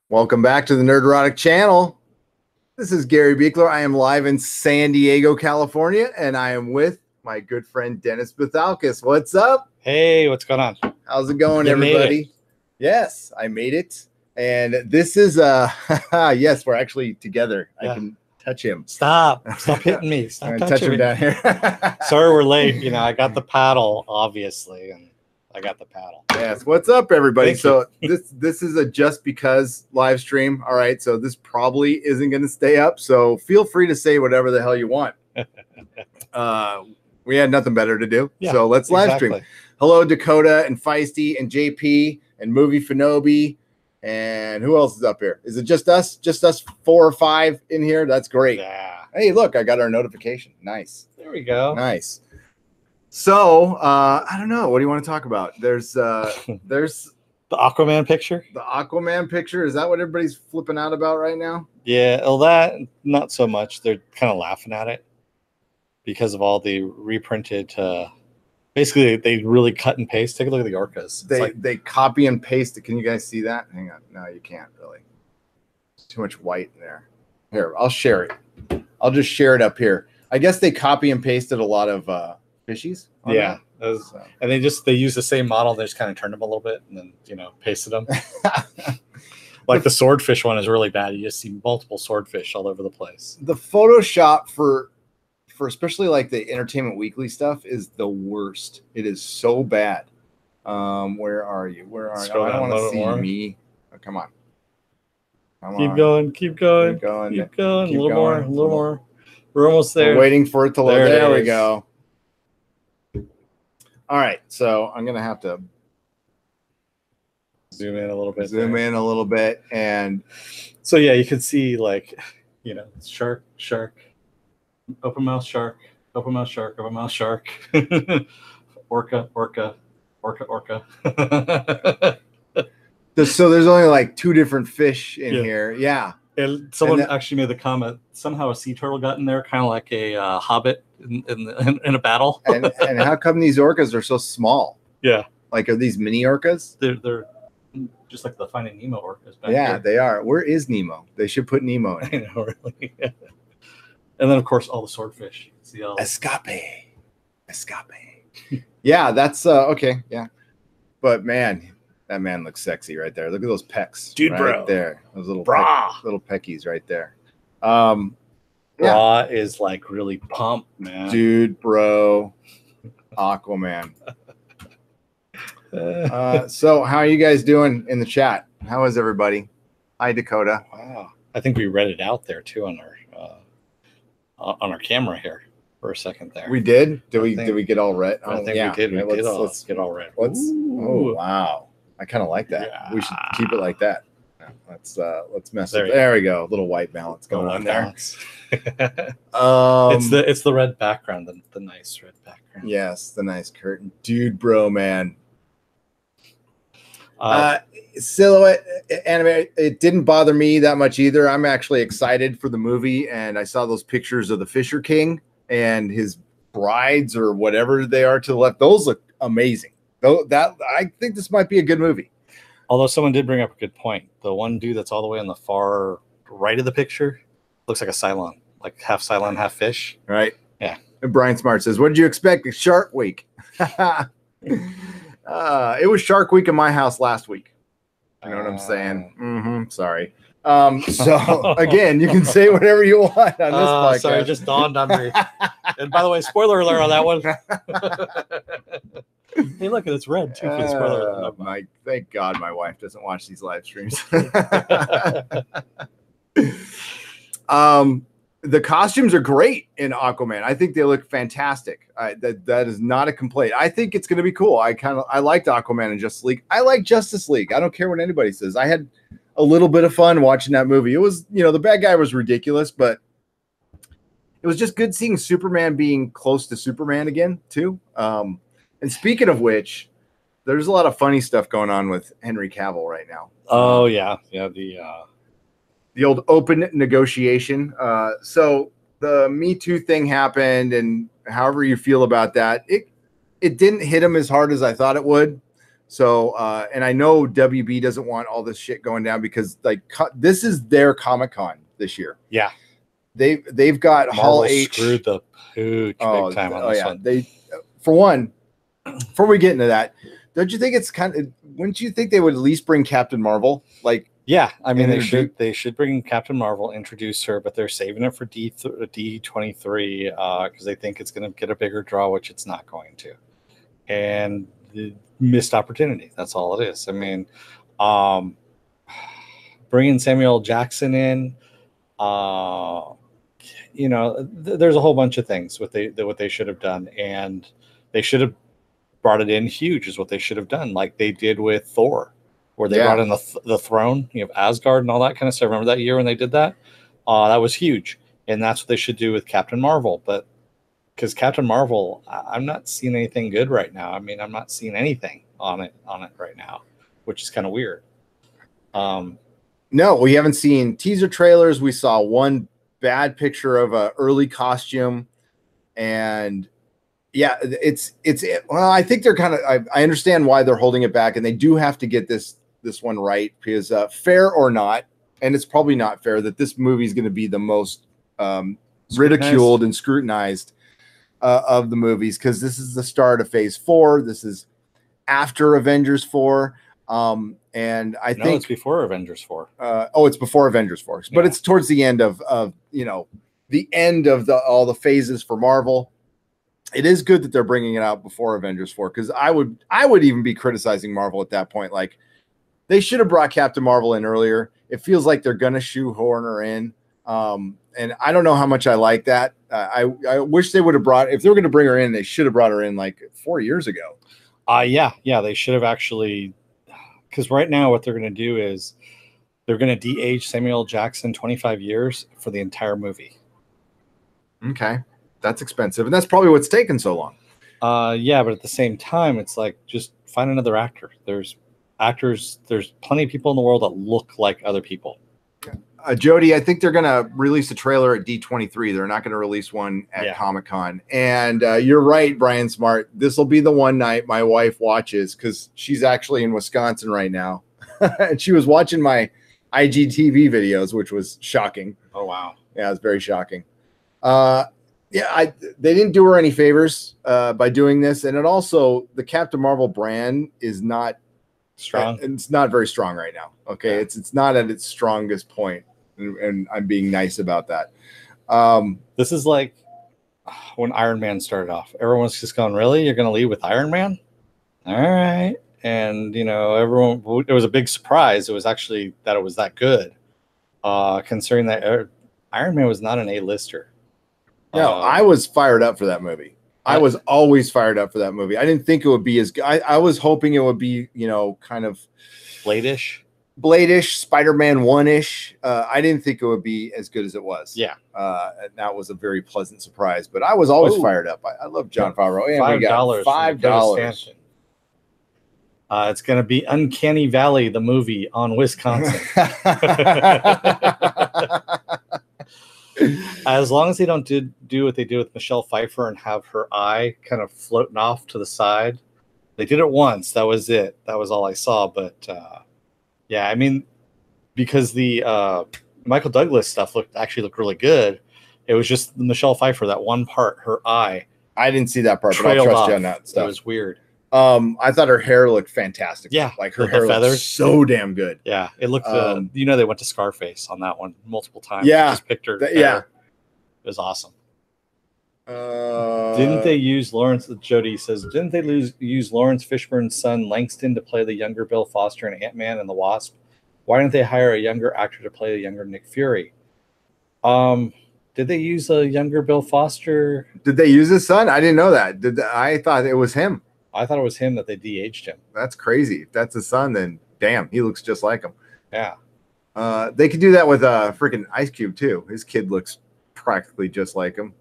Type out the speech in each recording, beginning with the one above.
Welcome back to the Nerderotic channel. This is Gary Beekler. I am live in San Diego, California, and I am with my good friend Dennis Bethalkis. What's up? Hey, what's going on? How's it going, You everybody? made it. Yes, I made it. And this is yes, we're actually together. Yeah. I can touch him. Stop hitting me. I'm Stop gonna touching touch him me. down here. Sorry we're late. You know, I got the paddle, obviously, and I got the paddle. Yes. What's up, everybody? Thank So this is a just because live stream. All right. So this probably isn't going to stay up. So feel free to say whatever the hell you want. We had nothing better to do. Yeah, so let's live exactly. stream. Hello, Dakota and Feisty and JP and Movie Finobi. And who else is up here? Is it just us? Just us 4 or 5 in here? That's great. Yeah. Hey, look, I got our notification. Nice. There we go. Nice. So I don't know. What do you want to talk about? There's The Aquaman picture? the Aquaman picture. Is that what everybody's flipping out about right now? Yeah, well, that, not so much. They're kind of laughing at it because of all the reprinted. Basically, they really cut and paste. Take a look at the orcas. They copy and paste it. Can you guys see that? Hang on. No, you can't really. There's too much white in there. Here, I'll share it. I'll just share it up here. I guess they copy and pasted a lot of fishies. on Yeah. that. So. And they use the same model. They just kind of turned them a little bit and then, pasted them. Like the swordfish one is really bad. You just see multiple swordfish all over the place. The Photoshop for especially like the Entertainment Weekly stuff is the worst. It is so bad. Where are you? Where are you? Scroll I don't down a want to little see more. me. Oh, come on. Come Keep on. going. Keep going. Keep going. Keep going. Keep A little going. more. A little more. We're almost there. We're waiting for it to load. There it There we is. go. All right, so I'm gonna have to Zoom in a little bit. zoom in a little bit, and So yeah, you can see shark, open mouth shark, open mouth shark, open mouth shark, orca. so there's only like 2 different fish in Yeah. here. Yeah, And someone And actually made the comment. Somehow a sea turtle got in there, kind of like a hobbit in a battle. and how come these orcas are so small? Yeah, Like, are these mini orcas? they're just like the Finding Nemo orcas. Back Yeah, here. they are. Where is Nemo? They should put Nemo in. I know, really. And then of course all the swordfish. You can see all. Escape. Yeah, that's okay. Yeah, but man, that man looks sexy right there. Look at those pecs, Dude, right bro. there. Those little Brah. little peckies right there. Raw is like really pumped, man. Dude, bro, Aquaman. So how are you guys doing in the chat? How is everybody? Hi, Dakota. Wow. I think we read it out there too on our camera here for a second there. We did. Did we think- get all red? I think yeah. we did. We Okay, did let's get all red. let's. Oh Ooh. wow, I kind of like that. Yeah. We should keep it like that. Yeah, let's mess There with. you There we go. A little white balance going on there. It's the red background, the nice red background. Yes, the nice curtain, dude, bro, man. Silhouette anime, it didn't bother me that much either. I'm actually excited for the movie, and I saw those pictures of the Fisher King and his brides or whatever they are to the left. Those look amazing. Though that I think this might be a good movie. Although someone did bring up a good point. The one dude that's all the way on the far right of the picture looks like a Cylon, like half Cylon, half fish. Right? Yeah. And Brian Smart says, "What did you expect? Shark Week." It was Shark Week in my house last week. You know what I'm saying? Sorry. So again, you can say whatever you want on this podcast. Sorry, it just dawned on me. And by the way, spoiler alert on that one. Hey, look, it's red too. For the spoiler alert. Thank God my wife doesn't watch these live streams. The costumes are great in Aquaman. I think they look fantastic. That is not a complaint. I think it's going to be cool. I liked Aquaman and Justice League. I like Justice League. I don't care what anybody says. I had a little bit of fun watching that movie. It was, the bad guy was ridiculous, but it was just good seeing Superman being close to Superman again too. And speaking of which, there's a lot of funny stuff going on with Henry Cavill right now. Oh yeah. The old open negotiation. So the Me Too thing happened, and however you feel about that, it didn't hit him as hard as I thought it would. So, and I know WB doesn't want all this shit going down because like this is their Comic-Con this year. Yeah, they've got Marvel Hall H. screwed the pooch big time on this one. They, for one, before we get into that, don't you think it's kind of? Wouldn't you think they would at least bring Captain Marvel? Like, yeah, I mean they should bring Captain Marvel, introduce her, but they're saving it for D23 because they think it's going to get a bigger draw, which it's not going to, and the missed opportunity. That's all it is. I mean, bringing Samuel Jackson in, you know, there's a whole bunch of things what they should have done, and they should have brought it in huge is what they should have done, like they did with Thor, where they brought in the throne, you know, Asgard and all that kind of stuff. Remember that year when they did that? That was huge, and that's what they should do with Captain Marvel. But because Captain Marvel, I'm not seeing anything good right now. I mean, I'm not seeing anything on it right now, which is kind of weird. No, we haven't seen teaser trailers. We saw one bad picture of a early costume, and yeah, it's well, I think they're kind of, I understand why they're holding it back, and they do have to get this one right because fair or not, and it's probably not fair that this movie is going to be the most ridiculed and scrutinized of the movies because this is the start of Phase 4. This is after Avengers 4. And I think it's before Avengers 4. It's before Avengers 4, but it's towards the end of you know, the end of all the phases for Marvel. It is good that they're bringing it out before Avengers 4 because I would even be criticizing Marvel at that point. Like they should have brought Captain Marvel in earlier. It feels like they're gonna shoehorn her in, and I don't know how much I like that. I wish they would have brought, if they were going to bring her in, they should have brought her in like 4 years ago. Yeah, they should have actually. Because right now what they're going to do is they're going to de-age Samuel Jackson 25 years for the entire movie. Okay. That's expensive. And that's probably what's taken so long. Yeah, but at the same time, it's like, just find another actor. There's plenty of people in the world that look like other people. Jody, I think they're going to release a trailer at D23. They're not going to release one at Comic-Con. And you're right, Brian Smart. This will be the one night my wife watches because she's actually in Wisconsin right now. And she was watching my IGTV videos, which was shocking. Oh, wow. Yeah, it was very shocking. They didn't do her any favors by doing this. And it also, the Captain Marvel brand is not strong. It's not very strong right now. Okay. Yeah. It's not at its strongest point. And I'm being nice about that. This is like when Iron Man started off. Everyone's just going, really? You're going to lead with Iron Man? All right. And, you know, it was a big surprise. It was actually that it was that good, considering that Iron Man was not an A-lister. No, I was fired up for that movie. I was always fired up for that movie. I didn't think it would be as good. I was hoping it would be, you know, kind of Blade-ish, Spider-Man 1-ish. I didn't think it would be as good as it was. Yeah. And that was a very pleasant surprise. But I was always fired up. I love Jon Favreau. And $5. $5. It's going to be Uncanny Valley, the movie on Wisconsin. As long as they don't do what they did with Michelle Pfeiffer and have her eye kind of floating off to the side. They did it once. That was it. That was all I saw. But yeah, I mean, because the Michael Douglas stuff looked really good. It was just Michelle Pfeiffer, that one part, her eye. I didn't see that part, but I'll trust you on that stuff. It was weird. I thought her hair looked fantastic. Yeah, like her hair looked so damn good. Yeah, it looked. You know, they went to Scarface on that one multiple times. Yeah, just picked her. Yeah, it was awesome. Didn't they use Lawrence? Jody says, didn't they use Lawrence Fishburne's son Langston to play the younger Bill Foster in Ant-Man and the Wasp? Why didn't they hire a younger actor to play the younger Nick Fury? Did they use a younger Bill Foster? Did they use his son? I didn't know that. I thought it was him. I thought it was him that they de-aged him. That's crazy. If that's his son, then damn, he looks just like him. Yeah. They could do that with freaking Ice Cube too. His kid looks practically just like him.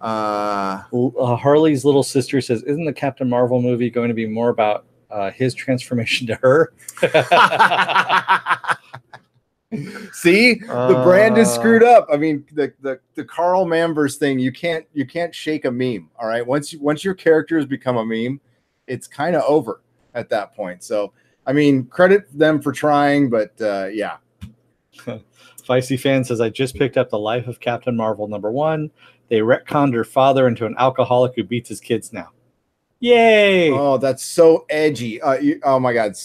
Harley's little sister says, isn't the Captain Marvel movie going to be more about his transformation to her? See, the brand is screwed up. I mean, the Carl Manvers thing, you can't shake a meme. All right, once your character has become a meme, it's kind of over. at that point. So, I mean, credit them for trying, but yeah. Feisty Fan says, I just picked up The Life of Captain Marvel #1. They retconned her father into an alcoholic who beats his kids now. Yay! Oh, that's so edgy. Oh my God.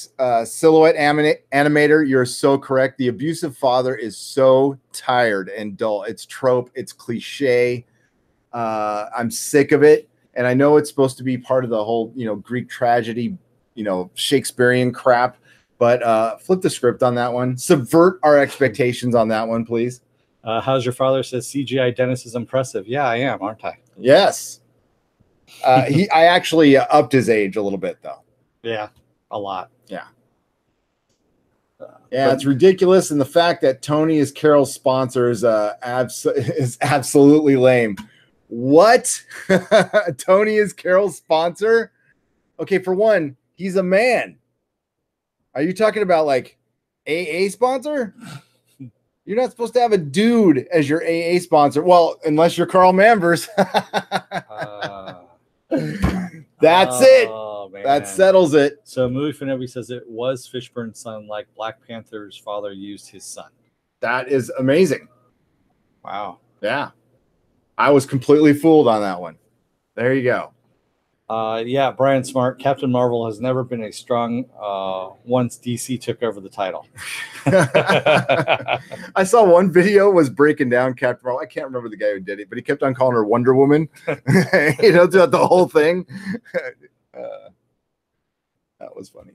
Silhouette animator, you're so correct. The abusive father is so tired and dull. It's trope. It's cliche. I'm sick of it. And I know it's supposed to be part of the whole, Greek tragedy, Shakespearean crap, but flip the script on that one. Subvert our expectations on that one, please. How's your father? Says CGI Dennis is impressive. Yeah, I am, aren't I? Yes. I actually upped his age a little bit, though. Yeah, a lot. Yeah. It's ridiculous, and the fact that Tony is Carol's sponsor is absolutely lame. What? Tony is Carol's sponsor? Okay, for one, he's a man. Are you talking about like AA sponsor? You're not supposed to have a dude as your AA sponsor. Well, unless you're Carl Manvers. That's it. Man. That settles it. So Movie Fanobi says it was Fishburne's son, like Black Panther's father used his son. That is amazing. Wow. Yeah. I was completely fooled on that one. There you go. Yeah, Brian Smart. Captain Marvel has never been as strong once DC took over the title. I saw one video was breaking down Captain Marvel. I can't remember the guy who did it, but he kept on calling her Wonder Woman, throughout the whole thing. That was funny.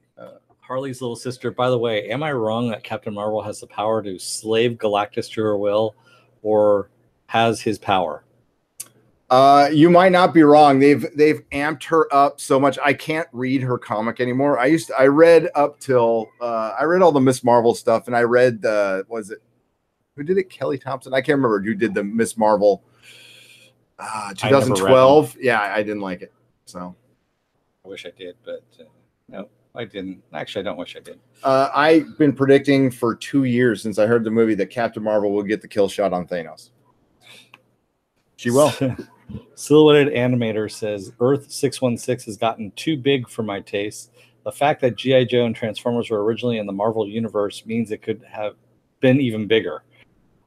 Harley's little sister. By the way, am I wrong that Captain Marvel has the power to slave Galactus to her will, or has his power? You might not be wrong. They've amped her up so much. I can't read her comic anymore. I read up till I read all the Miss Marvel stuff, and I read who did it? Kelly Thompson. I can't remember who did the Miss Marvel 2012. Yeah, I didn't like it. So I wish I did, but no, I didn't. Actually, I don't wish I did. I've been predicting for 2 years since I heard the movie that Captain Marvel will get the kill shot on Thanos. She will. Silhouetted Animator says Earth 616 has gotten too big for my taste. The fact that G.I. Joe and Transformers were originally in the Marvel universe means it could have been even bigger.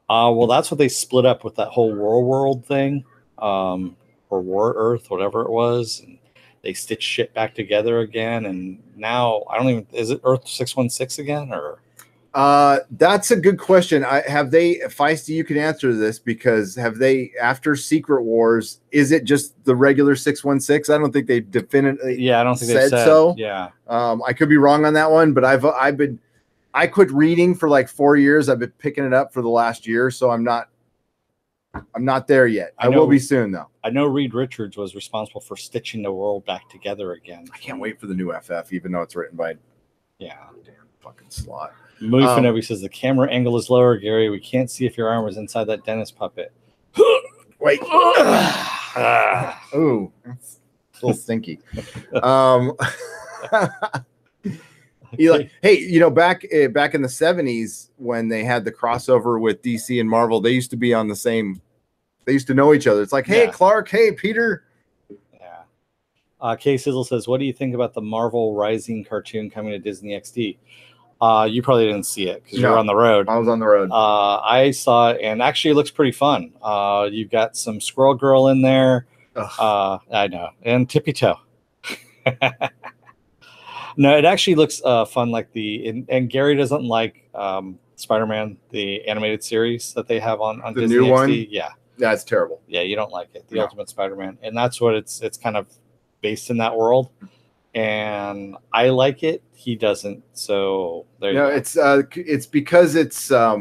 Well, that's what they split up with that whole World thing, or War Earth, whatever it was. And they stitched shit back together again. And now is it Earth 616 again, or? That's a good question. Feisty, you can answer this, because have they, after Secret Wars, is it just the regular 616? I don't think they definitely I don't think they said so. Yeah. I could be wrong on that one, but I quit reading for like 4 years. I've been picking it up for the last year, so I'm not there yet. I will be soon, though. I know Reed Richards was responsible for stitching the world back together again. I can't wait for the new FF, even though it's written by damn fucking Slott. Movie Fanobi says the camera angle is lower, Gary. We can't see if your arm was inside that Dennis puppet. Wait. Ooh, that's a little stinky. Eli, hey, back in the 70s when they had the crossover with DC and Marvel, they used to be on the same. They used to know each other. It's like, hey, Clark, hey, Peter. Yeah. K Sizzle says, what do you think about the Marvel Rising cartoon coming to Disney XD? You probably didn't see it because you were on the road. I was on the road. I saw it, and actually it looks pretty fun. You've got some Squirrel Girl in there. I know. And Tippy Toe. No, it actually looks fun. Like and Gary doesn't like Spider-Man, the animated series that they have on the Disney new XD. one? Yeah. That's terrible. Yeah, you don't like it. The Ultimate Spider-Man. And that's what it's kind of based in that world. And I like it. He doesn't. So there you go. It's because it's I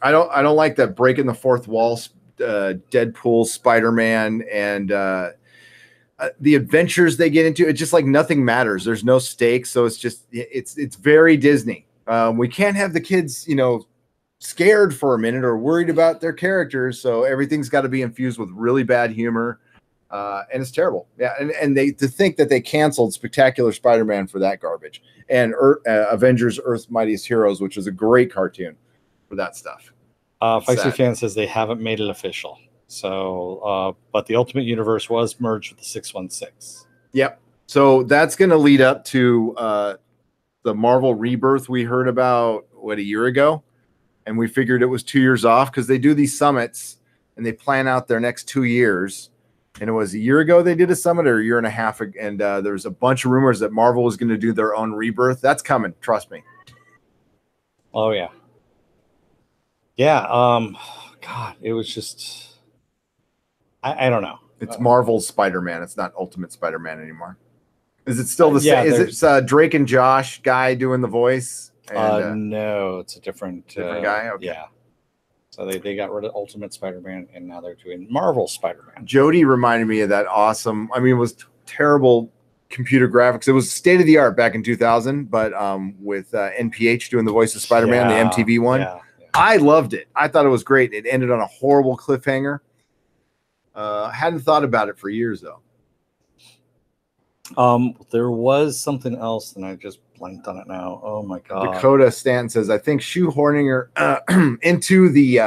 don't like that breaking the fourth wall Deadpool, Spider-Man, and the adventures they get into. It's just like nothing matters. There's no stakes, so it's very Disney. We can't have the kids, scared for a minute or worried about their characters, so everything's got to be infused with really bad humor. And it's terrible. Yeah. And to think that they canceled Spectacular Spider-Man for that garbage, and Avengers Earth's Mightiest Heroes, which is a great cartoon for that stuff. Feisty Fan says they haven't made it official. So, but the Ultimate Universe was merged with the 616. Yep. So that's going to lead up to the Marvel Rebirth we heard about, a year ago? And we figured it was 2 years off because they do these summits and they plan out their next 2 years. And it was a year ago they did a summit, or a year and a half. And there's a bunch of rumors that Marvel was going to do their own Rebirth. That's coming. Trust me. Oh, yeah. Yeah. God, it was just, I don't know. It's Marvel's Spider-Man. It's not Ultimate Spider-Man anymore. Is it still the Yeah, same? Is it Drake and Josh guy doing the voice? And, no, it's a different guy. Okay. Yeah. So they got rid of Ultimate Spider-Man, and now they're doing Marvel Spider-Man. Jody reminded me of that awesome. I mean, it was terrible computer graphics. It was state of the art back in 2000, but with NPH doing the voice of Spider-Man, the MTV one. Yeah. I loved it. I thought it was great. It ended on a horrible cliffhanger. Hadn't thought about it for years though. There was something else, and I just blanked on it now. Oh my god! Dakota Stanton says, "I think shoehorning her into the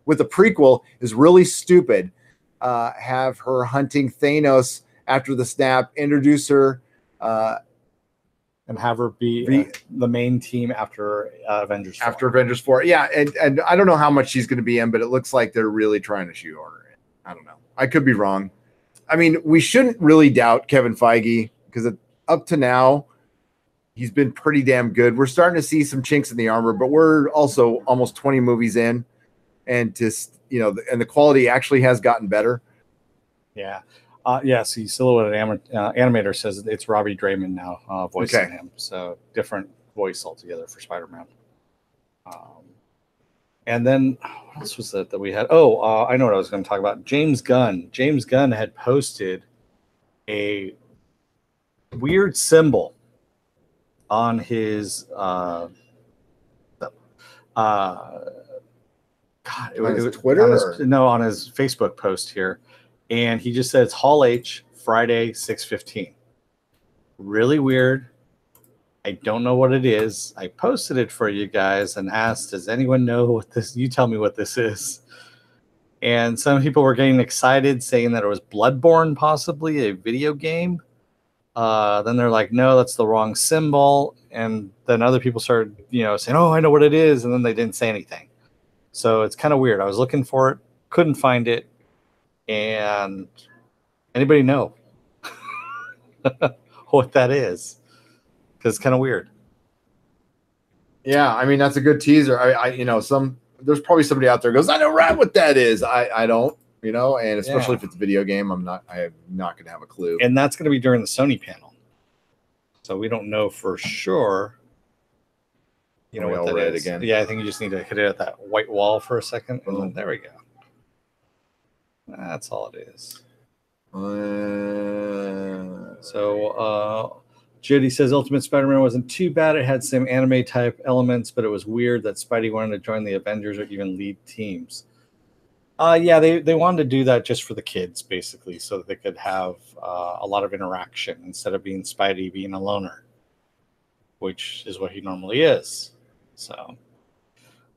with the prequel is really stupid. Have her hunting Thanos after the snap, introduce her, and have her be the main team after Avengers 4. After Avengers 4. Yeah, and I don't know how much she's going to be in, but it looks like they're really trying to shoehorn her in. I don't know. I could be wrong. I mean, we shouldn't really doubt Kevin Feige because up to now, he's been pretty damn good. We're starting to see some chinks in the armor, but we're also almost 20 movies in, and just and the quality actually has gotten better. Yeah. See, Silhouette Animator says it's Robbie Draymond now voicing him. So different voice altogether for Spider-Man. And then what else was that we had? I know what I was going to talk about. James Gunn. James Gunn had posted a weird symbol on his God, it was Twitter? On his Facebook post here. And he just says Hall H, Friday, 6:15. Really weird. I don't know what it is. I posted it for you guys and asked, does anyone know what this? You tell me what this is. And some people were getting excited, saying that it was Bloodborne, possibly a video game. Then they're like, no, that's the wrong symbol. And then other people started, saying, oh, I know what it is. And then they didn't say anything. So it's kind of weird. I was looking for it, couldn't find it. And anybody know what that is? Because it's kind of weird. Yeah, I mean that's a good teaser. There's probably somebody out there goes, I know right what that is. I don't, and especially if it's a video game, I'm not going to have a clue. And that's going to be during the Sony panel, so we don't know for sure. What that is again? Yeah, I think you just need to hit it at that white wall for a second, and then there we go. That's all it is. Jody says Ultimate Spider-Man wasn't too bad. It had some anime type elements, but it was weird that Spidey wanted to join the Avengers or even lead teams. They wanted to do that just for the kids, basically, so that they could have a lot of interaction instead of being Spidey being a loner, which is what he normally is. So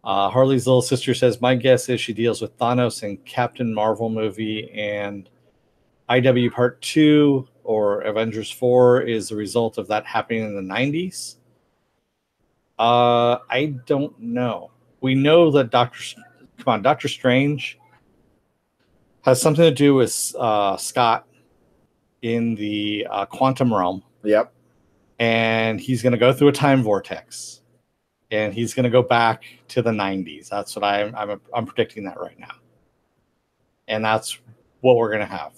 Harley's little sister says, my guess is she deals with Thanos in Captain Marvel movie, and IW Part 2 or Avengers 4 is the result of that happening in the 90s. I don't know. We know that Doctor Strange has something to do with Scott in the quantum realm. Yep. And he's going to go through a time vortex. And he's going to go back to the 90s. That's what I'm predicting that right now. And that's what we're going to have.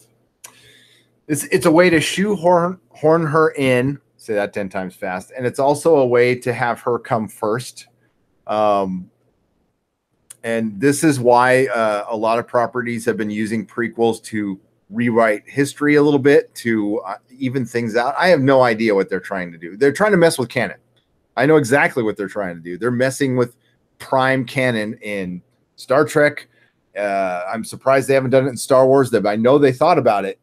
It's a way to shoehorn her in. Say that 10 times fast. And it's also a way to have her come first. And this is why a lot of properties have been using prequels to rewrite history a little bit, to even things out. I have no idea what they're trying to do. They're trying to mess with canon. I know exactly what they're trying to do. They're messing with prime canon in Star Trek. I'm surprised they haven't done it in Star Wars. I know they thought about it.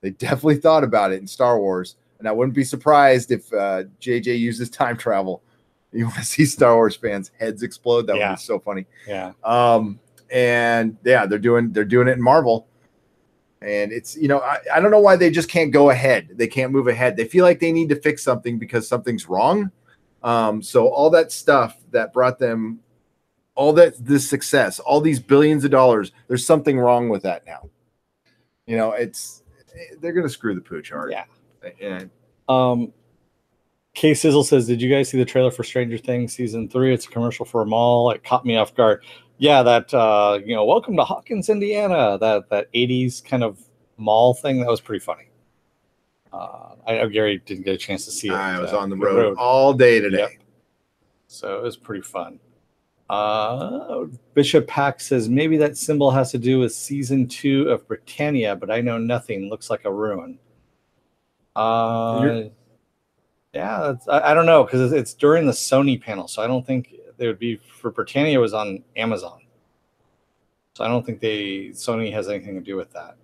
They definitely thought about it in Star Wars. And I wouldn't be surprised if JJ uses time travel. You want to see Star Wars fans' heads explode? That would be so funny. Yeah. They're doing it in Marvel. And it's, I don't know why they just can't go ahead. They can't move ahead. They feel like they need to fix something because something's wrong. So all that stuff that brought them all this success, all these billions of dollars, there's something wrong with that now. They're going to screw the pooch hard. Yeah. And K Sizzle says, did you guys see the trailer for Stranger Things season 3? It's a commercial for a mall. It caught me off guard. Yeah, that welcome to Hawkins, Indiana. That 80s kind of mall thing, that was pretty funny. I know Gary didn't get a chance to see it. I was on the road all day today. Yep. So it was pretty fun. Bishop Pack says, maybe that symbol has to do with season 2 of Britannia, but I know nothing. Looks like a ruin. Yeah, I don't know, because it's during the Sony panel, so I don't think they would be for Britannia. Was on Amazon, so I don't think Sony has anything to do with that.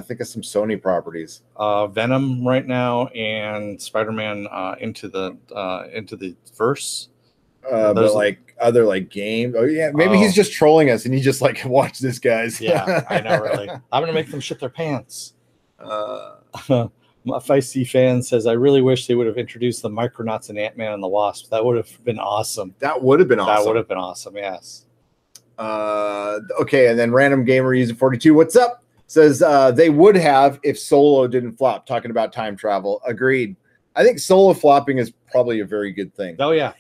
Think of some Sony properties. Venom right now and Spider-Man into the verse. But like other like games. Oh yeah, maybe he's just trolling us and he just like watch this, guys. Yeah, I know, really. I'm gonna make them shit their pants. My Feisty fan says, I really wish they would have introduced the Micronauts and Ant-Man and the Wasp. That would have been awesome. That would have been awesome. Yes. Okay, and then Random Gamer User 42, what's up? Says they would have if Solo didn't flop. Talking about time travel. Agreed. I think Solo flopping is probably a very good thing. Oh yeah.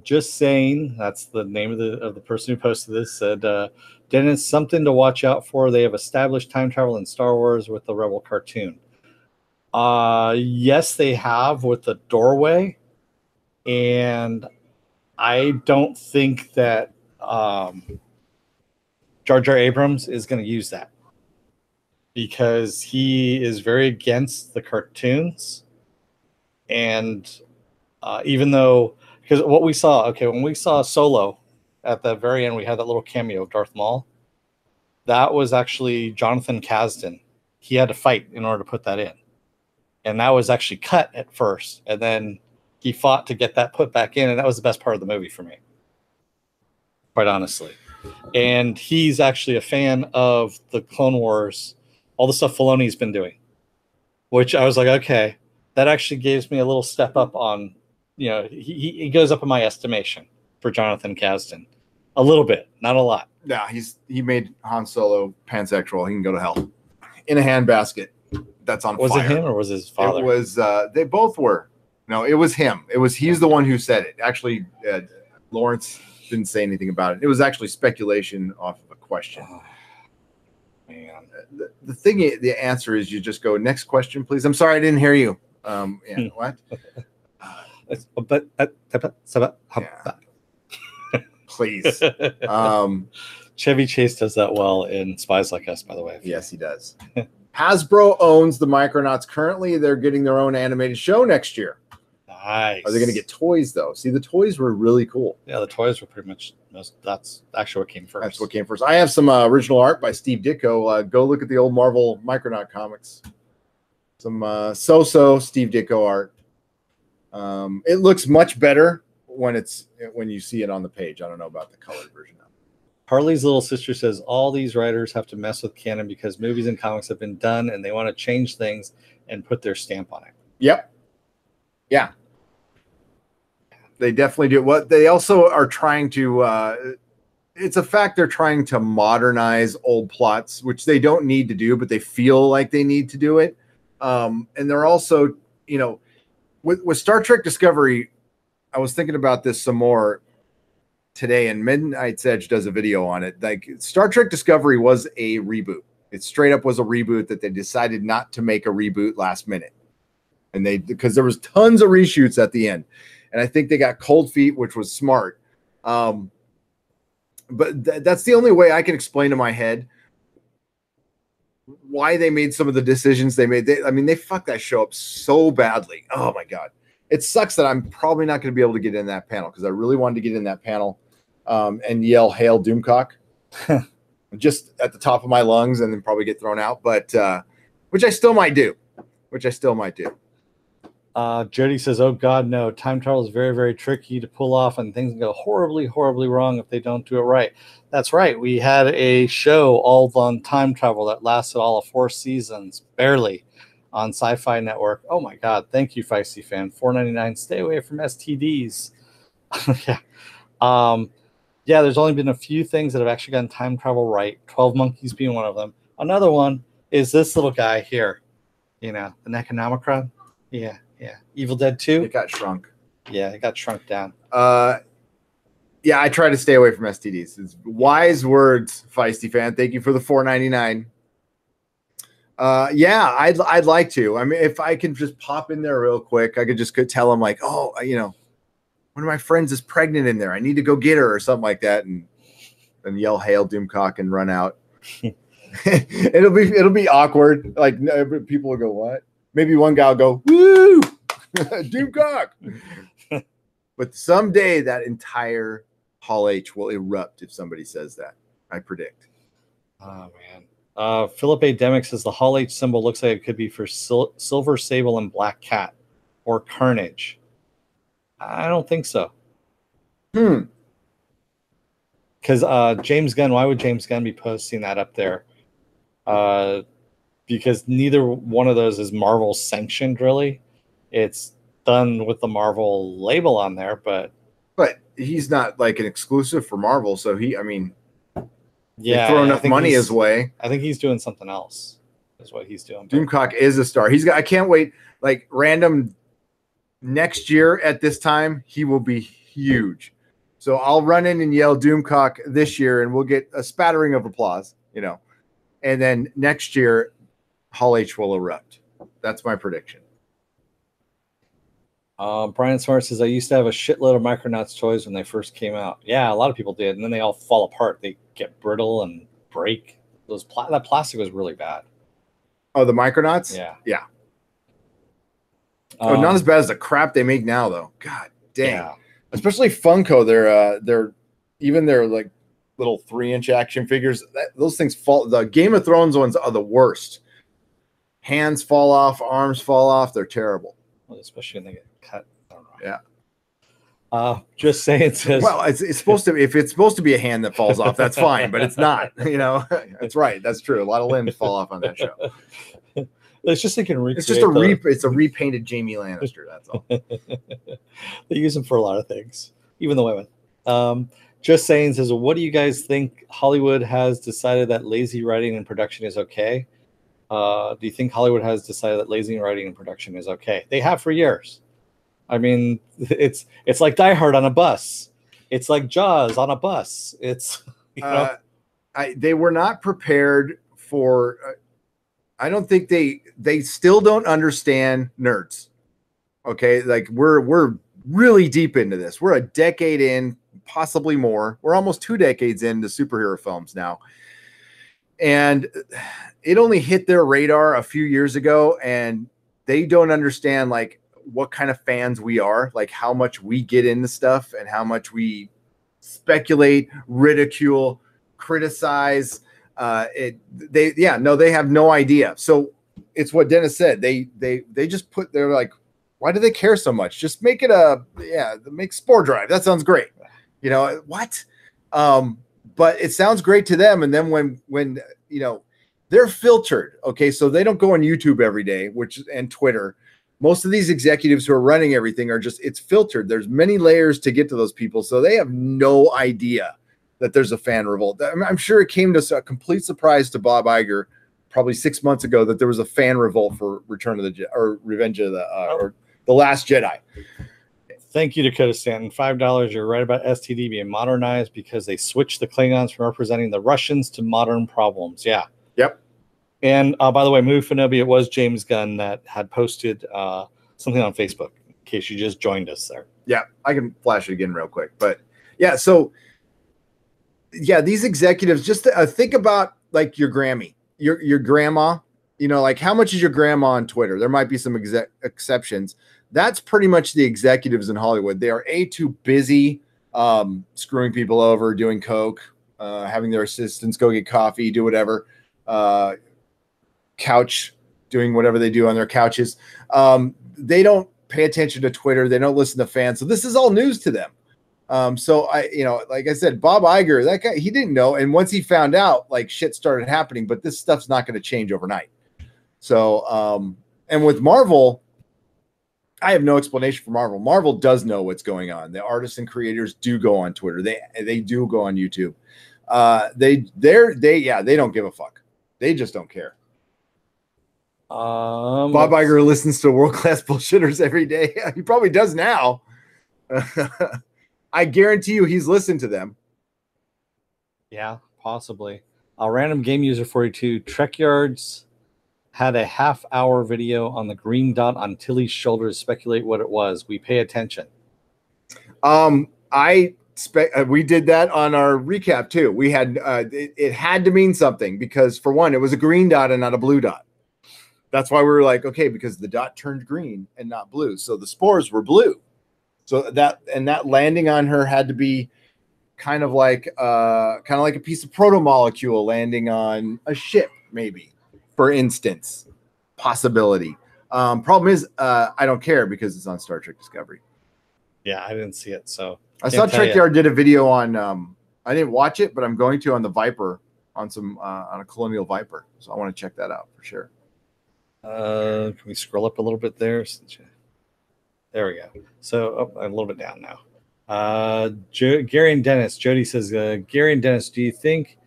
Just saying, that's the name of the person who posted this, said Dennis, something to watch out for. They have established time travel in Star Wars with the Rebel cartoon. Yes, they have with the doorway, and I don't think that Jar Jar Abrams is going to use that because he is very against the cartoons, and even though. Because what we saw, when we saw Solo at the very end, we had that little cameo of Darth Maul. That was actually Jonathan Kasdan. He had to fight in order to put that in. And that was actually cut at first. And then he fought to get that put back in. And that was the best part of the movie for me, quite honestly. And he's actually a fan of the Clone Wars, all the stuff Filoni's been doing, which I was like, okay, that actually gives me a little step up on. He goes up in my estimation for Jonathan Kasdan. A little bit, not a lot. Yeah, he made Han Solo pansexual. He can go to hell. In a handbasket. That's on fire. Was it him or was his father? It was, they both were. No, it was him. He's the one who said it. Actually, Lawrence didn't say anything about it. It was actually speculation off of a question. Oh, man. The answer is you just go, next question, please. I'm sorry, I didn't hear you. What? Please. Chevy Chase does that well in Spies Like Us, by the way. Yes, he does. Hasbro owns the Micronauts currently. They're getting their own animated show next year. Nice. Are they going to get toys, though? See, the toys were really cool. Yeah, the toys were pretty much, that's actually what came first. That's what came first. I have some original art by Steve Ditko. Go look at the old Marvel Micronaut comics. Some so-so Steve Ditko art. It looks much better when you see it on the page. I don't know about the colored version of it. Harley's little sister says all these writers have to mess with canon because movies and comics have been done and they want to change things and put their stamp on it. Yep. Yeah. They definitely do. What they also are trying to it's a fact they're trying to modernize old plots, which they don't need to do, but they feel like they need to do it. And they're also, with Star Trek Discovery, I was thinking about this some more today, and Midnight's Edge does a video on it. Like, Star Trek Discovery was a reboot. It straight up was a reboot that they decided not to make a reboot last minute. And because there was tons of reshoots at the end. And I think they got cold feet, which was smart. But that's the only way I can explain to my head why they made some of the decisions they made. They fucked that show up so badly. Oh my God. It sucks that I'm probably not going to be able to get in that panel because I really wanted to get in that panel and yell "Hail Doomcock" just at the top of my lungs and then probably get thrown out. But which I still might do. Jody says, "Oh God, no! Time travel is very, very tricky to pull off, and things can go horribly, horribly wrong if they don't do it right." That's right. We had a show all on time travel that lasted all of 4 seasons, barely, on Sci-Fi Network. Oh my God! Thank you, Feisty Fan. $4.99. Stay away from STDs. Yeah. Yeah. There's only been a few things that have actually gotten time travel right. 12 Monkeys being one of them. Another one is this little guy here. You know, the Necronomicron. Yeah. Evil Dead 2. It got shrunk. Yeah, it got shrunk down. Yeah, I try to stay away from STDs. It's wise words, Feisty Fan. Thank you for the $4.99. Yeah, I'd like to. I mean, if I can just pop in there real quick, I could just go tell them like, oh, you know, one of my friends is pregnant in there. I need to go get her or something like that, and yell "Hail Doomcock" and run out. It'll be awkward. Like people will go, "What?" Maybe one guy will go, "Woo, Doomcock!" But someday that entire Hall H will erupt if somebody says that. I predict. Oh man. Philip A. Demick says the Hall H symbol looks like it could be for Silver Sable and Black Cat or Carnage. I don't think so. Because James Gunn, why would James Gunn be posting that up there? Because neither one of those is Marvel sanctioned, really. It's done with the Marvel label on there, but he's not like an exclusive for Marvel, so they throw enough money his way. I think he's doing something else. Is what he's doing. Doomcock is a star. I can't wait. Like random next year at this time, he will be huge. So I'll run in and yell Doomcock this year, and we'll get a spattering of applause, you know. And then next year, Hall H will erupt. That's my prediction. Brian Smart says, I used to have a shitload of Micronauts toys when they first came out. Yeah, a lot of people did, and then they all fall apart. They get brittle and break. That plastic was really bad. Oh, the Micronauts? Yeah. Not as bad as the crap they make now, though. God dang. Yeah. Especially Funko, they're even their like little 3-inch action figures. Those things fall. The Game of Thrones ones are the worst. Hands fall off, arms fall off. They're terrible. Well, especially when they get cut. I don't know. Yeah. Just saying. Says, well, it's supposed to be. If it's supposed to be a hand that falls off, that's fine. But it's not. You know, that's right. That's true. A lot of limbs fall off on that show. It's just they can recreate. It's just it's a repainted Jamie Lannister. That's all. They use them for a lot of things, even the women. Just saying says, what do you guys think? Hollywood has decided that lazy writing and production is okay. Do you think Hollywood has decided that lazy writing and production is okay? They have for years. I mean, it's like Die Hard on a bus. It's like Jaws on a bus. It's they were not prepared for. I don't think they still don't understand nerds. Okay, like we're really deep into this. We're a decade in, possibly more. We're almost 2 decades into superhero films now. And it only hit their radar a few years ago, and they don't understand like what kind of fans we are, like how much we get into stuff and how much we speculate, ridicule, criticize. They have no idea. So it's what Dennis said. They just they're like, why do they care so much? Just make it make Spore Drive. That sounds great. You know what? But it sounds great to them. And then when you know, they're filtered. Okay. So they don't go on YouTube every day, and Twitter. Most of these executives who are running everything it's filtered. There's many layers to get to those people. So they have no idea that there's a fan revolt. I'm sure it came to a complete surprise to Bob Iger probably 6 months ago that there was a fan revolt for Return of the or Revenge of the or The Last Jedi. Thank you, Dakota Stanton. $5. You're right about STD being modernized because they switched the Klingons from representing the Russians to modern problems. Yeah. Yep. And by the way, Movie Fanobi, it was James Gunn that had posted something on Facebook in case you just joined us there. Yeah, I can flash it again real quick. But yeah, so yeah, these executives, just think about like your Grammy, your grandma, you know, like how much is your grandma on Twitter? There might be some exceptions. That's pretty much the executives in Hollywood. They are too busy screwing people over, doing coke, having their assistants go get coffee, do whatever, couch, doing whatever they do on their couches. They don't pay attention to Twitter. They don't listen to fans. So this is all news to them. So like I said, Bob Iger, that guy, he didn't know. And once he found out, like, shit started happening, but this stuff's not going to change overnight. So, and with Marvel, I have no explanation for Marvel. Marvel does know what's going on. The artists and creators do go on Twitter. They do go on YouTube. They don't give a fuck. They just don't care. Bob Iger listens to world-class bullshitters every day. He probably does now. I guarantee you he's listened to them. Yeah, possibly. Random Game User 42, Trek Yards had a half-hour video on the green dot on Tilly's shoulders. Speculate what it was. We pay attention. We did that on our recap too. We had it had to mean something because, for one, it was a green dot and not a blue dot. That's why we were like, okay, because the dot turned green and not blue, so the spores were blue. So that landing on her had to be kind of like a piece of proto-molecule landing on a ship, maybe, for instance. Possibility. Problem is, I don't care because it's on Star Trek Discovery. Yeah, I didn't see it, so I saw Trekyard did a video on. I didn't watch it, but I'm going to on the Viper, on a Colonial Viper. So I want to check that out for sure. Can we scroll up a little bit there? There we go. So a little bit down now. Gary and Dennis. Jody says, Gary and Dennis, do you think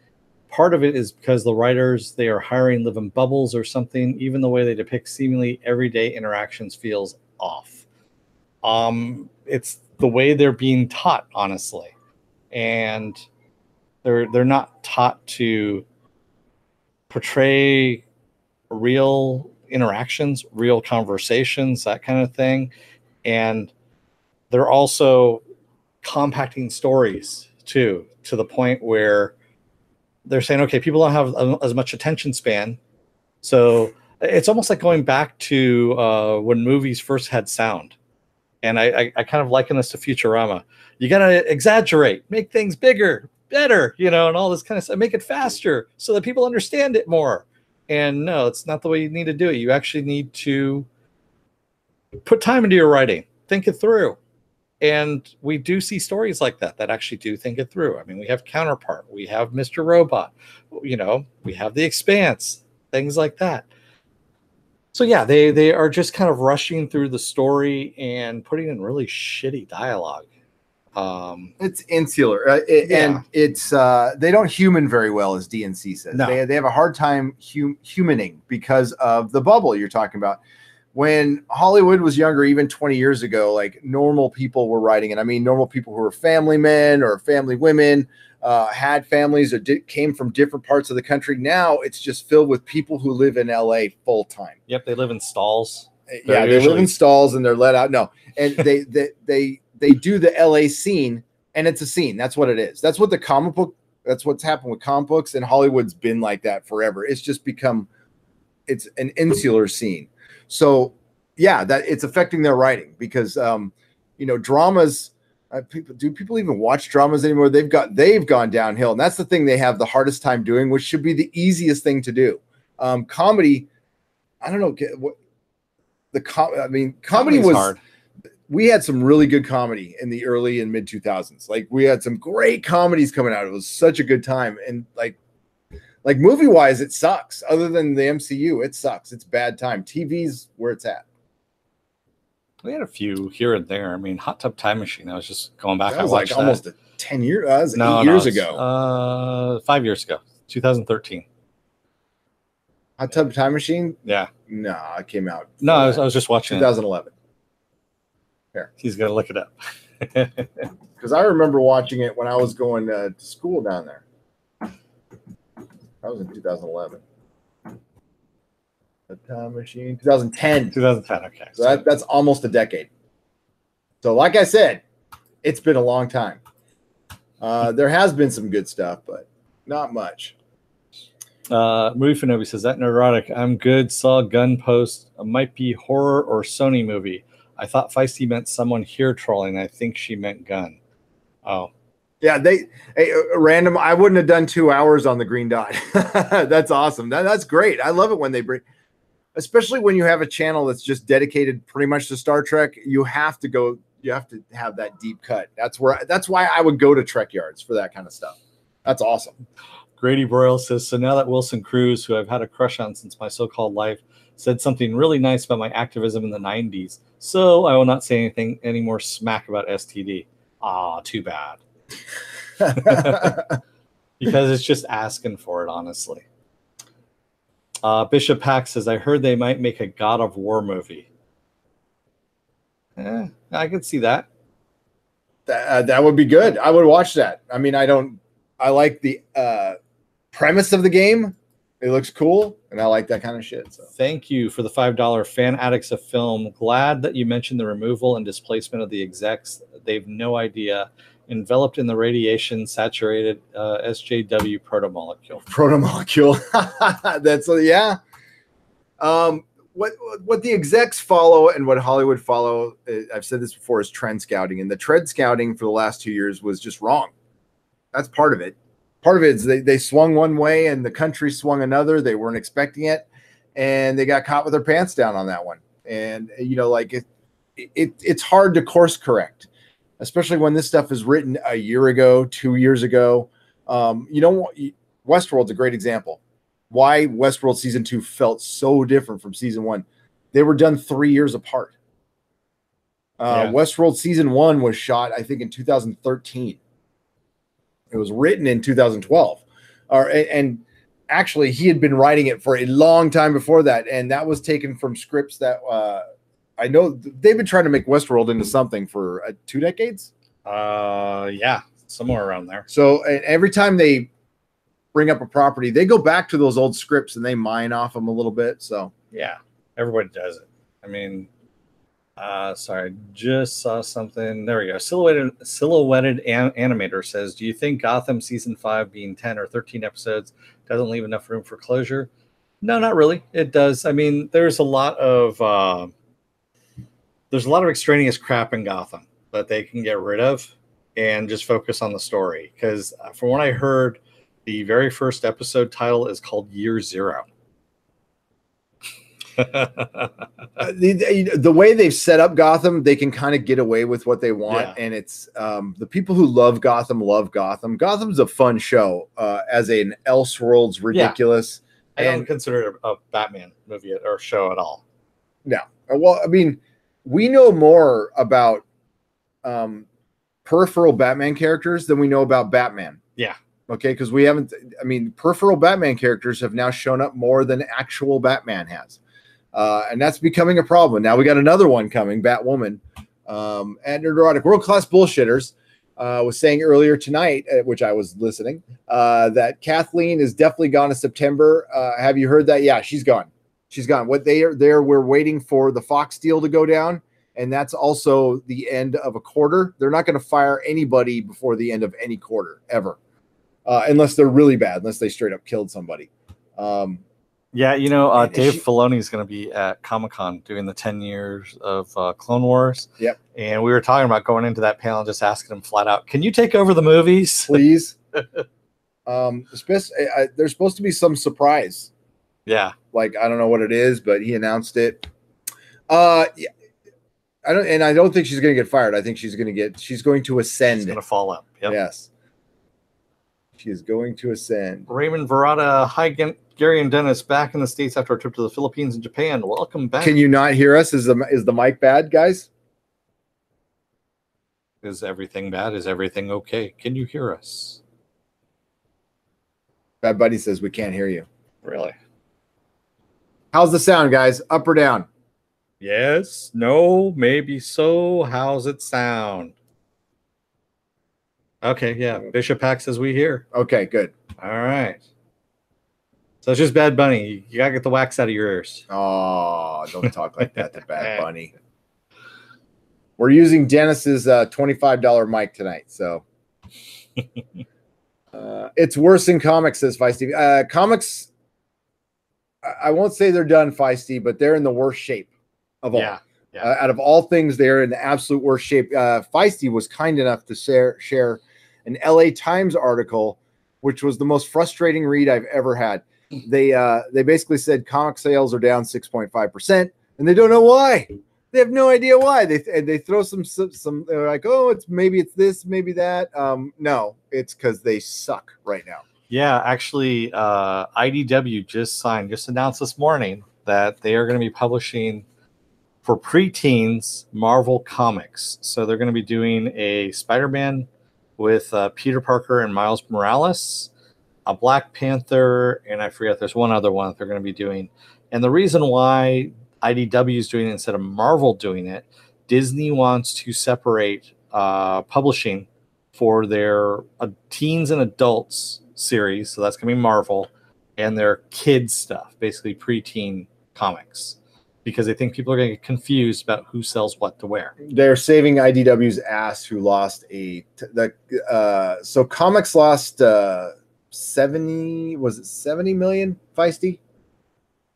part of it is because the writers they are hiring live in bubbles or something? Even the way they depict seemingly everyday interactions feels off. It's the way they're being taught, honestly, and they're not taught to portray real interactions, real conversations, that kind of thing. And they're also compacting stories too, to the point where they're saying, okay, people don't have as much attention span. So it's almost like going back to when movies first had sound. And I kind of liken this to Futurama. You got to exaggerate, make things bigger, better, and all this kind of stuff, make it faster so that people understand it more. And no, it's not the way you need to do it. You actually need to put time into your writing, think it through. And we do see stories like that actually do think it through. I mean, we have Counterpart, we have Mr. Robot, we have The Expanse, things like that. So yeah, they are just kind of rushing through the story and putting in really shitty dialogue. It's insular, and it's they don't human very well, as DNC says. No. They have a hard time humaning because of the bubble you're talking about. When Hollywood was younger, even 20 years ago, like, normal people were writing, and I mean normal people who were family men or family women, had families or came from different parts of the country. Now it's just filled with people who live in LA full time. Yep, they live in stalls. They live in stalls and they're let out. No, and they do the LA scene, and it's a scene. That's what it is. That's what that's what's happened with comic books, and Hollywood's been like that forever. It's just it's an insular scene. So yeah, that it's affecting their writing because dramas. Do people even watch dramas anymore? They've gone downhill, and that's the thing they have the hardest time doing, which should be the easiest thing to do. Comedy, I don't know. Comedy was hard. We had some really good comedy in the early and mid 2000s. Like, we had some great comedies coming out. It was such a good time, and like movie wise, it sucks. Other than the MCU, it sucks. It's bad time. TV's where it's at. We had a few here and there. I mean, Hot Tub Time Machine. I was just going back. That was like almost 10 years. That was 8 years ago. 5 years ago, 2013. Hot Tub Time Machine? Yeah. No, it came out. No, I was just watching 2011. Here. He's going to look it up. Because I remember watching it when I was going to school down there. That was in 2011. The Time Machine, 2010. 2010, okay. So that's almost a decade. So like I said, it's been a long time. There has been some good stuff, but not much. Movie Fanobi says, that neurotic. I'm good. Saw Gun post. It might be horror or Sony movie. I thought Feisty meant someone here trolling. I think she meant Gun. Oh. Yeah, random. I wouldn't have done 2 hours on the green dot. That's awesome. That's great. I love it when they bring. especially when you have a channel that's just dedicated pretty much to Star Trek. You have to have that deep cut. That's why I would go to Trek Yards for that kind of stuff. That's awesome. Grady Broyle says, so now that Wilson Cruz, who I've had a crush on since my so-called life, said something really nice about my activism in the 90s, so I will not say anything any more smack about STD. Ah, too bad. Because it's just asking for it, honestly. Bishop Pack says, I heard they might make a God of War movie. I could see that. That would be good. I would watch that. I mean, I like the premise of the game. It looks cool, and I like that kind of shit. So. Thank you for the $5 Fan Addicts of Film. Glad that you mentioned the removal and displacement of the execs. They've no idea. Enveloped in the radiation-saturated SJW protomolecule. Protomolecule. That's yeah. What the execs follow and what Hollywood follow, I've said this before, is trend scouting, and the trend scouting for the last 2 years was just wrong. That's part of it. Part of it is they swung one way and the country swung another. They weren't expecting it, and they got caught with their pants down on that one. And it's hard to course correct, especially when this stuff is written a year ago, 2 years ago. Westworld's a great example. Why Westworld season 2 felt so different from season 1. They were done 3 years apart. Westworld season 1 was shot, I think, in 2013. It was written in 2012. And actually, he had been writing it for a long time before that. And that was taken from scripts that I know they've been trying to make Westworld into something for 2 decades. Yeah, somewhere around there. So every time they bring up a property, they go back to those old scripts and they mine off them a little bit. So yeah, everybody does it. I mean, sorry, just saw something. There we go. Silhouetted Animator says, do you think Gotham season 5 being 10 or 13 episodes doesn't leave enough room for closure? No, not really. It does. I mean, there's a lot of extraneous crap in Gotham that they can get rid of and just focus on the story. Because from what I heard, the very first episode title is called Year Zero. The way they've set up Gotham, they can kind of get away with what they want. Yeah. And it's the people who love Gotham love Gotham. Gotham's a fun show as an Elseworlds ridiculous. Yeah. I don't consider it a Batman movie or show at all. No. Well, I mean, we know more about peripheral Batman characters than we know about Batman. Yeah. Okay, because peripheral Batman characters have now shown up more than actual Batman has. And that's becoming a problem. Now we got another one coming, Batwoman. And Neurotic World-Class Bullshitters was saying earlier tonight, which I was listening, that Kathleen is definitely gone in September. Have you heard that? Yeah, she's gone. She's gone. What we're waiting for the Fox deal to go down, and that's also the end of a quarter. They're not going to fire anybody before the end of any quarter, ever. Unless they're really bad, unless they straight up killed somebody. Dave Filoni is going to be at Comic-Con doing the 10 years of Clone Wars. Yep. And we were talking about going into that panel and just asking him flat out, can you take over the movies? Please. There's supposed to be some surprise. Yeah. Like, I don't know what it is, but he announced it. Yeah. I don't think she's going to get fired. I think she's going to ascend. She's going to fall up. Yep. Yes. She is going to ascend. Raymond Verada, hi, Gary and Dennis, back in the States after our trip to the Philippines and Japan. Welcome back. Can you not hear us? Is the mic bad, guys? Is everything bad? Is everything okay? Can you hear us? Bad Buddy says we can't hear you. Really? How's the sound, guys? Up or down? Yes, no, maybe so. How's it sound? Okay, yeah. Bishop Pack says we hear. Okay, good. All right. So it's just Bad Bunny. You gotta get the wax out of your ears. Oh, don't talk like that to Bad Bunny. We're using Dennis's $25 mic tonight, so it's worse in comics, says Feisty. Comics, I won't say they're done, Feisty, but they're in the worst shape of all. Yeah. Out of all things, they're in the absolute worst shape. Feisty was kind enough to share an LA Times article, which was the most frustrating read I've ever had. they basically said comic sales are down 6.5%, and they don't know why. They have no idea why. They throw some. They're like, oh, it's this, maybe that. No, it's because they suck right now. Yeah, actually, IDW just announced this morning that they are going to be publishing for preteens Marvel comics. So they're going to be doing a Spider-Man with Peter Parker and Miles Morales, a Black Panther, and I forget, there's one other one that they're going to be doing. And the reason why IDW is doing it instead of Marvel doing it, Disney wants to separate publishing for their teens and adults series. So that's going to be Marvel, and their kids stuff, basically preteen comics, because they think people are going to get confused about who sells what to where. They're saving IDW's ass, who lost so comics lost 70 million, Feisty?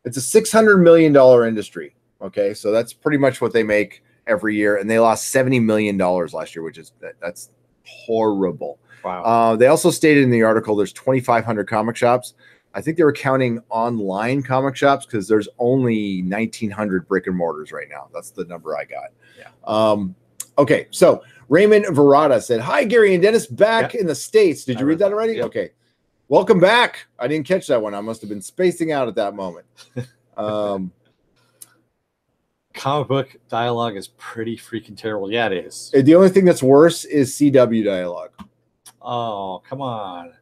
It's a $600 million industry. Okay, so that's pretty much what they make every year, and they lost $70 million last year, which is that's horrible. Wow. They also stated in the article there's 2,500 comic shops. I think they were counting online comic shops because there's only 1,900 brick and mortars right now. That's the number I got. Yeah. Okay, so Raymond Verrata said, "Hi, Gary and Dennis, back in the States." Did you read that already? Yep. Okay. Welcome back. I didn't catch that one. I must have been spacing out at that moment. Comic book dialogue is pretty freaking terrible. Yeah, it is. The only thing that's worse is CW dialogue. Oh, come on.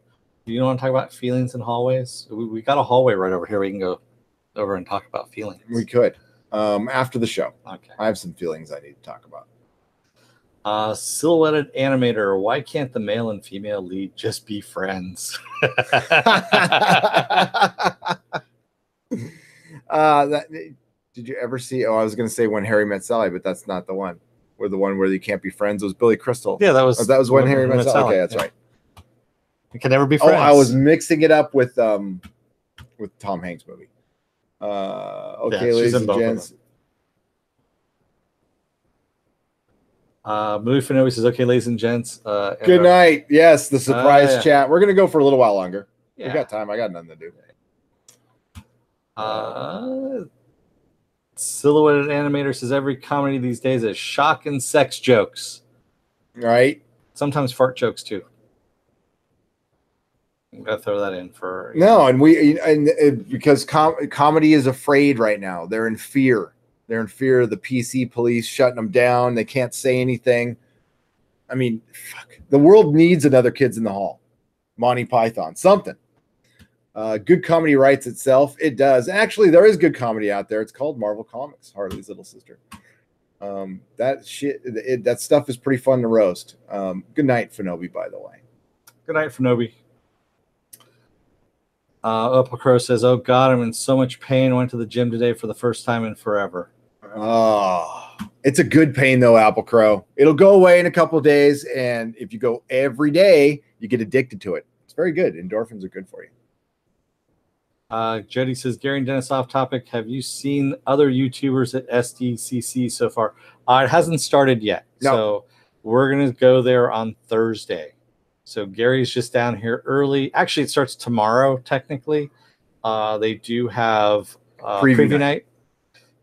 You don't want to talk about feelings in hallways? We got a hallway right over here. We can go over and talk about feelings. We could. After the show. Okay. I have some feelings I need to talk about. Silhouetted animator. Why can't the male and female lead just be friends? Did you ever see? Oh, I was going to say When Harry Met Sally, but that's not the one. Where the one where you can't be friends was Billy Crystal. Yeah, that was When Harry Met Sally. Okay, that's right. You can never be friends. Oh, I was mixing it up with Tom Hanks movie. Okay, yeah, ladies and gents. Movie Fanobi says, "Okay, ladies and gents." Good night. Yes, the surprise chat. We're gonna go for a little while longer. Yeah. We got time. I got nothing to do. Silhouetted animator says every comedy these days is shock and sex jokes. Right. Sometimes fart jokes too. I'm gonna throw that in for because comedy is afraid right now. They're in fear. They're in fear of the PC police shutting them down. They can't say anything. I mean, fuck. The world needs another Kids in the Hall, Monty Python, something. Good comedy writes itself. It does. Actually, there is good comedy out there. It's called Marvel Comics, Harley's little sister. That stuff is pretty fun to roast. Good night, Fanobi, by the way. Good night, Fanobi. Opal Crow says, "Oh God, I'm in so much pain. Went to the gym today for the first time in forever." Oh, it's a good pain though, Apple Crow. It'll go away in a couple of days, and if you go every day, you get addicted to it. It's very good. Endorphins are good for you. Jody says, "Gary and Dennis, off topic. Have you seen other YouTubers at SDCC so far?" It hasn't started yet, so we're gonna go there on Thursday. So Gary's just down here early. Actually, it starts tomorrow. Technically, they do have preview night.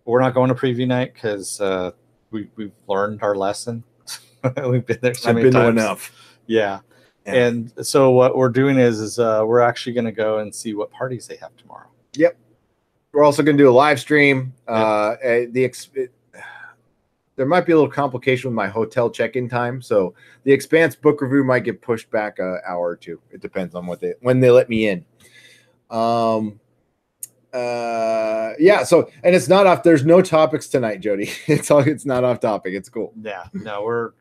We're not going to preview night because we've learned our lesson. We've been there so many times. Enough. Yeah. And so what we're doing is we're actually going to go and see what parties they have tomorrow. Yep. We're also going to do a live stream. There might be a little complication with my hotel check-in time, so the Expanse book review might get pushed back an hour or two. It depends on when they let me in. So, and it's not off. There's no topics tonight, Jody. It's not off topic. It's cool. Yeah. No, we're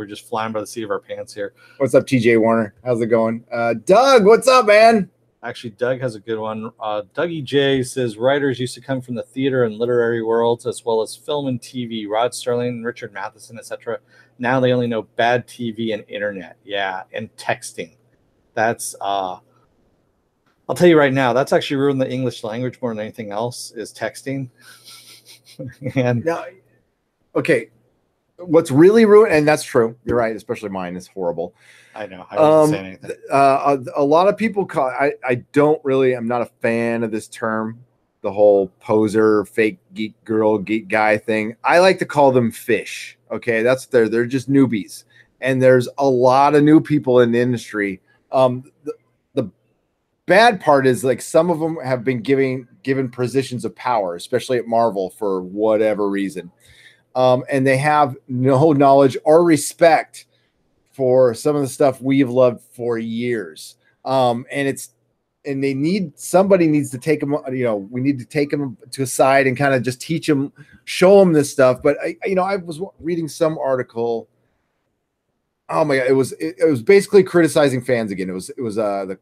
just flying by the seat of our pants here. What's up, TJ Warner? How's it going? Doug, what's up, man? Actually, Doug has a good one. Dougie J says writers used to come from the theater and literary worlds as well as film and TV. Rod Sterling, Richard Matheson, etc. Now they only know bad TV and internet. Yeah, and texting. That's I'll tell you right now, that's actually ruined the English language more than anything else, is texting. And now, okay, what's really ruined, and that's true. You're right, especially mine is horrible. I know. I wasn't saying anything. A lot of people call. I don't really. I'm not a fan of this term. The whole poser, fake geek girl, geek guy thing. I like to call them fish. Okay, they're just newbies, and there's a lot of new people in the industry. The bad part is like some of them have been given positions of power, especially at Marvel for whatever reason, and they have no knowledge or respect for some of the stuff we've loved for years. And somebody needs to take them, we need to take them to a side and kind of just teach them, show them this stuff. But I was reading some article. Oh my God. It was basically criticizing fans again. It was on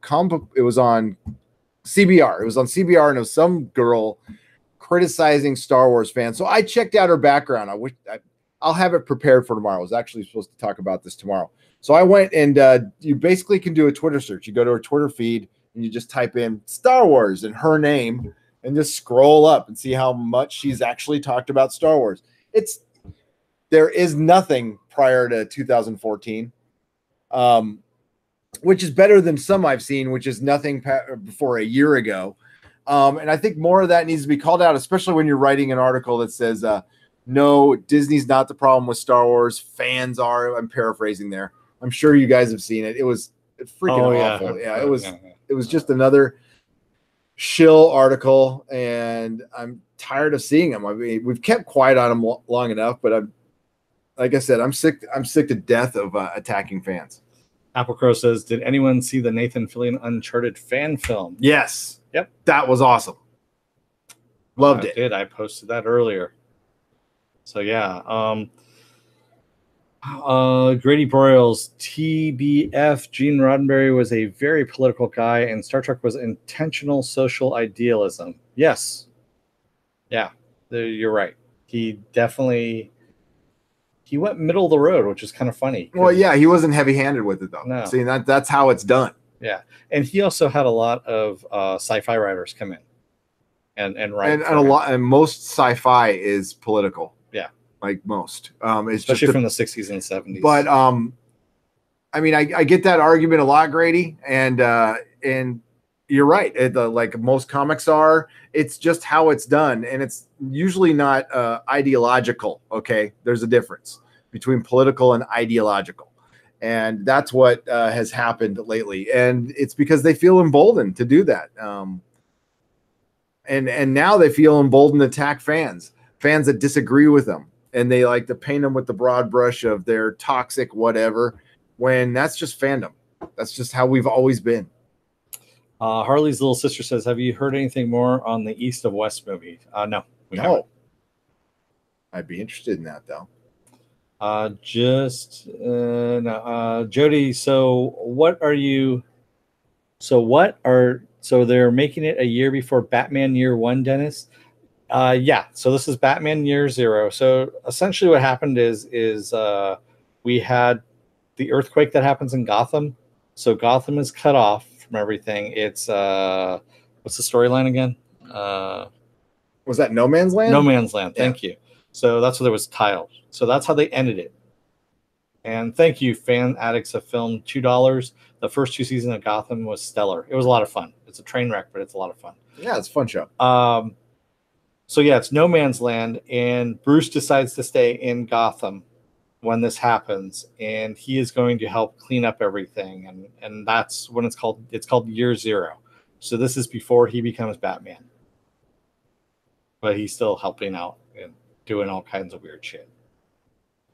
CBR. It was on CBR, and it was some girl criticizing Star Wars fans. So I checked out her background. I'll have it prepared for tomorrow. I was actually supposed to talk about this tomorrow. So I went and you basically can do a Twitter search. You go to her Twitter feed and you just type in Star Wars and her name and just scroll up and see how much she's actually talked about Star Wars. There is nothing prior to 2014, which is better than some I've seen, which is nothing before a year ago. And I think more of that needs to be called out, especially when you're writing an article that says, no, Disney's not the problem with Star Wars. Fans are. I'm paraphrasing there. I'm sure you guys have seen it. It was freaking awful. Yeah, it was just another shill article, and I'm tired of seeing them. I mean, we've kept quiet on them long enough, but like I said, I'm sick to death of attacking fans. Apple Crow says, did anyone see the Nathan Fillion Uncharted fan film? Yes. Yep. That was awesome. Loved it. I posted that earlier. So yeah. Grady Broyles, TBF, Gene Roddenberry was a very political guy, and Star Trek was intentional social idealism. Yes. Yeah, you're right. He went middle of the road, which is kind of funny. Well, yeah, he wasn't heavy-handed with it, though. No. See, that's how it's done. Yeah, and he also had a lot of sci-fi writers come in and write. And most sci-fi is political. Yeah. Like most, especially from the 60s and 70s. But I mean, I get that argument a lot, Grady, and you're right. Like most comics are, it's just how it's done, and it's usually not ideological. Okay, there's a difference between political and ideological, and that's what has happened lately, and it's because they feel emboldened to do that. And now they feel emboldened to attack fans that disagree with them. And they like to paint them with the broad brush of their toxic whatever, when that's just fandom. That's just how we've always been. Harley's little sister says, have you heard anything more on the East of West movie? No. No. I'd be interested in that, though. Jody, so they're making it a year before Batman Year One, Dennis? Yeah, so this is Batman Year Zero. So essentially what happened is we had the earthquake that happens in Gotham. So Gotham is cut off from everything. It's what's the storyline again? Was that No Man's Land? No Man's Land, thank you. So that's what it was tiled. So that's how they ended it. And thank you, fan addicts of film, $2. The first 2 seasons of Gotham was stellar. It was a lot of fun. It's a train wreck, but it's a lot of fun. Yeah, it's a fun show. So yeah, it's No Man's Land, and Bruce decides to stay in Gotham when this happens, and he is going to help clean up everything, and that's when it's called Year Zero. So this is before he becomes Batman, but he's still helping out and doing all kinds of weird shit.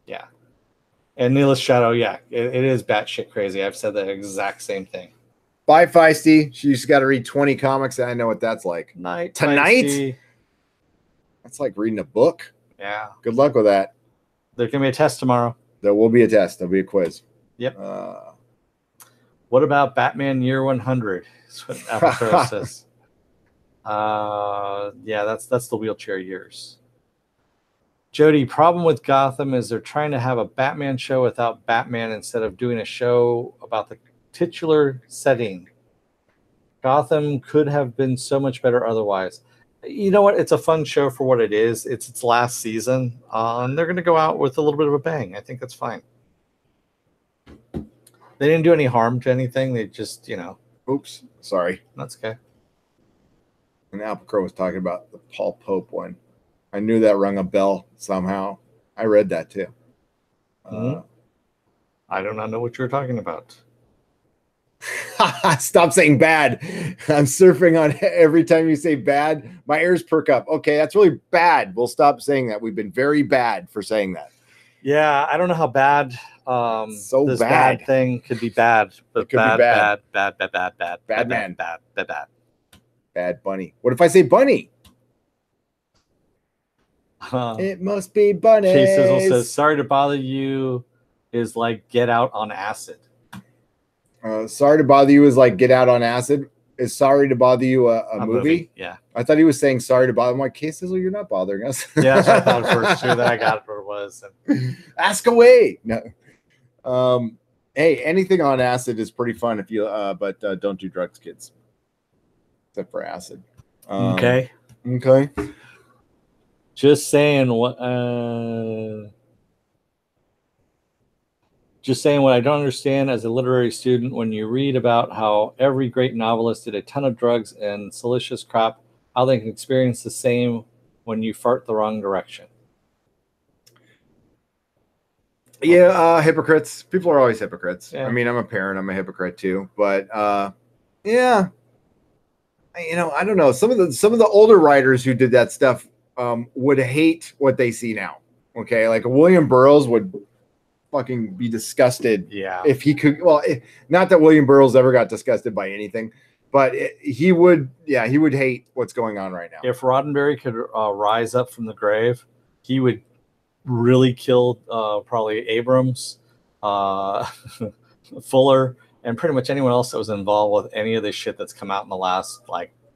Yeah, and Neela's Shadow, yeah, it is batshit crazy. I've said the exact same thing. Bye, Feisty. She's got to read 20 comics, and I know what that's like. Tonight. Feisty. That's like reading a book. Yeah. Good luck with that. There's going to be a test tomorrow. There will be a test. There'll be a quiz. Yep. What about Batman Year 100? That's what Apple says. Yeah, that's the wheelchair years. Jody, problem with Gotham is they're trying to have a Batman show without Batman instead of doing a show about the titular setting. Gotham could have been so much better otherwise. You know what? It's a fun show for what it is. It's its last season, and they're going to go out with a little bit of a bang. I think that's fine. They didn't do any harm to anything. They just, Oops, sorry. That's okay. And Apple Crow was talking about the Paul Pope one. I knew that rung a bell somehow. I read that too. I do not know what you're talking about. Stop saying bad. I'm surfing on every time you say bad. My ears perk up. Okay, that's really bad. We'll stop saying that. We've been very bad for saying that. Yeah, I don't know how bad this bad thing could be bad. But it could be bad. Bad bunny. What if I say bunny? It must be bunny. K-Sizzle says, sorry to bother you is like get out on acid. Sorry to bother you is like get out on acid. Is sorry to bother you a movie? Yeah. I thought he was saying sorry to bother. I'm like, K-Sizzle, you're not bothering us. Yeah, that's what I thought first too. That I got what it was. Ask away. No. Hey, anything on acid is pretty fun if you but don't do drugs, kids. Except for acid. Okay. Just saying what I don't understand as a literary student when you read about how every great novelist did a ton of drugs and salacious crap, how they can experience the same when you fart the wrong direction. Yeah, hypocrites. People are always hypocrites. Yeah. I mean, I'm a parent. I'm a hypocrite too. But yeah, I don't know. Some of the older writers who did that stuff would hate what they see now. Okay, like William Burroughs would fucking be disgusted. Yeah, if he could. Well, not that William Burroughs ever got disgusted by anything, but he would. Yeah, he would hate what's going on right now. If Roddenberry could rise up from the grave, he would really kill probably Abrams, Fuller, and pretty much anyone else that was involved with any of this shit that's come out in the last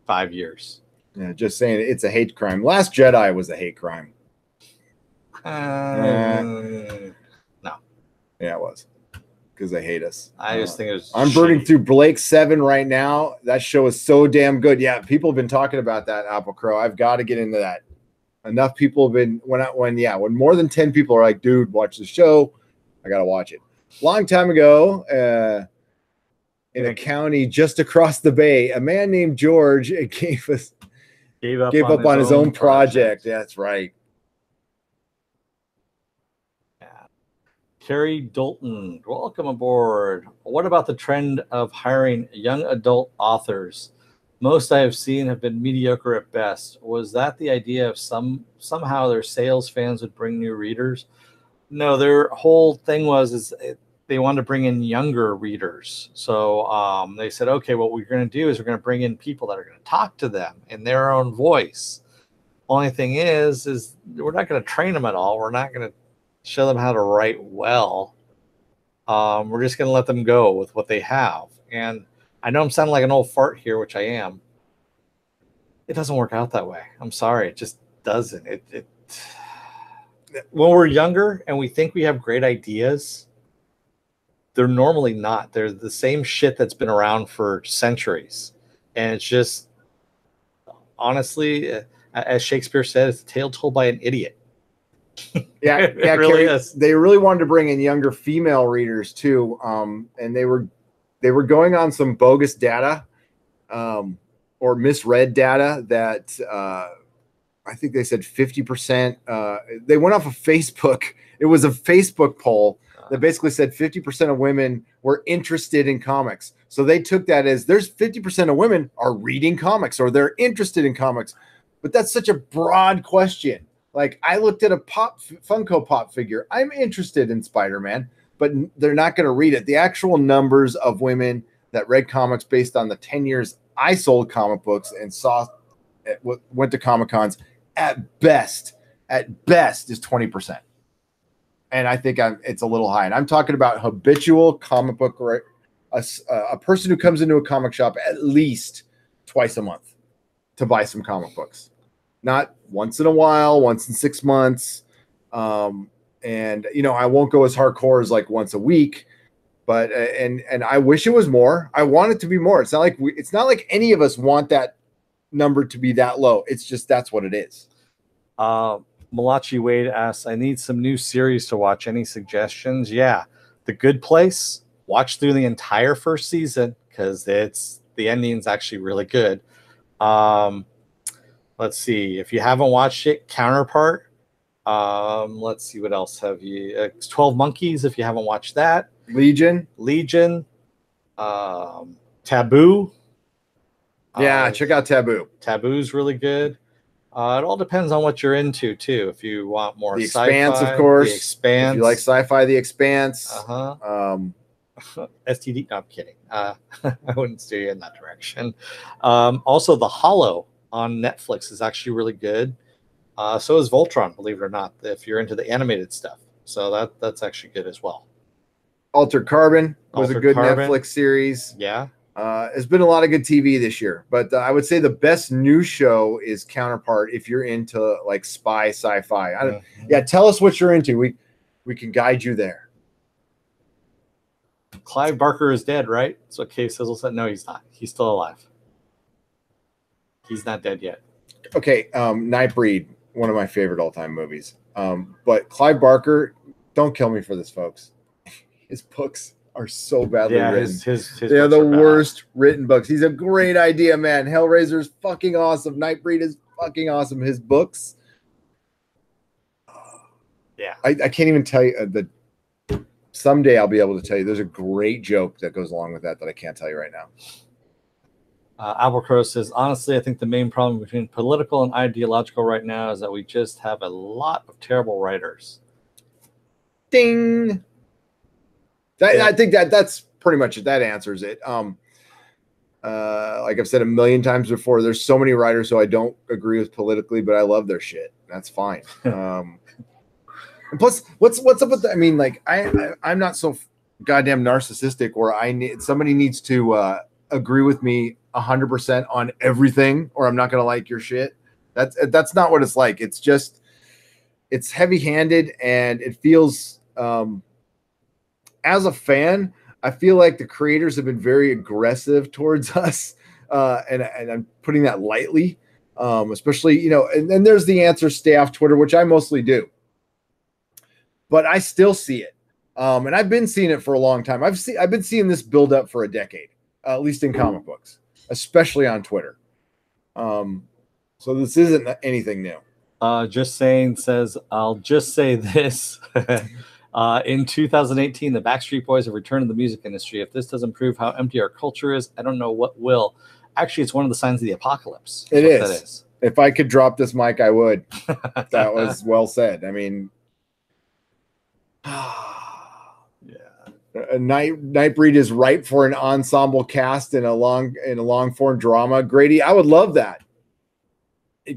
5 years. Yeah, just saying it's a hate crime. Last Jedi was a hate crime. No. Yeah, it was. Because they hate us. I just think it was I'm burning through Blake 7 right now. That show is so damn good. Yeah, people have been talking about that, Apple Crow. I've got to get into that. Enough people have been when more than 10 people are like, dude, watch the show, I gotta watch it. Long time ago, in a county just across the bay, a man named George gave up on his own project. That's right. Yeah. Carrie Dalton, welcome aboard. What about the trend of hiring young adult authors? Most I have seen have been mediocre at best. Was that the idea of somehow their sales fans would bring new readers? No, their whole thing was they wanted to bring in younger readers. So they said, okay, what we're going to do is we're going to bring in people that are going to talk to them in their own voice. Only thing is we're not going to train them at all. We're not going to show them how to write well. We're just going to let them go with what they have. And I know I'm sounding like an old fart here, which I am. It doesn't work out that way. I'm sorry. It just doesn't. When we're younger and we think we have great ideas, they're normally not. They're the same shit that's been around for centuries. And it's just, honestly, as Shakespeare said, it's a tale told by an idiot. Yeah, it really is. They really wanted to bring in younger female readers too. And they were going on some bogus data or misread data that I think they said 50%. They went off of Facebook. It was a Facebook poll that basically said 50% of women were interested in comics. So they took that as there's 50% of women are reading comics or they're interested in comics. But that's such a broad question. Like I looked at a Funko Pop figure. I'm interested in Spider-Man, but they're not going to read it. The actual numbers of women that read comics based on the 10 years I sold comic books and went to Comic-Cons at best is 20%. And I think it's a little high. And I'm talking about habitual comic book, a person who comes into a comic shop at least twice a month to buy some comic books, not once in a while, once in 6 months. And I won't go as hardcore as like once a week, but and I wish it was more. I want it to be more. It's not like any of us want that number to be that low. It's just that's what it is. Malachi Wade asks, I need some new series to watch. Any suggestions? Yeah. The Good Place. Watch through the entire first season because the ending's actually really good. Let's see. If you haven't watched it, Counterpart. Let's see, what else have you? 12 Monkeys, if you haven't watched that. Legion. Taboo. Yeah, check out Taboo. Taboo's really good. It all depends on what you're into, too. If you want more The sci-fi, Expanse, of course. The Expanse. If you like sci-fi, The Expanse. STD. No, I'm kidding. I wouldn't steer you in that direction. Also, The Hollow on Netflix is actually really good. So is Voltron, believe it or not, if you're into the animated stuff. So that's actually good as well. Altered Carbon was a good Netflix series. Yeah. There's been a lot of good TV this year, but I would say the best new show is Counterpart if you're into like spy sci-fi. Yeah, tell us what you're into. We can guide you there. Clive Barker is dead, right? So Kay Sizzle said, no, he's not. He's still alive. He's not dead yet. Okay, Nightbreed, one of my favorite all-time movies. But Clive Barker, don't kill me for this, folks. His books are so badly written. They are the worst written books. He's a great idea, man. Hellraiser is fucking awesome. Nightbreed is fucking awesome. His books. Yeah. I can't even tell you. Someday I'll be able to tell you. There's a great joke that goes along with that I can't tell you right now. Albuquerque says, honestly, I think the main problem between political and ideological right now is that we just have a lot of terrible writers. Ding. I think that's pretty much it. That answers it. Like I've said a million times before, there's so many writers who I don't agree with politically, but I love their shit. That's fine. And plus, what's up with that? I mean, like I'm not so goddamn narcissistic where somebody needs to agree with me 100% on everything, or I'm not gonna like your shit. That's not what it's like. It's just it's heavy-handed, and it feels. As a fan, I feel like the creators have been very aggressive towards us, and I'm putting that lightly, especially, and then there's the answer staff Twitter, which I mostly do, but I still see it, and I've been seeing it for a long time. I've been seeing this build up for a decade, at least in comic books, especially on Twitter. So this isn't anything new. Just saying says, I'll just say this. In 2018, the Backstreet Boys have returned to the music industry. If this doesn't prove how empty our culture is, I don't know what will. Actually, it's one of the signs of the apocalypse. It is. That is. If I could drop this mic, I would. That was well said. I mean, Nightbreed is ripe for an ensemble cast in a long form drama. Grady, I would love that.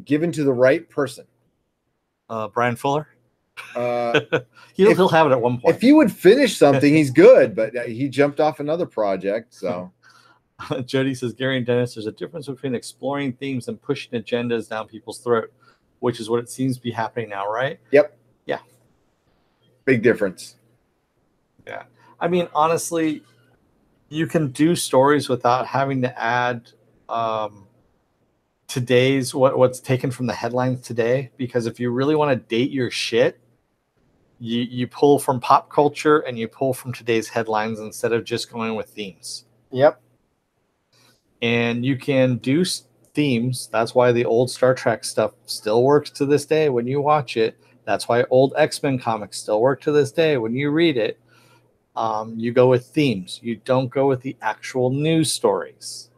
Given to the right person. Brian Fuller. He'll have it at one point. If he would finish something, he's good, but he jumped off another project. So Jody says, Gary and Dennis, there's a difference between exploring themes and pushing agendas down people's throat, which is what it seems to be happening now, right? Yep. Yeah. Big difference. Yeah. I mean, honestly, you can do stories without having to add today's what's taken from the headlines today, because if you really want to date your shit, you pull from pop culture and you pull from today's headlines instead of just going with themes. Yep. And you can do themes. That's why the old Star Trek stuff still works to this day when you watch it. That's why old X-Men comics still work to this day when you read it. You go with themes. You don't go with the actual news stories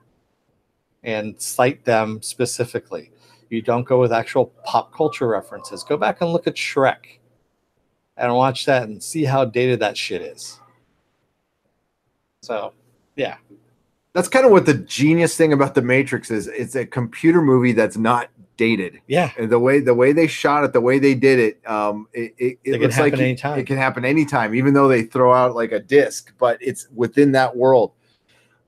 and cite them specifically. You don't go with actual pop culture references. Go back and look at Shrek and watch that and see how dated that shit is. So, yeah. That's kind of what the genius thing about The Matrix is. It's a computer movie that's not dated. Yeah. And the way they shot it, the way they did it, it looks like anytime. It can happen anytime, even though they throw out like a disc, but it's within that world.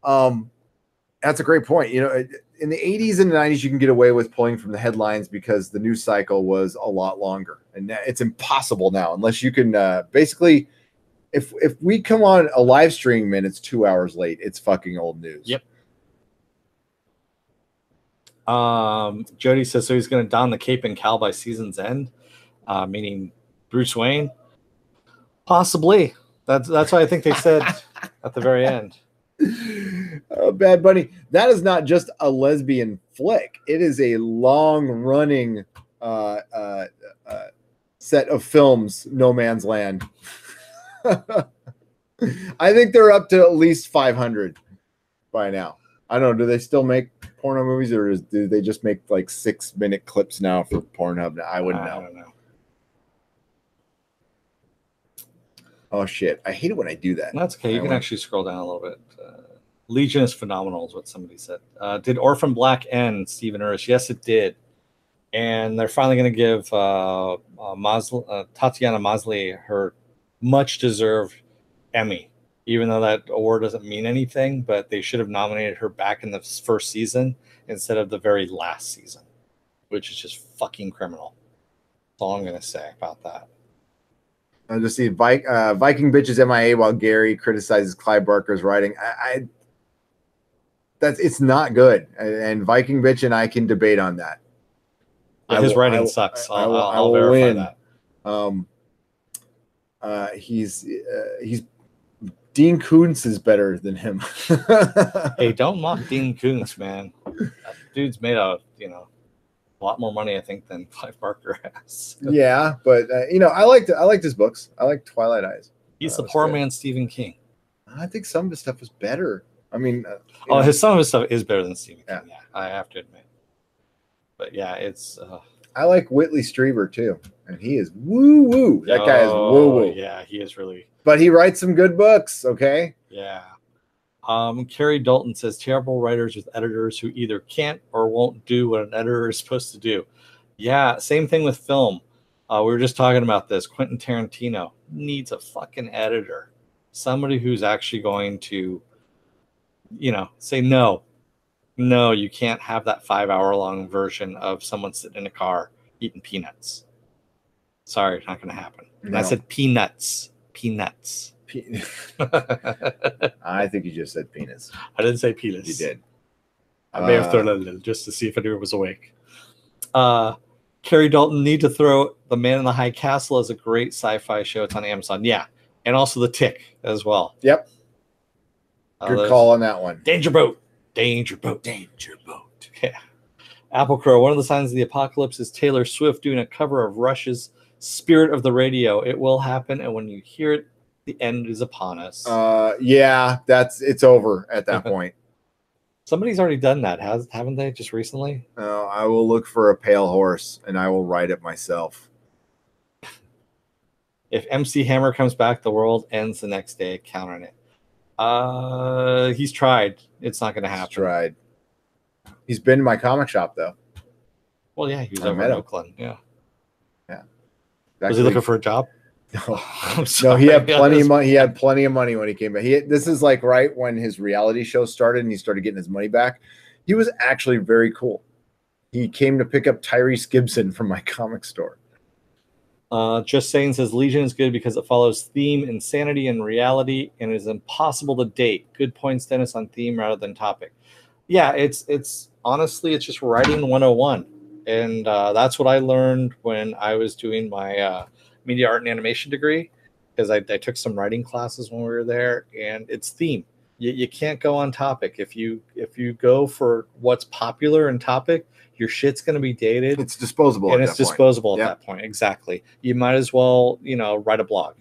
That's a great point. In the 80s and 90s, you can get away with pulling from the headlines because the news cycle was a lot longer, and it's impossible now unless you can basically. If we come on a live stream and it's 2 hours late, it's fucking old news. Yep. Jody says, so he's going to don the cape and cowl by season's end, meaning Bruce Wayne. Possibly. That's what I think they said at the very end. Oh, Bad Bunny. That is not just a lesbian flick. It is a long-running set of films, No Man's Land. I think they're up to at least 500 by now. I don't know. Do they still make porno movies, or do they just make like 6-minute clips now for Pornhub? I wouldn't know. I don't know. Oh, shit. I hate it when I do that. That's okay. You can actually scroll down a little bit. Legion is phenomenal, is what somebody said. Did Orphan Black end, Stephen Urish? Yes, it did. And they're finally going to give Tatiana Maslany her much-deserved Emmy, even though that award doesn't mean anything, but they should have nominated her back in the first season instead of the very last season, which is just fucking criminal. That's all I'm going to say about that. I just see Viking bitches MIA while Gary criticizes Clive Barker's writing. It's not good, and Viking bitch and I can debate on that. Yeah, his writing sucks. I'll verify that. He's Dean Koontz is better than him. Hey, don't mock Dean Koontz, man. That dude's made a lot more money, I think, than Clive Barker has. Yeah, but I liked his books. I like Twilight Eyes. He's the poor man Stephen King. I think some of his stuff was better. I mean, some of his stuff is better than Stephen King. Yeah, I have to admit. But yeah, it's. I like Whitley Strieber too, and he is woo woo. That guy is woo woo. Yeah, he is really. But he writes some good books. Okay. Yeah. Carrie Dalton says terrible writers with editors who either can't or won't do what an editor is supposed to do. Yeah, same thing with film. We were just talking about this. Quentin Tarantino needs a fucking editor, somebody who's actually going to, say no, you can't have that 5-hour-long version of someone sitting in a car eating peanuts. Sorry, it's not going to happen. No. And I said peanuts. I think you just said penis. I didn't say penis. You did. I may have thrown a little just to see if anyone was awake. Carrie Dalton need to throw The Man in the High Castle as a great sci-fi show. It's on Amazon. Yeah. And also The Tick as well. Yep. Good call on that one. Danger Boat. Yeah. Apple Crow. One of the signs of the apocalypse is Taylor Swift doing a cover of Rush's Spirit of the Radio. It will happen, and when you hear it, the end is upon us. Yeah, it's over at that point. Somebody's already done that, haven't they? Just recently. I will look for a pale horse, and I will write it myself. If MC Hammer comes back, the world ends the next day. Count on it. He's tried. It's not going to happen. He's tried. He's been in my comic shop though. Well, yeah, he was over in Oakland. Yeah. Exactly. Was he looking for a job? No, he had plenty of money. He had plenty of money when he came back. This is like right when his reality show started and he started getting his money back. He was actually very cool. He came to pick up Tyrese Gibson from my comic store. Just Saying says Legion is good because it follows theme, insanity, and reality, and is impossible to date. Good points, Dennis, on theme rather than topic. Yeah, it's honestly, it's just writing 101. And that's what I learned when I was doing my media art and animation degree, because I took some writing classes when we were there, and it's theme. You can't go on topic. If you go for what's popular in topic, your shit's going to be dated. It's disposable. And it's disposable at that point. Exactly. You might as well, write a blog.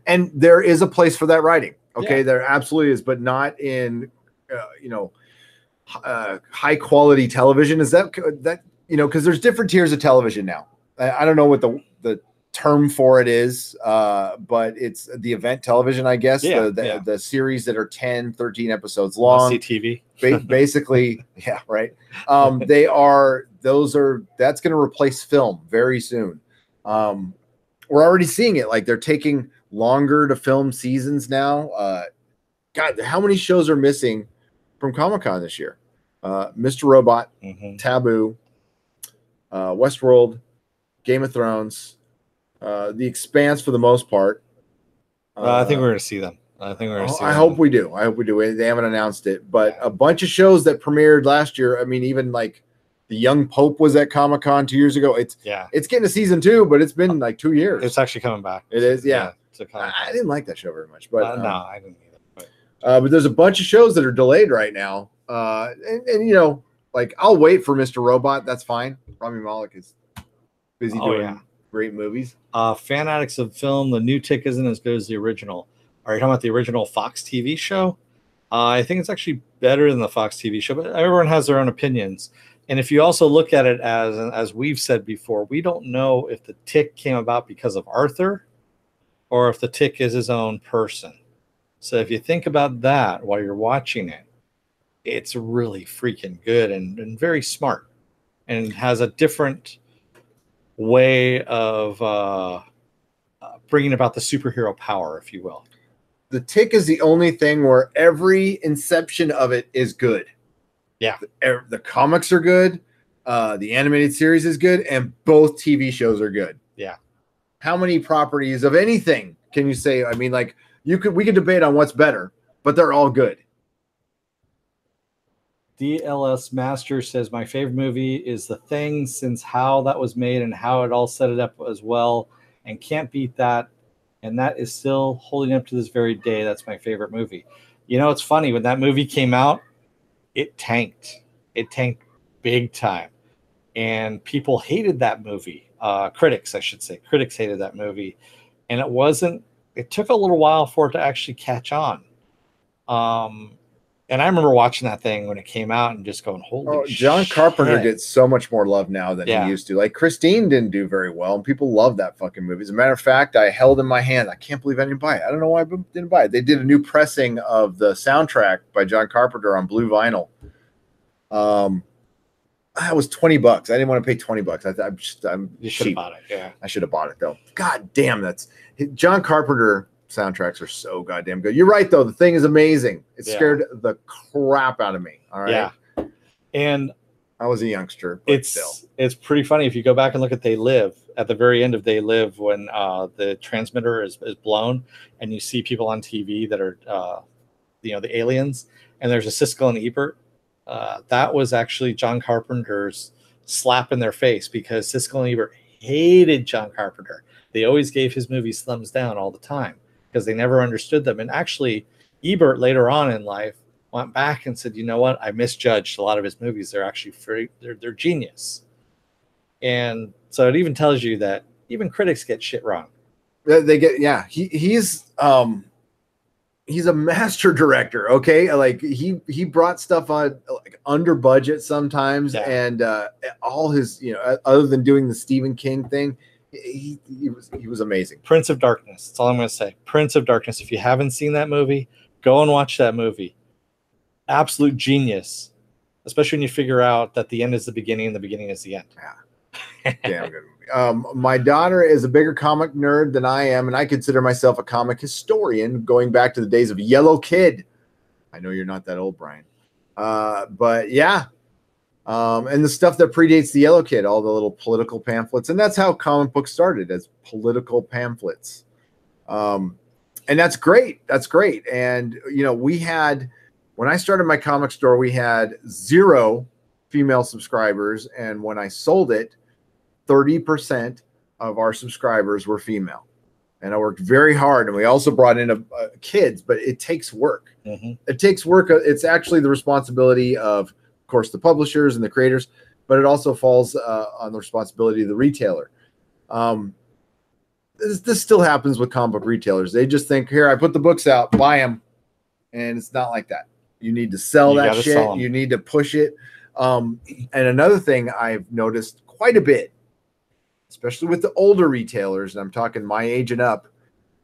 And there is a place for that writing. Okay. Yeah. There absolutely is, but not in, high quality television. Is that, because there's different tiers of television now. I don't know what the term for it is, but it's the event television, I guess. Yeah, the series that are 10, 13 episodes long. CTV. Basically, yeah, right. That's going to replace film very soon. We're already seeing it. Like, they're taking longer to film seasons now. God, how many shows are missing from Comic-Con this year? Mr. Robot, Taboo, Westworld, Game of Thrones, The Expanse for the most part. I think we're going to see them. I hope we do. They haven't announced it, but a bunch of shows that premiered last year. I mean, even like The Young Pope was at Comic-Con 2 years ago. It's getting a season 2, but it's been like 2 years. It's actually coming back. It is, yeah. I didn't like that show very much, but no, I didn't either. But there's a bunch of shows that are delayed right now, and you know, like I'll wait for Mr. Robot. That's fine. Rami Malek is busy doing great movies. Fan addicts of film. The new Tick isn't as good as the original. Are you talking about the original Fox TV show? I think it's actually better than the Fox TV show, but everyone has their own opinions. And if you also look at it as we've said before, we don't know if the Tick came about because of Arthur or if the Tick is his own person. So if you think about that while you're watching it, it's really freaking good and very smart, and has a different way of bringing about the superhero power, if you will. The Tick is the only thing where every inception of it is good. Yeah. The comics are good. The animated series is good. And both TV shows are good. Yeah. How many properties of anything can you say? I mean, like we could debate on what's better, but they're all good. DLS Master says, my favorite movie is The Thing, since how that was made and how it all set it up as well, and can't beat that. And that is still holding up to this very day. That's my favorite movie. You know, it's funny. When that movie came out, it tanked. It tanked big time. And people hated that movie. Critics, I should say. Critics hated that movie. And it took a little while for it to actually catch on. And I remember watching that thing when it came out and just going, holy shit. John Carpenter gets so much more love now than he used to. Like Christine didn't do very well, and people love that fucking movie. As a matter of fact, I held in my hand. I can't believe I didn't buy it. I don't know why I didn't buy it. They did a new pressing of the soundtrack by John Carpenter on blue vinyl. That was $20. I didn't want to pay $20. I'm you should have bought it. Yeah, I should have bought it though. God damn, that's John Carpenter. Soundtracks are so goddamn good. You're right, though. The Thing is amazing. It scared the crap out of me. All right. Yeah. And I was a youngster. It's pretty funny if you go back and look at They Live. At the very end of They Live, when the transmitter is blown, and you see people on TV that are, the aliens, and there's a Siskel and Ebert. That was actually John Carpenter's slap in their face, because Siskel and Ebert hated John Carpenter. They always gave his movies thumbs down all the time, because they never understood them. And actually, Ebert later on in life went back and said, you know what? I misjudged a lot of his movies. They're actually they're genius. And so it even tells you that even critics get shit wrong. They get, he's a master director. Okay. Like he brought stuff on like under budget sometimes. And all his, other than doing the Stephen King thing, he was amazing. Prince of Darkness. That's all I'm going to say. Prince of Darkness. If you haven't seen that movie, go and watch that movie. Absolute genius. Especially when you figure out that the end is the beginning and the beginning is the end. Yeah. Damn good movie. My daughter is a bigger comic nerd than I am, and I consider myself a comic historian going back to the days of Yellow Kid. I know you're not that old, Brian. But yeah. And the stuff that predates the Yellow Kid, all the little political pamphlets. And that's how comic books started, as political pamphlets. And that's great. That's great. And, when I started my comic store, we had 0 female subscribers. And when I sold it, 30% of our subscribers were female. And I worked very hard. And we also brought in kids, but it takes work. Mm-hmm. It takes work. It's actually the responsibility of course, the publishers and the creators, but it also falls on the responsibility of the retailer. This still happens with comic book retailers. They just think, here, I put the books out, buy them. And it's not like that. You need to sell that shit. You need to push it. And another thing I've noticed quite a bit, especially with the older retailers, and I'm talking my age and up,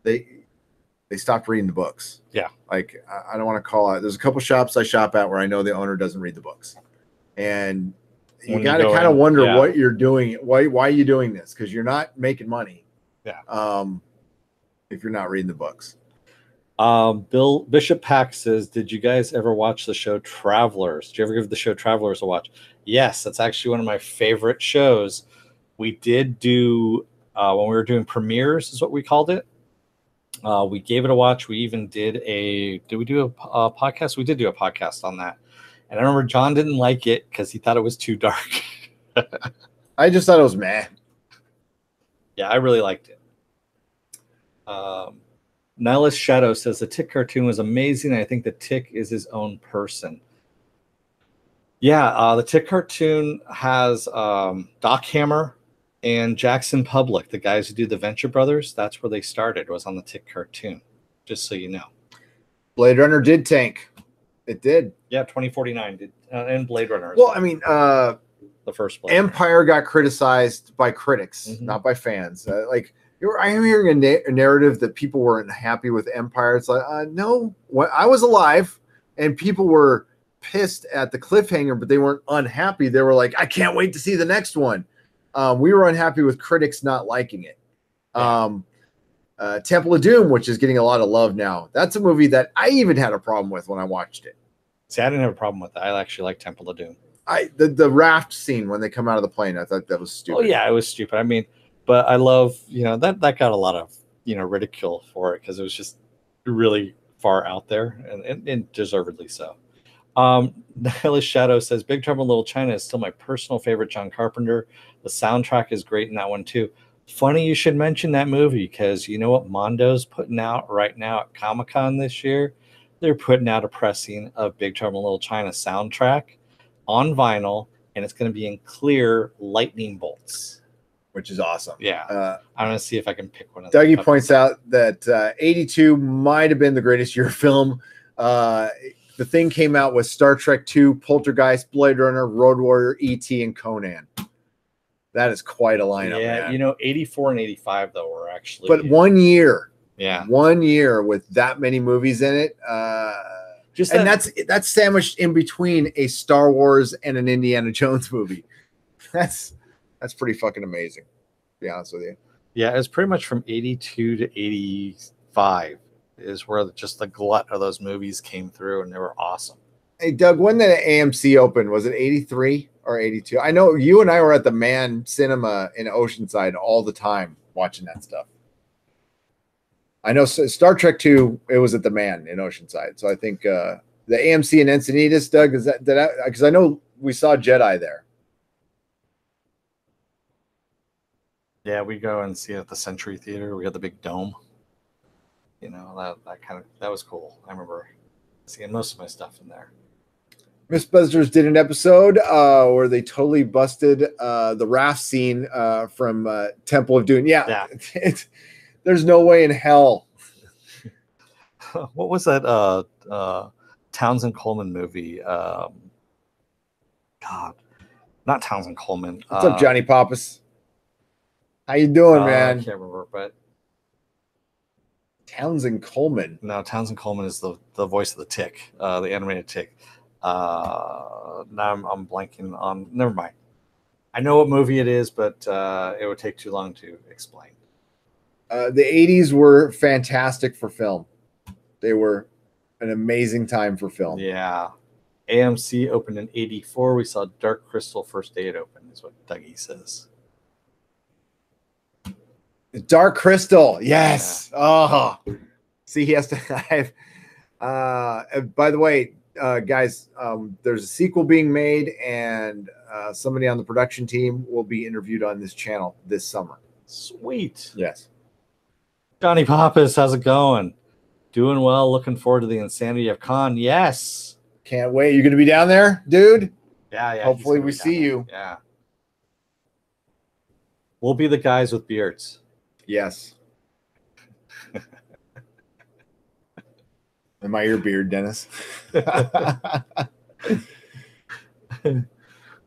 they stopped reading the books. Yeah. Like, I don't want to call out. There's a couple shops I shop at where I know the owner doesn't read the books. And you got to kind of wonder what you're doing. Why are you doing this? Because you're not making money. Yeah. If you're not reading the books. Bill Bishop Pack says, did you guys ever watch the show Travelers? Did you ever give the show Travelers a watch? Yes, that's actually one of my favorite shows. We did do, when we were doing premieres is what we called it. We gave it a watch. We even did we do a podcast? We did do a podcast on that. And I remember John didn't like it because he thought it was too dark. I just thought it was meh. Yeah, I really liked it. Nihilist Shadow says the Tick cartoon was amazing. I think the Tick is his own person. Yeah, the Tick cartoon has Doc Hammer and Jackson Public, the guys who do the Venture Brothers. That's where they started, was on the Tick cartoon, just so you know. Blade Runner did tank. It did. Yeah, 2049 did, and Blade Runner. Well, I mean, the first Blade Empire got criticized by critics, not by fans. I'm hearing a narrative that people weren't happy with Empire. It's like, no, when I was alive and people were pissed at the cliffhanger, but they weren't unhappy. They were like, I can't wait to see the next one. We were unhappy with critics not liking it. Temple of Doom, which is getting a lot of love now. That's a movie that I even had a problem with when I watched it. See, I didn't have a problem with that. I actually like Temple of Doom. The raft scene when they come out of the plane, I thought that was stupid. Oh yeah, it was stupid. I mean, but I love, that got a lot of, ridicule for it because it was just really far out there and deservedly so. Nihilist Shadow says Big Trouble in Little China is still my personal favorite John Carpenter. The soundtrack is great in that one too. Funny you should mention that movie because you know what Mondo's putting out right now at Comic-Con this year? They're putting out a pressing of Big Trouble in Little China soundtrack on vinyl, and it's going to be in clear lightning bolts. Which is awesome. Yeah. I'm going to see if I can pick one of them. Dougie points out that 82 might have been the greatest year of film. The Thing came out with Star Trek II, Poltergeist, Blade Runner, Road Warrior, E.T., and Conan. That is quite a lineup. Yeah, man. 84 and 85, though, were actually. But 1 year. Yeah. 1 year with that many movies in it. That's sandwiched in between a Star Wars and an Indiana Jones movie. That's pretty fucking amazing, to be honest with you. Yeah, it's pretty much from 82 to 85 is where just the glut of those movies came through, and they were awesome. Hey, Doug, when did AMC open? Was it 83 or 82? I know you and I were at the Man Cinema in Oceanside all the time watching that stuff. I know Star Trek 2, it was at the Man in Oceanside. So I think the AMC in Encinitas, Doug, is that because I know we saw Jedi there. Yeah, we go and see it at the Century Theater. We got the big dome. That was cool. I remember seeing most of my stuff in there. Mythbusters did an episode where they totally busted the raft scene from Temple of Doom. Yeah. There's no way in hell. What was that Townsend Coleman movie? God, not Townsend Coleman. What's up, Johnny Pappas? How you doing, man? I can't remember, but Townsend Coleman. No, Townsend Coleman is the voice of the Tick, the animated Tick. Now I'm blanking on. Never mind. I know what movie it is, but it would take too long to explain. The 80s were fantastic for film. They were an amazing time for film. Yeah. AMC opened in 84. We saw Dark Crystal first day it opened, is what Dougie says. Dark Crystal. Yes. Yeah. Oh, see, he has to. By the way, guys, there's a sequel being made, and somebody on the production team will be interviewed on this channel this summer. Sweet. Yes. Johnny Pappas, how's it going? Doing well. Looking forward to the insanity of Con. Yes. Can't wait. You're going to be down there, dude? Yeah. Hopefully we see you. Yeah. We'll be the guys with beards. Yes. Am I your beard, Dennis? No,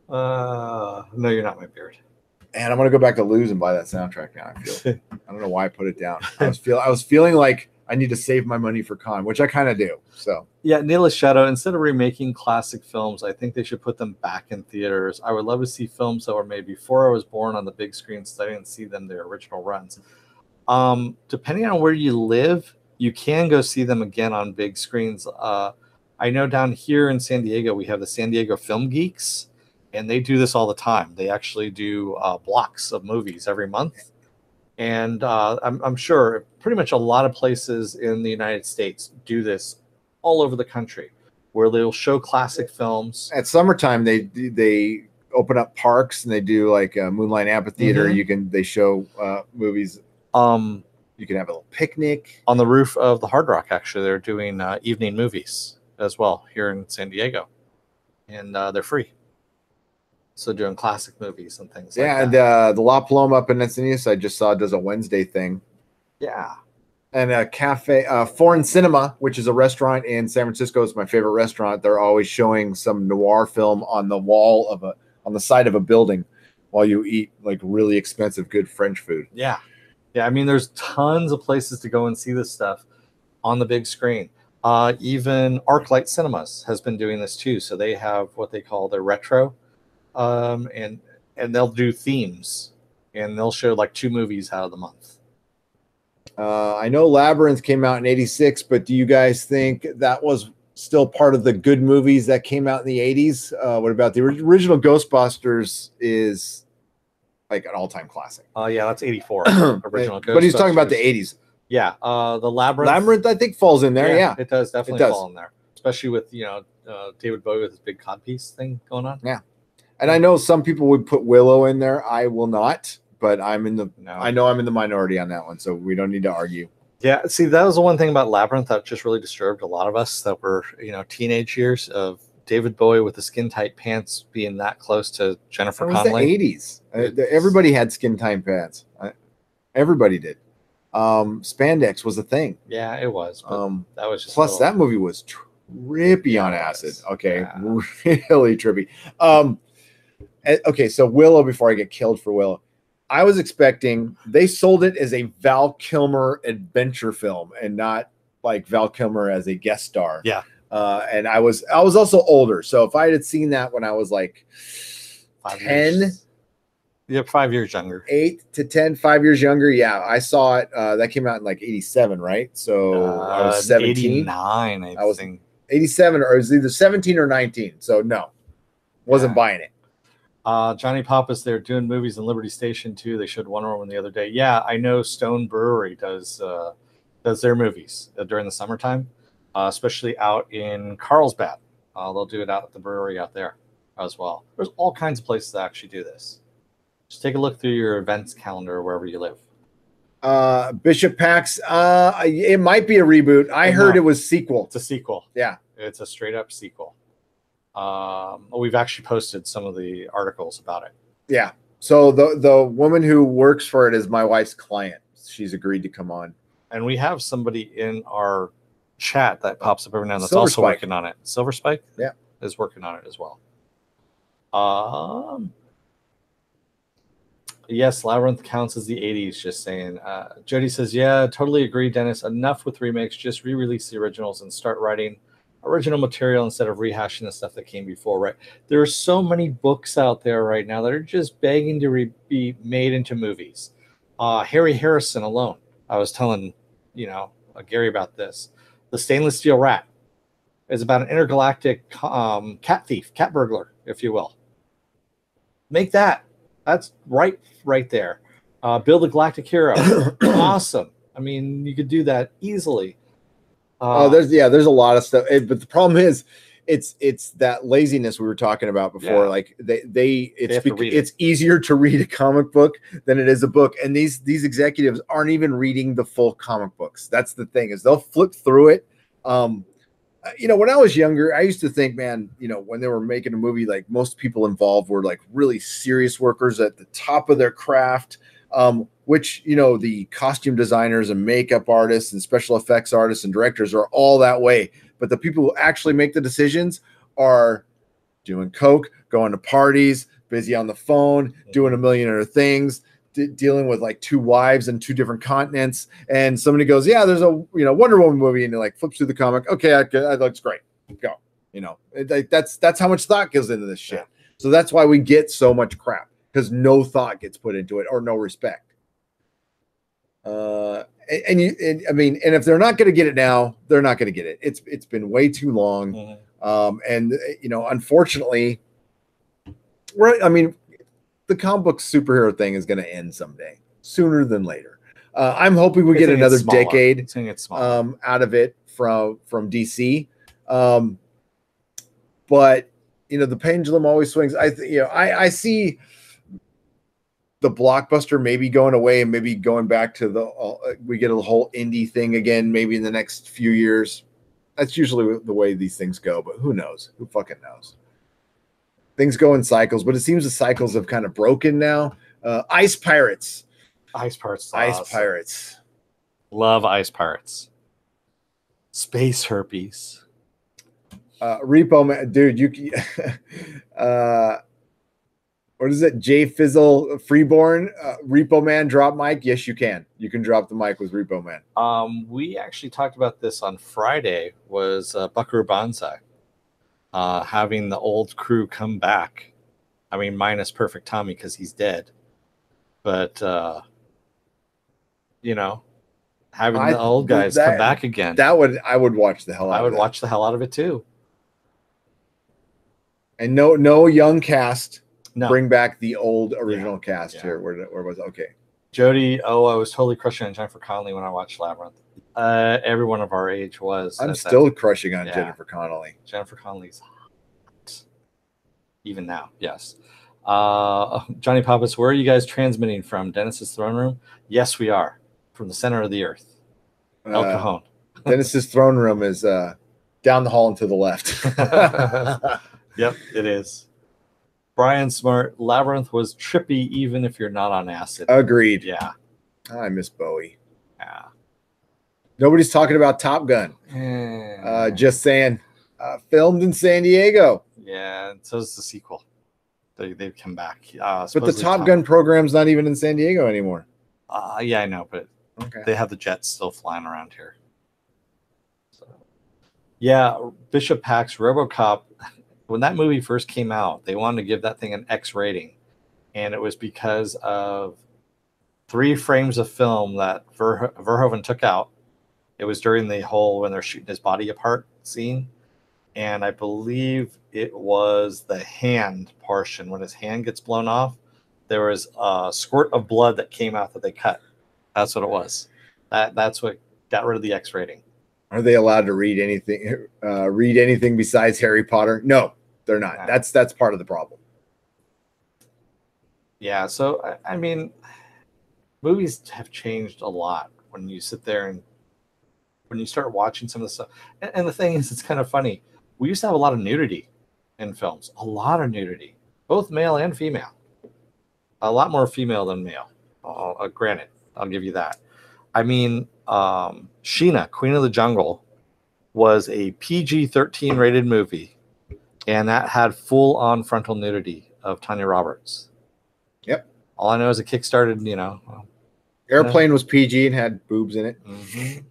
you're not my beard. And I'm gonna go back to Lose and buy that soundtrack now. I don't know why I put it down. I was feeling like I need to save my money for Con, which I kind of do. So yeah, Nihilist Shadow. Instead of remaking classic films, I think they should put them back in theaters. I would love to see films that were made before I was born on the big screen, study and see them their original runs. Depending on where you live, you can go see them again on big screens. I know down here in San Diego, we have the San Diego Film Geeks, and they do this all the time. They actually do blocks of movies every month. And I'm sure pretty much a lot of places in the United States do this all over the country, where they'll show classic films. At summertime, they open up parks and they do like a Moonlight Amphitheater. Mhm. They show movies. You can have a little picnic On the roof of the Hard Rock, actually, they're doing evening movies as well here in San Diego, and they're free. So doing classic movies and things like that. And the La Paloma up in Encinitas, I just saw, does a Wednesday thing. Yeah. And a cafe, Foreign Cinema, which is a restaurant in San Francisco, is my favorite restaurant. They're always showing some noir film on the wall of on the side of a building while you eat like really expensive, good French food. Yeah. Yeah. I mean, there's tons of places to go and see this stuff on the big screen. Even ArcLight Cinemas has been doing this too. So they have what they call their retro, and they'll do themes, and they'll show like 2 movies out of the month. I know Labyrinth came out in '86, but do you guys think that was still part of the good movies that came out in the '80s? What about the original Ghostbusters? Is like an all-time classic. Yeah, that's '84 original. But he's talking about the '80s. Yeah, the Labyrinth. Labyrinth, I think, falls in there. Yeah, it does definitely fall in there, especially with David Bowie with his big codpiece thing going on. Yeah, and I know some people would put Willow in there. I will not. But I know I'm in the minority on that one, so we don't need to argue. Yeah, see, that was the one thing about Labyrinth that just really disturbed a lot of us that were, teenage years, of David Bowie with the skin tight pants being that close to Jennifer Connelly. It was the '80s. Everybody had skin tight pants. Everybody did. Spandex was a thing. Yeah, it was. That was just plus that movie was trippy on acid. Okay, yeah. Really trippy. Okay, so Willow. Before I get killed for Willow. I was expecting, they sold it as a Val Kilmer adventure film and not like Val Kilmer as a guest star. Yeah. And I was also older. So if I had seen that when I was like 10, yeah, 5 years younger, 8 to 10, 5 years younger. Yeah. I saw it. That came out in like '87, right? So I was 17. 89, I was think. 87, or it was either 17 or 19. So no, wasn't buying it. Johnny Pappas, they're doing movies in Liberty Station too. They showed Wonder Woman the other day. Yeah, I know Stone Brewery does their movies during the summertime, especially out in Carlsbad. They'll do it out at the brewery out there as well. There's all kinds of places that actually do this. Just take a look through your events calendar wherever you live. Bishop Pax, it might be a reboot. I heard it was sequel. It's a sequel. Yeah, it's a straight up sequel. We've actually posted some of the articles about it. Yeah. So the woman who works for it is my wife's client. She's agreed to come on. And we have somebody in our chat that pops up every now and then that's also working on it. Silver Spike, is working on it as well. Yes, Labyrinth counts as the '80s. Just saying. Jody says, "Yeah, totally agree, Dennis. Enough with remakes. Just re-release the originals and start writing original material instead of rehashing the stuff that came before." Right? There are so many books out there right now that are just begging to be made into movies. Harry Harrison alone. I was telling Gary about this. The Stainless Steel Rat is about an intergalactic cat thief, cat burglar, if you will. Make that. That's right there. Build a Galactic Hero. Awesome. I mean, you could do that easily. There's a lot of stuff, but the problem is, it's that laziness we were talking about before. Yeah. Like it's easier to read a comic book than it is a book, and these executives aren't even reading the full comic books. That's the thing, is they'll flip through it. When I was younger, I used to think, man, when they were making a movie, like most people involved were like really serious workers at the top of their craft. Which, the costume designers and makeup artists and special effects artists and directors are all that way. But the people who actually make the decisions are doing coke, going to parties, busy on the phone, doing a million other things, dealing with like 2 wives and 2 different continents. And somebody goes, yeah, there's a Wonder Woman movie, and it like flips through the comic. Okay, that looks great. Go. That's how much thought goes into this shit. So that's why we get so much crap, because no thought gets put into it, or no respect. And if they're not going to get it now, they're not going to get it. It's been way too long. Mm-hmm. Unfortunately, the comic book superhero thing is going to end someday, sooner than later. I'm hoping we get another decade out of it from DC. But the pendulum always swings. I see the blockbuster maybe going away and maybe going back to we get a whole indie thing again maybe in the next few years. That's usually the way these things go, but who knows? Who fucking knows? Things go in cycles, but it seems the cycles have kind of broken now. Ice Pirates. Ice Pirates. Ice Awesome. Pirates. Love Ice Pirates. Space Herpes. Repo Man, dude. What is it? Jay Fizzle Freeborn. Repo Man drop mic. Yes, you can. You can drop the mic with Repo Man. We actually talked about this on Friday. Was Buckaroo Banzai having the old crew come back? I mean, minus Perfect Tommy because he's dead, but having the old guys come back again. I would watch the hell out of it. I would watch the hell out of it too. And no young cast. No. Bring back the old original cast here. Where was it? Okay. Jody, I was totally crushing on Jennifer Connelly when I watched Labyrinth. Everyone of our age was. I'm still crushing on Jennifer Connelly. Jennifer Connelly's hot. Even now, yes. Johnny Pappas, where are you guys transmitting from? Dennis's throne room? Yes, we are. From the center of the earth. El Cajon. Dennis's throne room is down the hall and to the left. Yep, it is. Brian Smart, Labyrinth was trippy even if you're not on acid. Agreed. Yeah. I miss Bowie. Yeah. Nobody's talking about Top Gun. Just saying. Filmed in San Diego. Yeah, and so is the sequel. They've come back. But the Top Gun program's not even in San Diego anymore. Yeah, I know, but they have the jets still flying around here. So, yeah, Bishop Pax, RoboCop. When that movie first came out, they wanted to give that thing an X rating, and it was because of 3 frames of film that Verhoeven took out. It was during the whole when they're shooting his body apart scene, and I believe it was the hand portion when his hand gets blown off. There was a squirt of blood that came out that they cut. That's what it was. That's what got rid of the X rating. Are they allowed to read anything besides Harry Potter? No, they're not. Yeah. That's part of the problem. Yeah, so I mean, movies have changed a lot when you sit there and when you start watching some of the stuff. And the thing is, it's kind of funny. We used to have a lot of nudity in films, a lot of nudity, both male and female. A lot more female than male. Granted, I'll give you that. I mean, Sheena, Queen of the Jungle, was a PG-13 rated movie, and that had full-on frontal nudity of Tanya Roberts. Yep. All I know is it kickstarted, Airplane was PG and had boobs in it. Mm-hmm.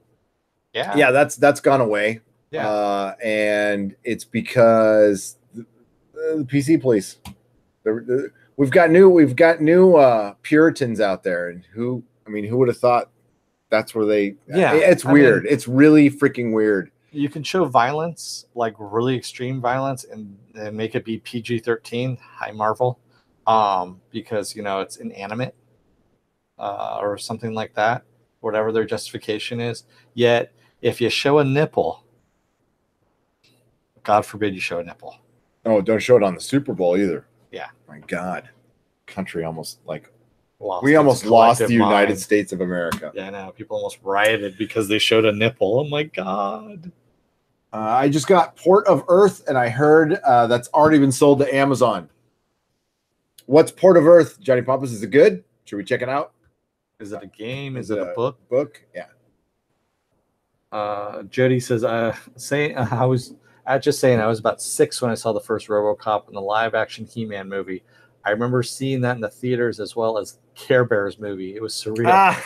Yeah. Yeah, that's gone away. Yeah. And it's because the PC police. We've got new Puritans out there, and who would have thought that's where they? Yeah, it's weird. It's really freaking weird. You can show violence, like really extreme violence, and make it be PG-13. Hi, Marvel, because it's inanimate or something like that. Whatever their justification is. Yet, if you show a nipple, God forbid you show a nipple. Oh, don't show it on the Super Bowl either. Yeah. My God. Country almost lost the United States of America. Yeah, I know. People almost rioted because they showed a nipple. Oh my God. I just got Port of Earth, and I heard that's already been sold to Amazon. What's Port of Earth, Johnny Pappas? Is it good? Should we check it out? Is it a game? Is it a book? Book, yeah. Jody says, I was about 6 when I saw the first RoboCop and the live-action He-Man movie. I remember seeing that in the theaters as well as Care Bears movie. It was surreal.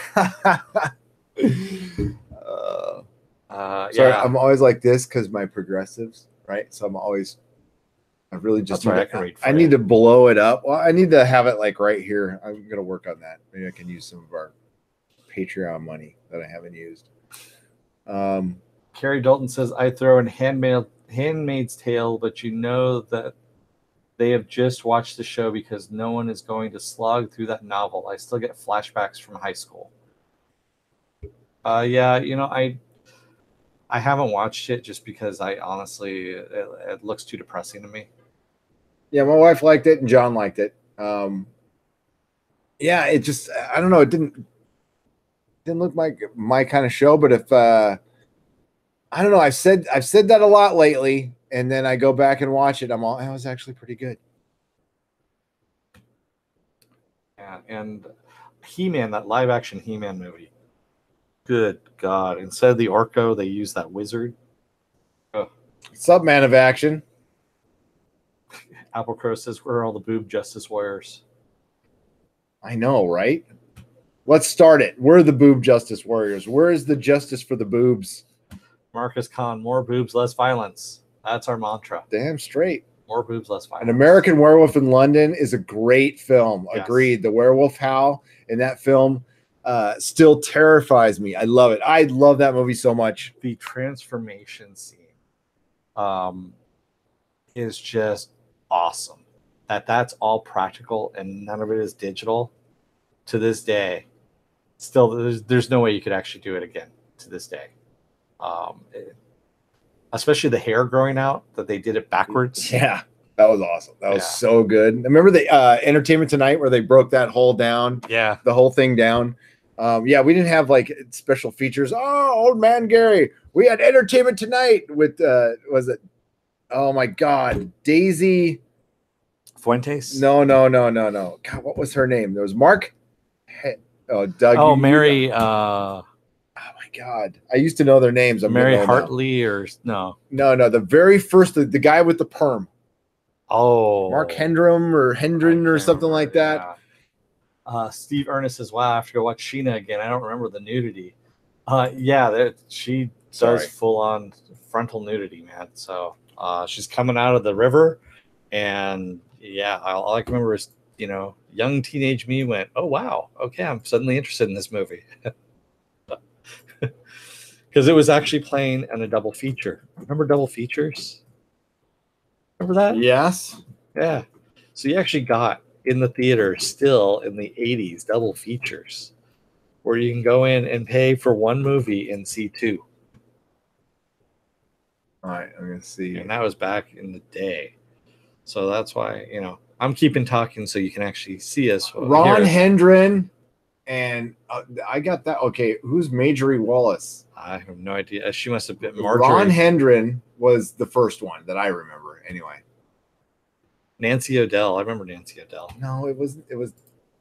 Sorry, I'm always like this because my progressives, right? So I need to blow it up. Well, I need to have it like right here. I'm going to work on that. Maybe I can use some of our Patreon money that I haven't used. Carrie Dalton says, I throw in Handmaid's Tale, but you know that they have just watched the show because no one is going to slog through that novel. I still get flashbacks from high school. Yeah, I haven't watched it just because I honestly, it looks too depressing to me. Yeah, my wife liked it and John liked it. Yeah, it just I don't know. It didn't look like my kind of show. But if I don't know, I've said that a lot lately, and then I go back and watch it. I'm all, that was actually pretty good. Yeah, and He-Man, that live action He-Man movie. Good God! Instead of the Orko, they use that wizard. Oh. What's up, man of action? Apple Crow says, "Where are all the boob justice warriors?" I know, right? Let's start it. We're the boob justice warriors. Where is the justice for the boobs? Marcus Kahn, more boobs, less violence. That's our mantra. Damn straight. More boobs, less violence. An American Werewolf in London is a great film. Yes. Agreed. The werewolf howl in that film still terrifies me. I love it. I love that movie so much. The transformation scene is just awesome. That's all practical and none of it is digital. To this day, still there's no way you could actually do it again to this day. Especially the hair growing out, that they did it backwards. Yeah, that was awesome. That was so good. Remember the Entertainment Tonight where they broke that whole down? Yeah, the whole thing down. Yeah, we didn't have like special features. Oh, Old Man Gary. We had Entertainment Tonight with was it? Oh my God, Daisy Fuentes. No. God, what was her name? There was Mark. Doug. Oh, Mary. Oh my God, I used to know their names. Mary Hartley or no. The very first, the guy with the perm. Oh, Mark Hendren or something like that. Yeah. Steve Ernest says, "Wow, I have to go watch Sheena again. I don't remember the nudity." She does full on frontal nudity, man. So she's coming out of the river, and all I can remember is young teenage me went, "Oh wow, okay, I'm suddenly interested in this movie." Because it was actually playing in a double feature. Remember double features? Remember that? Yes. Yeah. So you actually got in the theater still in the 80s double features where you can go in and pay for one movie and see two. All right, I'm going to see. And that was back in the day. So that's why, I'm keeping talking so you can actually see us. Ron Hendren. And I got that. Okay, who's Marjorie Wallace? I have no idea. She must have been Marjorie. Ron Hendren was the first one that I remember. Anyway, Nancy O'Dell. I remember Nancy O'Dell. No, it was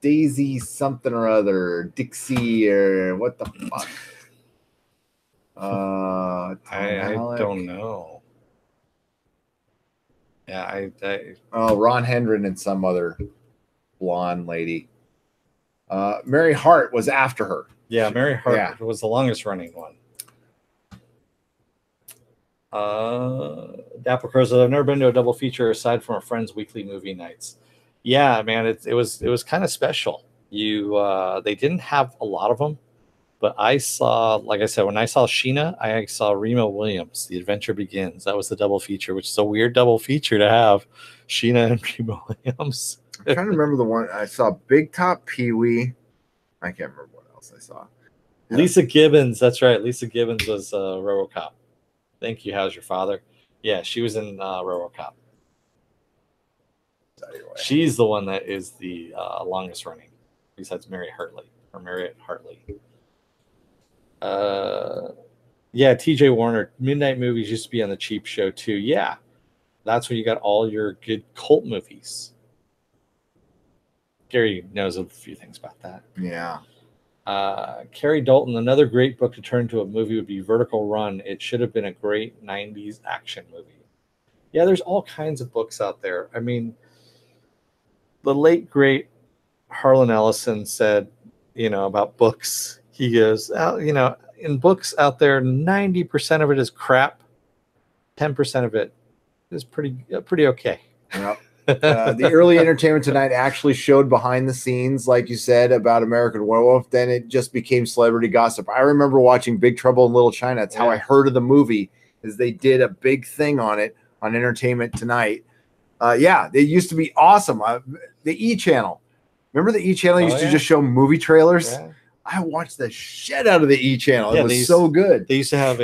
Daisy something or other, Dixie or what the fuck? I don't know. Yeah, Ron Hendren and some other blonde lady. Mary Hart was after her. Yeah, Mary Hart was the longest running one. Dapper Crows, I've never been to a double feature aside from a friend's weekly movie nights. Yeah, man, it was kind of special. They didn't have a lot of them, but I saw, like I said, when I saw Sheena, I saw Remo Williams, The Adventure Begins. That was the double feature, which is a weird double feature to have, Sheena and Remo Williams. I'm trying to remember the one I saw. Big Top Pee-wee. I can't remember what else I saw. Lisa Gibbons. That's right. Lisa Gibbons was RoboCop. Thank you. How's your father? Yeah, she was in RoboCop. She's the one that is the longest running, besides Mary Hartley or Marriott Hartley. TJ Warner. Midnight movies used to be on the cheap show too. Yeah, that's where you got all your good cult movies. Gary knows a few things about that. Yeah. Carrie Dalton, another great book to turn to a movie would be Vertical Run. It should have been a great 90s action movie. Yeah, there's all kinds of books out there. I mean, the late, great Harlan Ellison said, about books. He goes, in books out there, 90% of it is crap. 10% of it is pretty okay. Yep. The early Entertainment Tonight actually showed behind the scenes, like you said, about American Werewolf. Then it just became celebrity gossip. I remember watching Big Trouble in Little China. That's how I heard of the movie, is they did a big thing on it on Entertainment Tonight. They used to be awesome. The E Channel. Remember the E Channel used to just show movie trailers? Yeah. I watched the shit out of the E channel. Yeah, it was so good. They used to have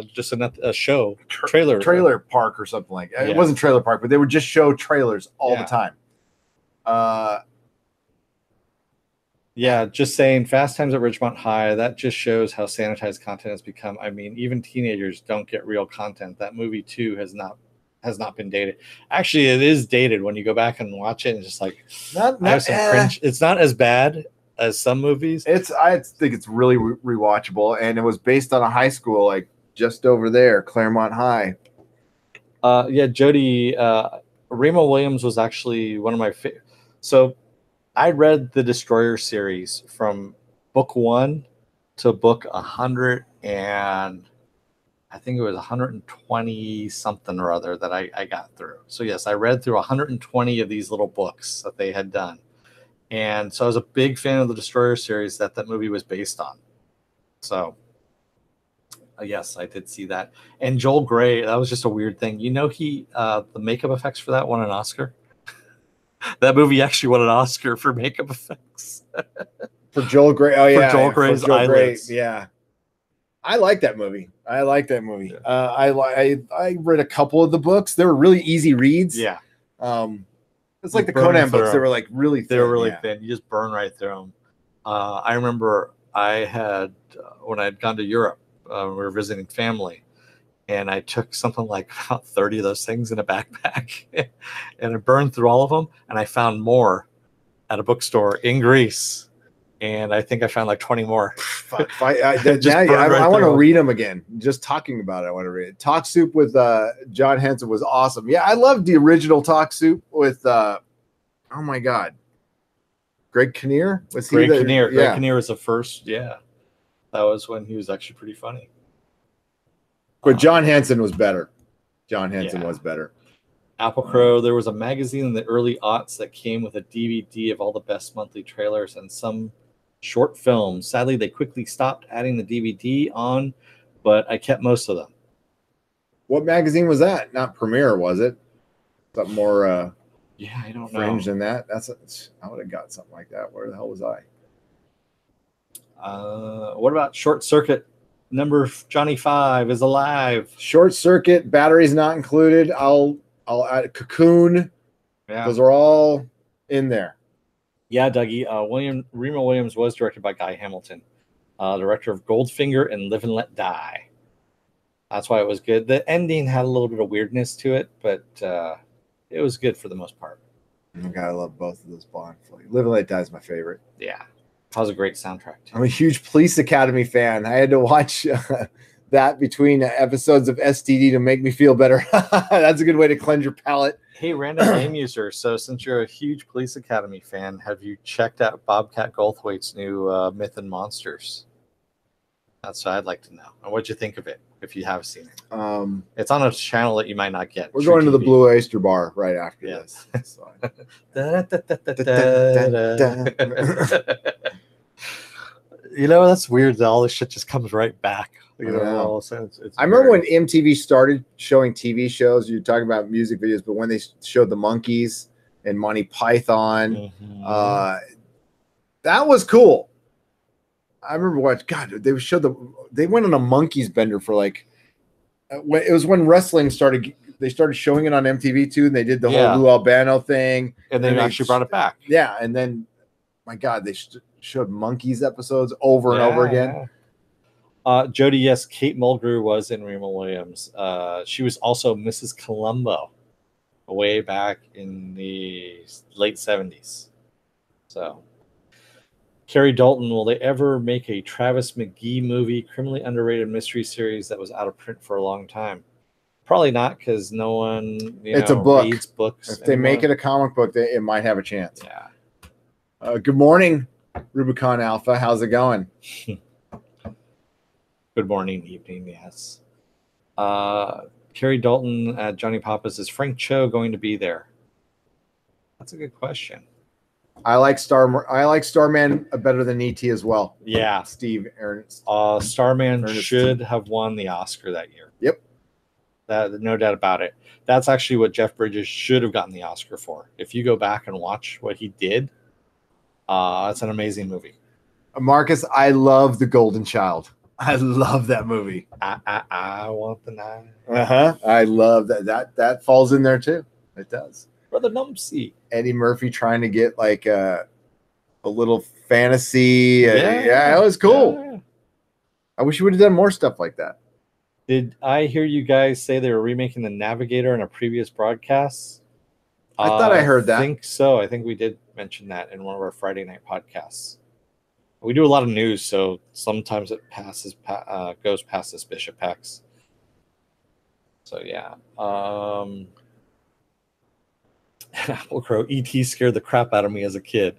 just a show trailer park or something like that. Yeah. It wasn't trailer park, but they would just show trailers all the time. Yeah, just saying, Fast Times at Ridgemont High, that just shows how sanitized content has become. I mean, even teenagers don't get real content. That movie too has not been dated. Actually, it is dated when you go back and watch it, and just like I have some cringe. It's not as bad as some movies. I think it's really rewatchable, and it was based on a high school like just over there, Claremont High. Yeah, Jody, Remo Williams was actually one of my favorite. So I read the Destroyer series from book 1 to book 100, and I think it was 120 something or other that I got through. So yes, I read through 120 of these little books that they had done. And so I was a big fan of the Destroyer series that movie was based on. So yes, I did see that. And Joel Grey, that was just a weird thing. You know, the makeup effects for that won an Oscar. That movie actually won an Oscar for makeup effects. For Joel Grey. Oh, yeah. For Joel Grey's eyelids. Yeah. I like that movie. Yeah. I read a couple of the books. They were really easy reads. Yeah. It's like the Conan books. They were like really thin. They were really thin. You just burn right through them. I remember I had, when I had gone to Europe, we were visiting family, and I took something like about 30 of those things in a backpack and I burned through all of them. And I found more at a bookstore in Greece. And I think I found like 20 more. I want to read them again. Just talking about it, I want to read it. Talk Soup with John Henson was awesome. Yeah, I loved the original Talk Soup with, oh my God, Greg Kinnear? Greg Kinnear. Greg Kinnear was the first. Yeah. That was when he was actually pretty funny. But John Henson was better. Was better. Apple Crow, there was a magazine in the early aughts that came with a DVD of all the best monthly trailers and some short films. Sadly, they quickly stopped adding the DVD on, but I kept most of them. What magazine was that? Not Premiere, was it? Something more I don't know. Fringe than that. I would have got something like that. Where the hell was I? What about Short Circuit? Number Johnny 5 is alive. Short Circuit, batteries not included. I'll add Cocoon. Yeah. Those are all in there. Yeah, Dougie. Remo Williams was directed by Guy Hamilton, director of Goldfinger and Live and Let Die. That's why it was good. The ending had a little bit of weirdness to it, but it was good for the most part. Oh my God, I love both of those Bond flicks. Live and Let Die is my favorite. Yeah. That was a great soundtrack, too. I'm a huge Police Academy fan. I had to watch that between episodes of STD to make me feel better. That's a good way to cleanse your palate. Hey, random game user. So since you're a huge Police Academy fan, have you checked out Bobcat Goldthwait's new Myth and Monsters? That's what I'd like to know. And what'd you think of it, if you have seen it? It's on a channel that you might not get. We're going to the Blue Oyster Bar right after this. So. You know, that's weird that all this shit just comes right back. You know, all of a sudden I remember when MTV started showing TV shows. You're talking about music videos, but when they showed the Monkees and Monty Python, that was cool. I remember watching. God, they went on a Monkees bender for like. It was when wrestling started. They started showing it on MTV too, and they did the whole Lou Albano thing, and then they actually brought it back. Yeah, and then, my God, they showed Monkees episodes over and over again. Jody, yes, Kate Mulgrew was in Remo Williams. She was also Mrs. Columbo way back in the late 70s. So, Carrie Dalton, will they ever make a Travis McGee movie, criminally underrated mystery series that was out of print for a long time? Probably not, because no one it's a book. Reads books. If they make it a comic book, it might have a chance. Yeah. Good morning, Rubicon Alpha. How's it going? Good morning, evening, yes. Carrie Dalton at Johnny Papa's. Is Frank Cho going to be there? That's a good question. I like Starman better than E.T. as well. Yeah. Steve Ernst. Starman should have won the Oscar that year. Yep. No doubt about it. That's actually what Jeff Bridges should have gotten the Oscar for. If you go back and watch what he did, it's an amazing movie. Marcus, I love The Golden Child. I love that movie. I want the knife. I love that. That falls in there too. It does. Brother Numpsy. Eddie Murphy trying to get like a little fantasy. Yeah, it was cool. Yeah. I wish you would have done more stuff like that. Did I hear you guys say they were remaking The Navigator in a previous broadcast? I thought I heard that. I think so. I think we did mention that in one of our Friday night podcasts. We do a lot of news, so sometimes it goes past this Bishop Hex. So yeah. Apple Crow, E.T. scared the crap out of me as a kid.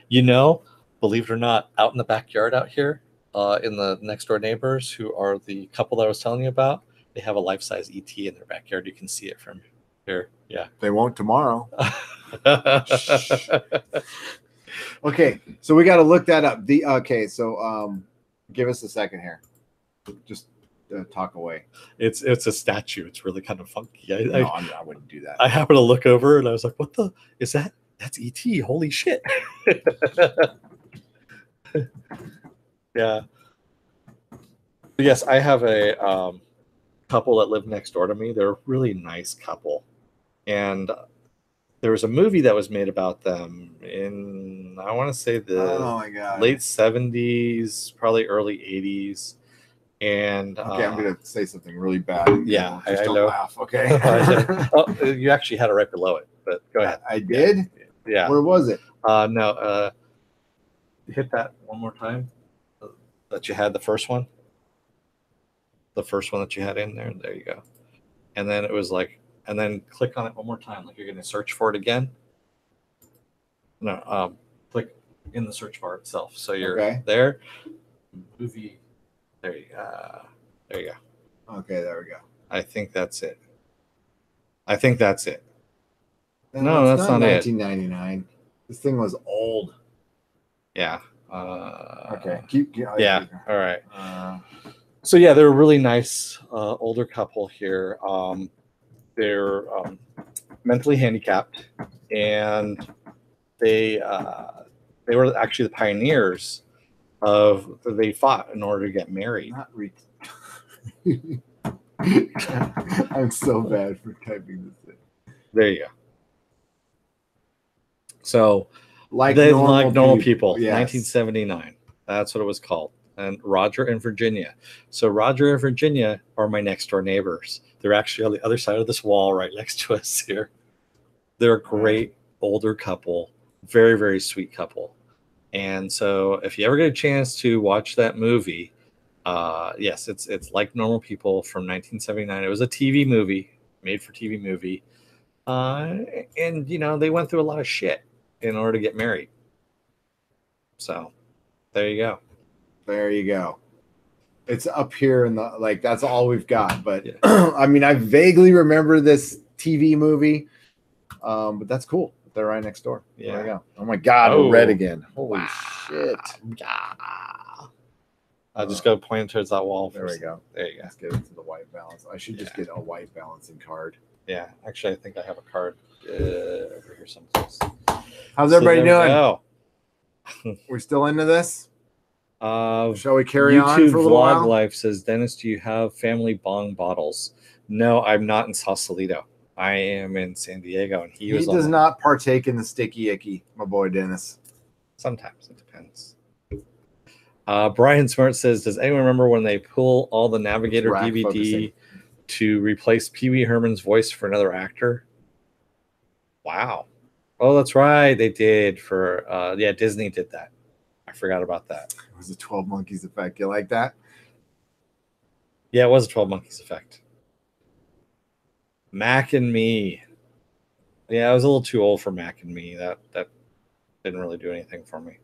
You know, believe it or not, out in the backyard out here, in the next door neighbors who are the couple that I was telling you about, they have a life-size ET in their backyard. You can see it from here. Yeah. They won't tomorrow. Okay, so we got to look that up. So give us a second here. Just talk away. It's a statue. It's really kind of funky. I wouldn't do that. I happened to look over and I was like, "What the is that? That's ET! Holy shit!" Yeah. Yes, I have a couple that live next door to me. They're a really nice couple, and there was a movie that was made about them in, I want to say, the late 70s, probably early 80s. And okay, I'm gonna say something really bad. Yeah, I don't know. Laugh, okay. Oh, you actually had it right below it, but go ahead. I did. Yeah. Where was it? No. Hit that one more time. That you had the first one. The first one that you had in there. There you go. And then it was like, and then click on it one more time, like you're going to search for it again. No, click in the search bar itself. So you're there. Movie. There you go. Okay, there we go. I think that's it. No, that's not it. 1999. This thing was old. Yeah. Okay. Yeah. All right. So yeah, they're a really nice older couple here. They're mentally handicapped, and they were actually the pioneers of. They fought in order to get married. I'm so bad for typing this in. There you go. So, like normal people. Yes. 1979. That's what it was called. And Roger and Virginia. So Roger and Virginia are my next door neighbors. They're actually on the other side of this wall right next to us here. They're a great older couple, very, very sweet couple. And so if you ever get a chance to watch that movie, yes, it's Like Normal People from 1979. It was a TV movie, made for TV movie. And, you know, they went through a lot of shit in order to get married. So there you go. There you go. It's up here in the, like, that's all we've got. But yeah. I mean, I vaguely remember this TV movie, but that's cool. They're right next door. Yeah. There we go. Oh my God, we're red again. Holy shit. I'll just go point towards that wall. There we go. There you go. Let's get into the white balance. I should just get a white balancing card. Yeah. Actually, I think I have a card over here someplace. How's everybody doing? Go. We're still into this? Shall we carry YouTube on for a little Vlog while? Life says, Dennis, do you have family bong bottles? No, I'm not in Sausalito. I am in San Diego, and he does not partake in the sticky icky, my boy Dennis. Sometimes it depends. Brian Smart says, does anyone remember when they pull all the Navigator DVD to replace Pee Wee Herman's voice for another actor? Wow. Oh, that's right. They did for Disney did that. I forgot about that. It was a 12 Monkeys effect. You like that? Yeah, it was a 12 Monkeys effect. Mac and Me. Yeah, I was a little too old for Mac and Me. That didn't really do anything for me.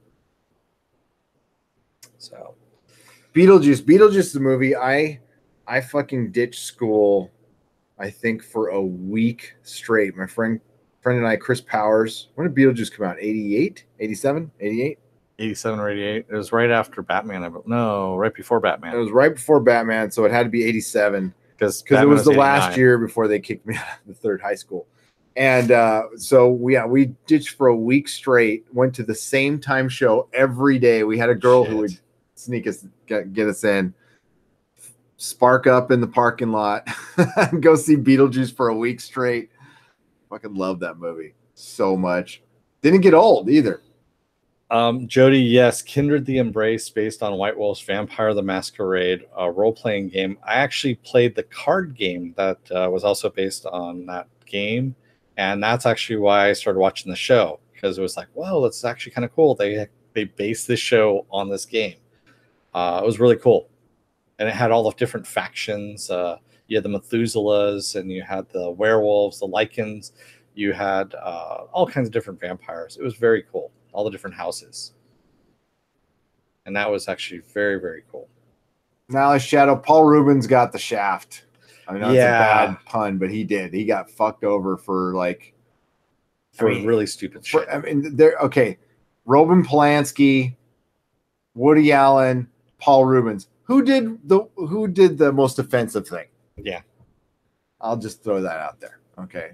So, Beetlejuice, the movie. I fucking ditched school, I think, for a week straight. My friend and I, Chris Powers. When did Beetlejuice come out? 88? 87? 88? 87 or 88. It was right after Batman. No, right before Batman. It was right before Batman, so it had to be 87. Because it was the last year before they kicked me out of the third high school. And so we ditched for a week straight. Went to the same time show every day. We had a girl who would sneak us, get us in, spark up in the parking lot, go see Beetlejuice for a week straight. Fucking love that movie so much. Didn't get old either. Jody, yes, Kindred the Embrace, based on White Wolf's Vampire the Masquerade, a role-playing game. I actually played the card game that was also based on that game, and that's actually why I started watching the show, because it was like, whoa, that's actually kind of cool. They based this show on this game. It was really cool, and it had all the different factions. You had the Methuselahs, and you had the werewolves, the Lycans. You had all kinds of different vampires. It was very cool. All the different houses. And that was actually very, very cool. Now, Shadow, Paul Rubens got the shaft. I know it's a bad pun, but he did. He got fucked over for really stupid shit. Okay. Roman Polanski, Woody Allen, Paul Rubens. Who did the most offensive thing? Yeah. I'll just throw that out there. Okay.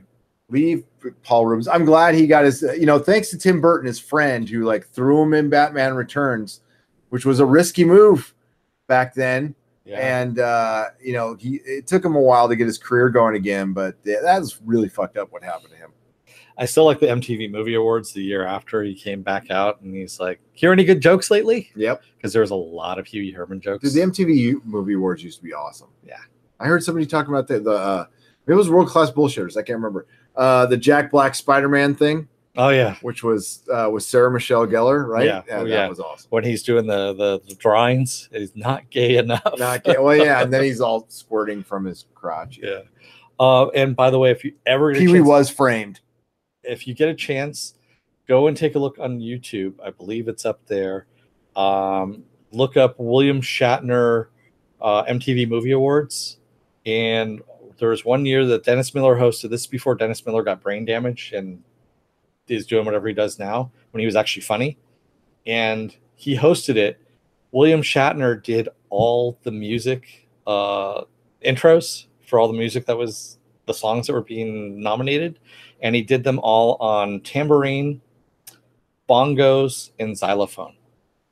Leave Paul Rubens. I'm glad he got his, thanks to Tim Burton, his friend, who threw him in Batman Returns, which was a risky move back then. Yeah. And, it took him a while to get his career going again, but that's really fucked up what happened to him. I still like the MTV Movie Awards the year after he came back out, and he's like, hear any good jokes lately? Yep. Because there was a lot of Huey Herman jokes. Dude, the MTV Movie Awards used to be awesome. Yeah. I heard somebody talking about it was World Class Bullshitters. I can't remember. The Jack Black Spider-Man thing. Oh yeah, which was Sarah Michelle Gellar, right? Yeah, that was awesome. When he's doing the drawings, he's not gay enough. Not gay. Well, yeah, and then he's all squirting from his crotch. Yeah. And by the way, if you ever Pee-wee was framed. If you get a chance, go and take a look on YouTube. I believe it's up there. Look up William Shatner MTV Movie Awards, and there was one year that Dennis Miller hosted. This is before Dennis Miller got brain damage and is doing whatever he does now, when he was actually funny. And he hosted it. William Shatner did all the music intros for all the music that was the songs that were being nominated. And he did them all on tambourine, bongos, and xylophone.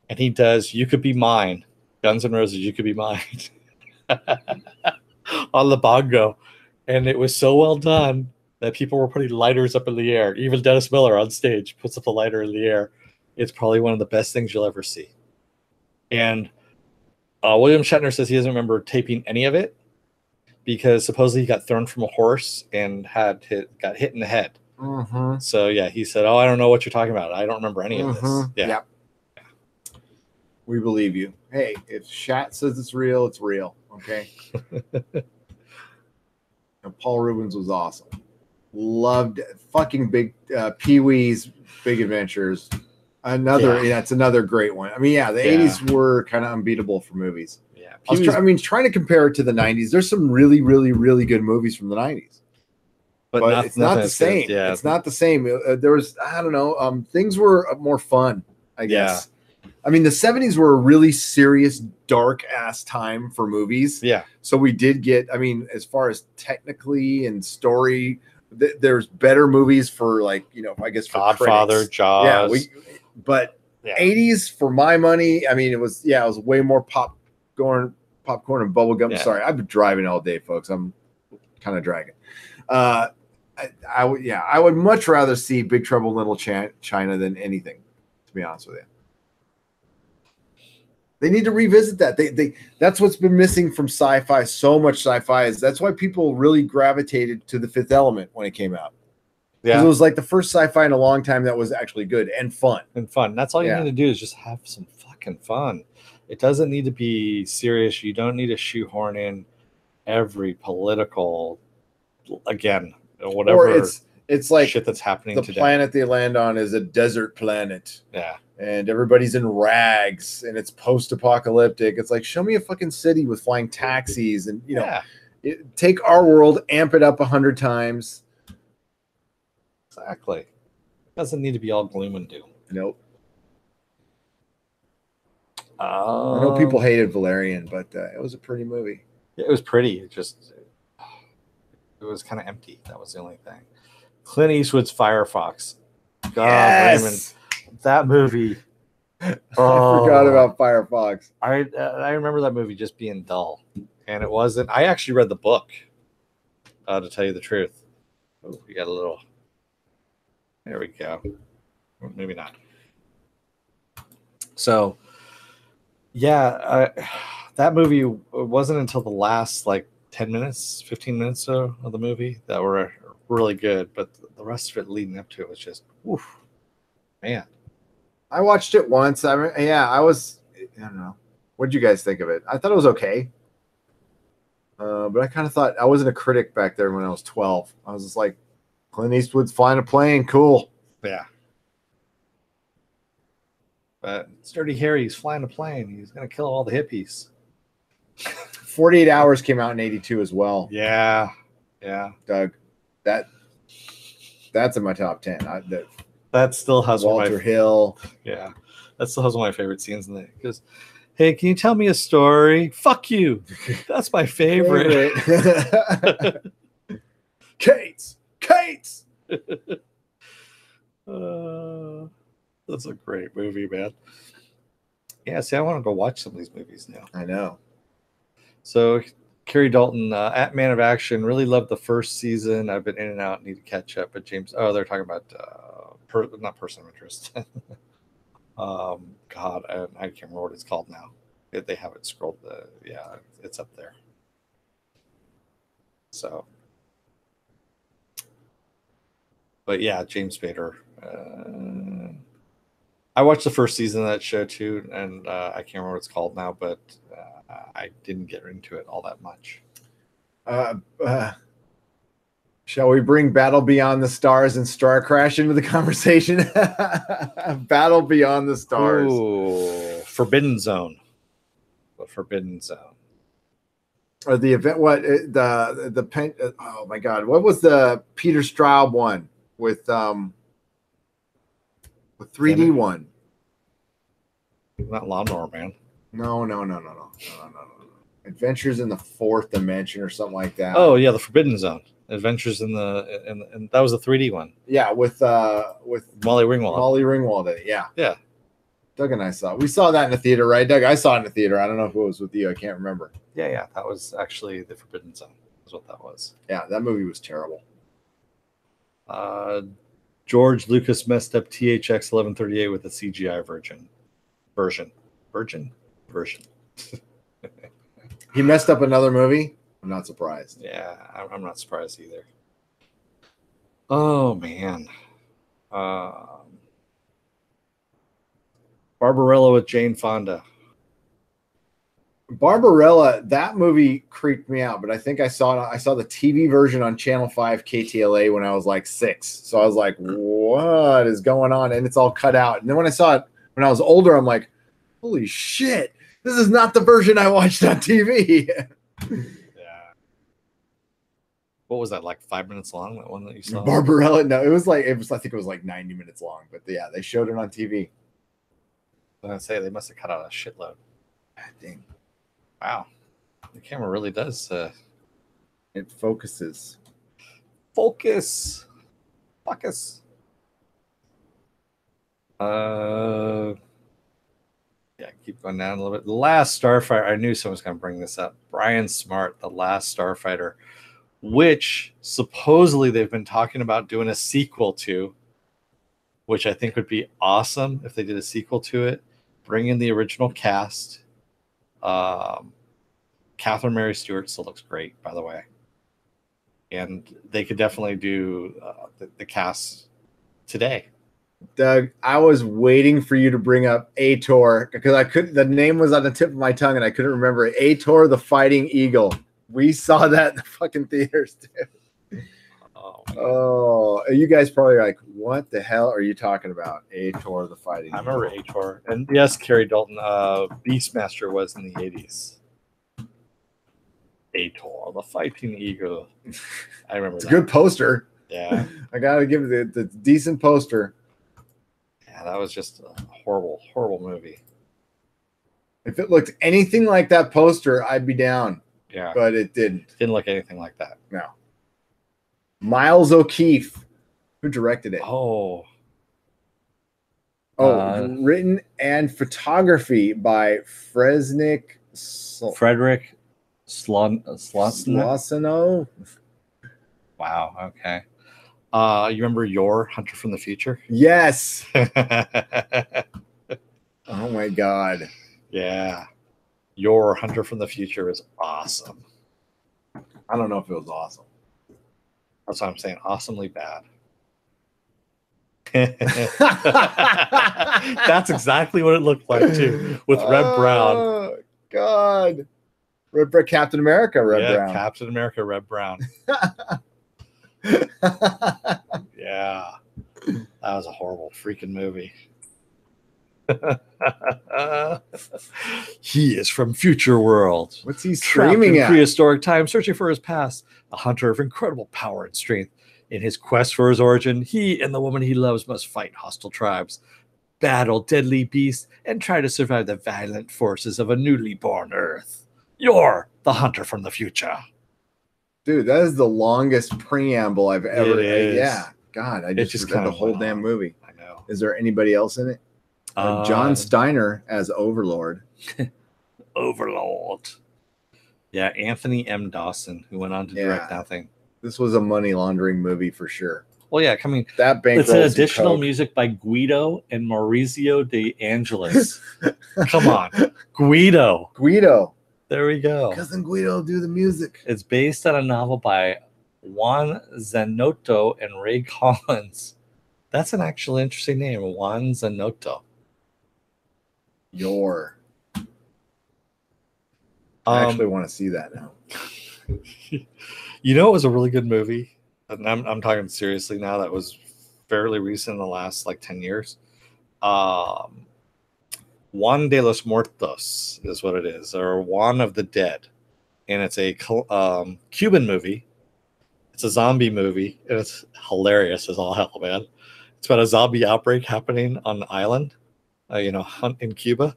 And he does You Could Be Mine, Guns N' Roses, You Could Be Mine. On the bongo, and it was so well done that people were putting lighters up in the air. Even Dennis Miller on stage puts up a lighter in the air. It's probably one of the best things you'll ever see. And William Shatner says he doesn't remember taping any of it because supposedly he got thrown from a horse and got hit in the head. Mm-hmm. So yeah, he said, "Oh, I don't know what you're talking about. I don't remember any of this." Yeah. We believe you. Hey, if Shat says it's real, it's real. Okay. And Paul Rubens was awesome. Loved fucking big Pee-wee's Big Adventures. It's another great one. I mean, the 80s were kind of unbeatable for movies. Yeah. Trying to compare it to the 90s. There's some really, really, really good movies from the 90s. But it's not the same. Yeah. It's not the same. There was, I don't know, things were more fun, I guess. I mean, the 70s were a really serious, dark-ass time for movies. Yeah. So we did get, as far as technically and story, there's better movies for, I guess, for Godfather, critics. Jaws. But 80s, for my money, it was way more popcorn and bubblegum. Yeah. Sorry, I've been driving all day, folks. I'm kind of dragging. I would much rather see Big Trouble in Little China than anything, to be honest with you. They need to revisit that. That's what's been missing from sci-fi. So much sci-fi that's why people really gravitated to The Fifth Element when it came out. Yeah, it was like the first sci-fi in a long time that was actually good and fun. That's all you need to do is just have some fucking fun. It doesn't need to be serious. You don't need to shoehorn in every political, whatever. Or it's like shit that's happening today. The planet they land on is a desert planet. Yeah. And everybody's in rags and it's post-apocalyptic. It's like, show me a fucking city with flying taxis and, take our world, amp it up 100 times. Exactly. It doesn't need to be all gloom and doom. Nope. I know people hated Valerian, but it was a pretty movie. It was pretty. It was kind of empty. That was the only thing. Clint Eastwood's Firefox. God, Yes! Raymond, that movie. I forgot about Firefox. I remember that movie just being dull, and it wasn't. I actually read the book, to tell you the truth. Oh, we got a little. There we go. Maybe not. So, yeah, that movie wasn't until the last like 10 minutes, 15 minutes so of the movie that were really good, but the rest of it leading up to it was just, oof, man. I watched it once. I don't know. What did you guys think of it? I thought it was okay. But I kind of thought, I wasn't a critic back there when I was 12. I was just like, Clint Eastwood's flying a plane. Cool. Yeah. But it's Dirty Harry. He's flying a plane. He's going to kill all the hippies. 48 Hours came out in 82 as well. Yeah. Yeah. Doug, that's in my top 10. That still has Walter Hill. Yeah. That still has one of my favorite scenes in it. Because, hey, can you tell me a story? Fuck you. That's my favorite. Kate's. That's a great movie, man. Yeah, see, I want to go watch some of these movies now. I know. So, Kerry Dalton, at Man of Action, really loved the first season. I've been in and out, need to catch up. But James, they're talking about not Person of Interest. God, I can't remember what it's called now. They have it scrolled. Yeah, it's up there. So, but yeah, James Spader. I watched the first season of that show too, and I can't remember what it's called now, but I didn't get into it all that much. Shall we bring Battle Beyond the Stars and Star Crash into the conversation? Battle Beyond the Stars. Ooh, Forbidden Zone. The Forbidden Zone. Or the event? What the pen? Oh my God! What was the Peter Straub one with 3D one? Not Lawnmower Man. No. Adventures in the Fourth Dimension or something like that. Oh yeah, the Forbidden Zone. Adventures in and that was the 3D one. Yeah, with Molly Ringwald. Molly Ringwald. Yeah. Yeah. Doug and I we saw that in the theater, right? Doug, I saw it in the theater. I don't know if it was with you. I can't remember. Yeah. That was actually the Forbidden Zone. Is what that was. Yeah, that movie was terrible. George Lucas messed up THX 1138 with a CGI version. He messed up another movie. I'm not surprised. Yeah, I'm not surprised either. Oh man. Barbarella with Jane Fonda. Barbarella, that movie creeped me out, but I think I saw the TV version on Channel 5 KTLA when I was like 6. So I was like, what is going on? And it's all cut out. And then when I saw it when I was older, I'm like, holy shit, this is not the version I watched on TV. Yeah. What was that, like 5 minutes long, that one that you saw? Barbarella, no, I think it was like 90 minutes long, but yeah, they showed it on TV. I was gonna say they must have cut out a shitload. God dang. Wow. The camera really does it focuses. Focus. Yeah, keep going down a little bit. The Last Starfighter. I knew someone was going to bring this up. Brian Smart, The Last Starfighter, which supposedly they've been talking about doing a sequel to, which I think would be awesome if they did a sequel to it. Bring in the original cast. Catherine Mary Stewart still looks great, by the way. And they could definitely do the cast today. Doug, I was waiting for you to bring up Ator because the name was on the tip of my tongue and I couldn't remember it. Ator the Fighting Eagle. We saw that in the fucking theaters, dude. Oh, you guys probably are like, what the hell are you talking about? Ator the Fighting Eagle. I remember Ator. And yes, Kerry Dalton, Beastmaster was in the 80s. Ator the Fighting Eagle. I remember It's a good poster. Yeah. I got to give it the decent poster. Yeah, that was just a horrible, horrible movie. If it looked anything like that poster, I'd be down. Yeah. But it didn't. Didn't look anything like that. No. Miles O'Keefe Who directed it? Oh, Written and photography by Frederick Frederick Slosno. Slosino. Wow. Okay. You remember your Hunter from the Future? Yes. Oh my God. Yeah. Your Hunter from the Future is awesome. I don't know if it was awesome. That's what I'm saying. Awesomely bad. That's exactly what it looked like too, with Red Brown. Oh God. Red Brown, Captain America, Red Brown. Captain America, Red Brown. Yeah. That was a horrible freaking movie. He is from Future World. What's he Trapped screaming in at? prehistoric time, searching for his past, a hunter of incredible power and strength. In his quest for his origin, he and the woman he loves must fight hostile tribes, battle deadly beasts, and try to survive the violent forces of a newly born Earth. You're the Hunter from the Future. Dude, that is the longest preamble I've ever. It is. Yeah. God, I just read the whole damn movie. I know. Is there anybody else in it? John Steiner as Overlord. Overlord. Yeah, Anthony M. Dawson, who went on to direct nothing. This was a money laundering movie for sure. Well, yeah, coming. That bank. It's an additional music by Guido and Maurizio De Angelis. Come on, Guido. There we go. Cousin Guido do the music. It's based on a novel by Juan Zanotto and Ray Collins. That's an actually interesting name, Juan Zanotto. I actually want to see that now. You know, it was a really good movie, and I'm talking seriously now. That was fairly recent, in the last like 10 years. Juan de los Muertos is what it is, or Juan of the Dead, and it's a Cuban movie. It's a zombie movie, and it's hilarious as all hell, man. It's about a zombie outbreak happening on an island, in Cuba.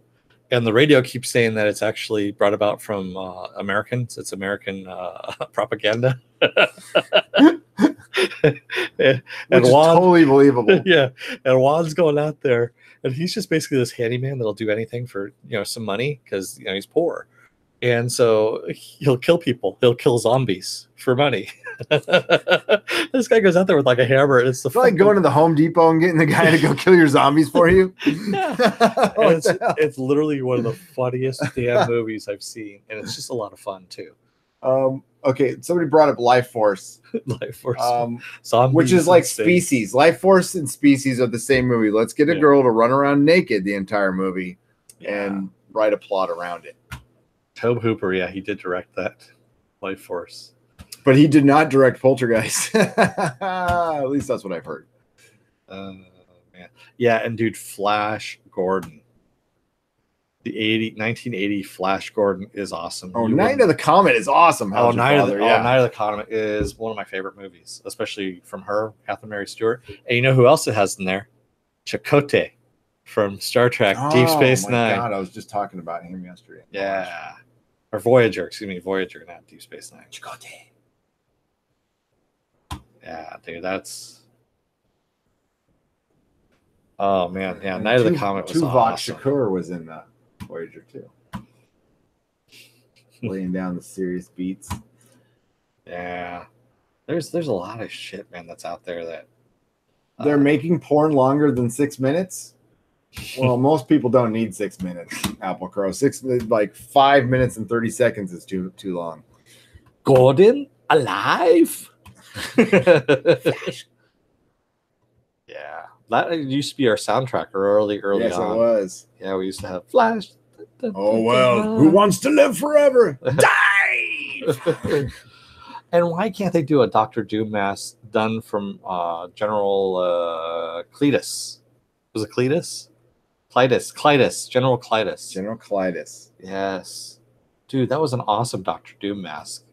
And the radio keeps saying that it's actually brought about from Americans. It's American propaganda. Which is totally believable. Yeah. And Juan's going out there, and he's just basically this handyman that'll do anything for some money because he's poor. And so he'll kill people. He'll kill zombies for money. This guy goes out there with like a hammer. And it's like going to the Home Depot and getting the guy to go kill your zombies for you. Yeah. It's literally one of the funniest damn movies I've seen. And it's just a lot of fun too. Okay, somebody brought up Life Force. Life Force. Which is like Species. Life Force and Species are the same movie. Let's get a girl to run around naked the entire movie and write a plot around it. Tobe Hooper, he did direct that, Life Force. But he did not direct Poltergeist. At least that's what I've heard. Man. Yeah, and dude, Flash Gordon. The 1980 Flash Gordon is awesome. Night of the Comet is awesome. Night of the Comet is one of my favorite movies, especially from her, Catherine Mary Stewart. And you know who else it has in there? Chakotay from Star Trek Deep Space Nine. God, I was just talking about him yesterday. Yeah. Or Voyager, Voyager, not Deep Space Nine. Chakotay. Yeah, dude, that's... Oh, man. Yeah, Night of the Comet was awesome. Tuvok Shakur was in Voyager, too. Laying down the serious beats. Yeah. There's a lot of shit, man, that's out there that... They're making porn longer than 6 minutes? Well, most people don't need 6 minutes, Apple Crow. 5 minutes and 30 seconds is too long. Gordon alive? Yeah. That used to be our soundtrack early on. Yes, it was. Yeah, we used to have Flash. Oh, well, who wants to live forever? Die! And why can't they do a Dr. Doom mask done from General Cletus? Was it Cletus? Clytus. General Clytus. General Clytus. Yes. Dude, that was an awesome Dr. Doom mask.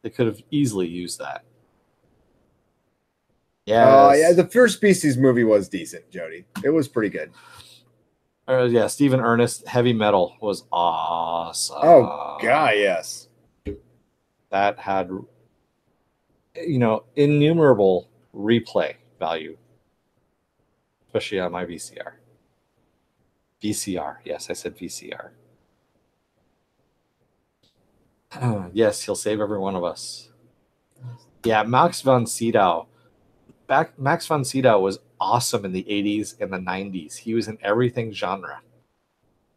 They could have easily used that. Yeah, the first Species movie was decent, Jody. It was pretty good. Yeah, Stephen Ernest, Heavy Metal was awesome. Oh, God, yes. That had, innumerable replay value, especially on my VCR. VCR, yes, I said VCR. Yes, he'll save every one of us. Yeah, Max von Sydow. Max von Sydow was awesome in the 80s and the 90s. He was in everything genre.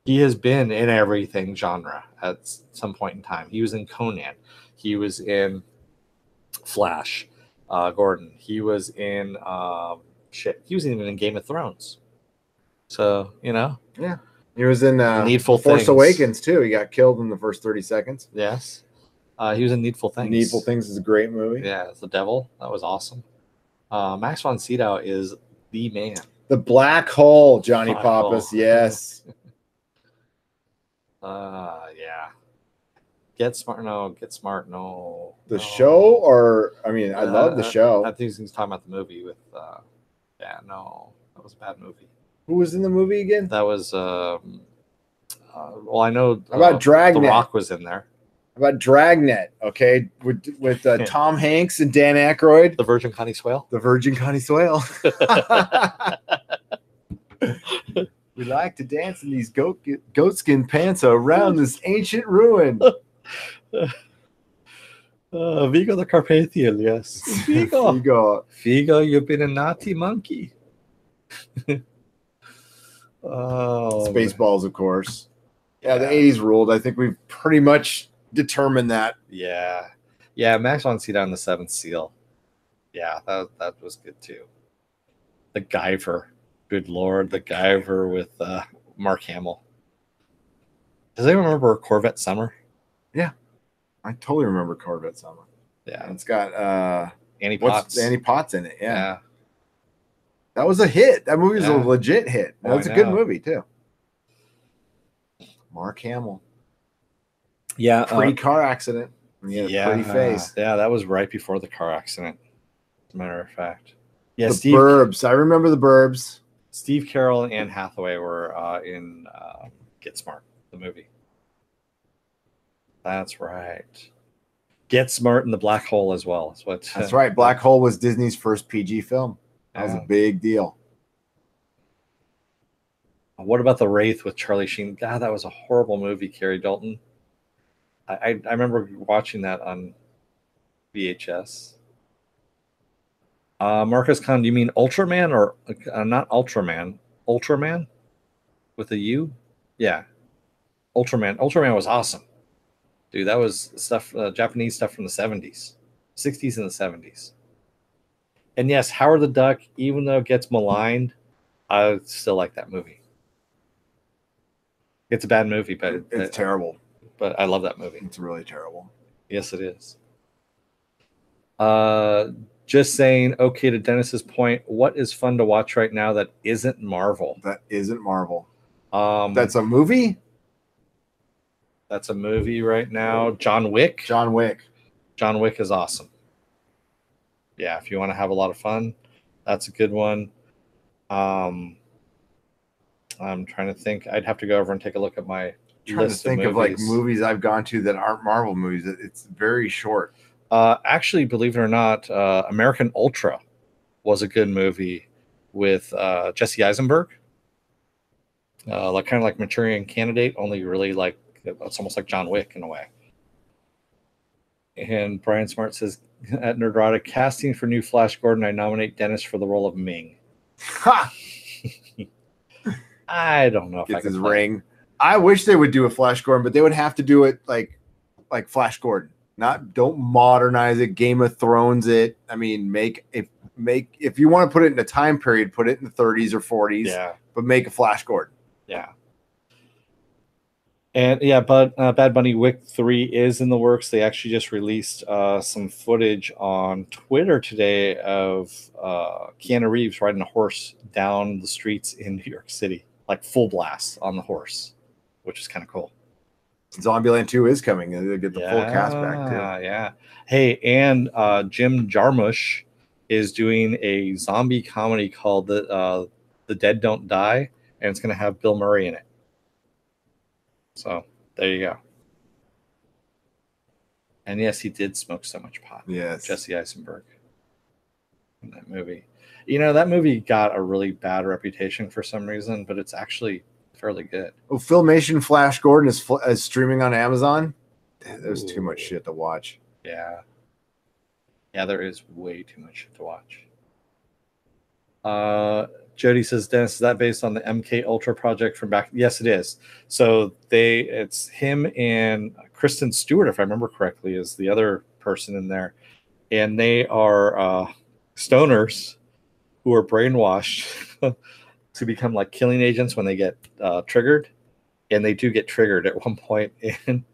He has been in everything genre at some point in time. He was in Conan. He was in Flash Gordon. He was in he was even in Game of Thrones. So, Yeah. He was in Needful Force Things. Awakens, too. He got killed in the first 30 seconds. Yes. He was in Needful Things. Needful Things is a great movie. Yeah, it's the devil. That was awesome. Max von Sydow is the man. The Black Hole, Johnny Black Pappas. Hole. Yes. Yeah. Get Smart. No. The show, or I mean, I love the show. I think he's talking about the movie with. Yeah, no, that was a bad movie. Who was in the movie again? That was. Well, I know. How about Dragnet? The Rock was in there. How about Dragnet? Okay, with Tom Hanks and Dan Aykroyd. The Virgin Connie Swale. The Virgin Connie Swale. We like to dance in these goatskin pants around this ancient ruin. Vigo the Carpathian, yes. Vigo, you've been a naughty monkey. Oh, Spaceballs, of course. Yeah, the 80s ruled. I think we've pretty much determined that. Yeah, Max von Sydow on the Seventh Seal. Yeah, that was good too. The Guyver, good lord, the Guyver with Mark Hamill. Does anyone remember Corvette Summer? Yeah, I totally remember Corvette Summer. Yeah, and it's got Annie Potts. Annie Potts in it. Yeah, that was a hit. That movie was a legit hit. That was a good movie too. Mark Hamill. Yeah, pre-car accident. He had a pretty face. Yeah, that was right before the car accident. As a matter of fact. Yeah, the Burbs. I remember the Burbs. Steve Carell and Anne Hathaway were in Get Smart, the movie. That's right. Get Smart and the Black Hole as well. That's right. Black Hole was Disney's first PG film. That was a big deal. What about The Wraith with Charlie Sheen? God, that was a horrible movie, Carrie Dalton. I remember watching that on VHS. Marcus Kahn, do you mean Ultraman or not Ultraman? Ultraman with a U? Yeah. Ultraman. Ultraman was awesome. Dude, that was stuff, Japanese stuff from the 70s, 60s and the 70s. And yes, Howard the Duck, even though it gets maligned, I still like that movie. It's a bad movie, but it's terrible. But I love that movie. It's really terrible. Yes, it is. Just saying, okay, to Dennis's point, what is fun to watch right now that isn't Marvel? That isn't Marvel. That's a movie? That's a movie right now. John Wick. John Wick is awesome. Yeah, if you want to have a lot of fun, that's a good one. I'm trying to think. I'd have to go over and take a look at my list to think of like movies I've gone to that aren't Marvel movies. It's very short. Actually, believe it or not, American Ultra was a good movie with Jesse Eisenberg. Like kind of like Manchurian Candidate, only really like it's almost like John Wick in a way. And Brian Smart says at Nerdrotic, casting for new Flash Gordon, I nominate Dennis for the role of Ming. Ha! I don't know if Gets his ring. I wish they would do a Flash Gordon, but they would have to do it like Flash Gordon. Don't modernize it, Game of Thrones it. I mean, if you want to put it in a time period, put it in the 30s or 40s. Yeah. But make a Flash Gordon. Yeah. And yeah, but Bad Bunny Wick 3 is in the works. They actually just released some footage on Twitter today of Keanu Reeves riding a horse down the streets in New York City, like full blast on the horse, which is kind of cool. Zombieland 2 is coming. They'll get the full cast back too. Yeah. Hey, and Jim Jarmusch is doing a zombie comedy called The Dead Don't Die, and it's going to have Bill Murray in it. So there you go. And yes, he did smoke so much pot. Yes. Jesse Eisenberg. in that movie. You know, that movie got a really bad reputation for some reason, but it's actually fairly good. Oh, Filmation Flash Gordon is streaming on Amazon. There's too much shit to watch. Yeah. Yeah, there is way too much shit to watch. Jody says, Dennis, is that based on the MK Ultra project from back? Yes, it is. So it's him and Kristen Stewart, if I remember correctly, is the other person in there. And they are stoners who are brainwashed to become like killing agents when they get triggered. And they do get triggered at one point. And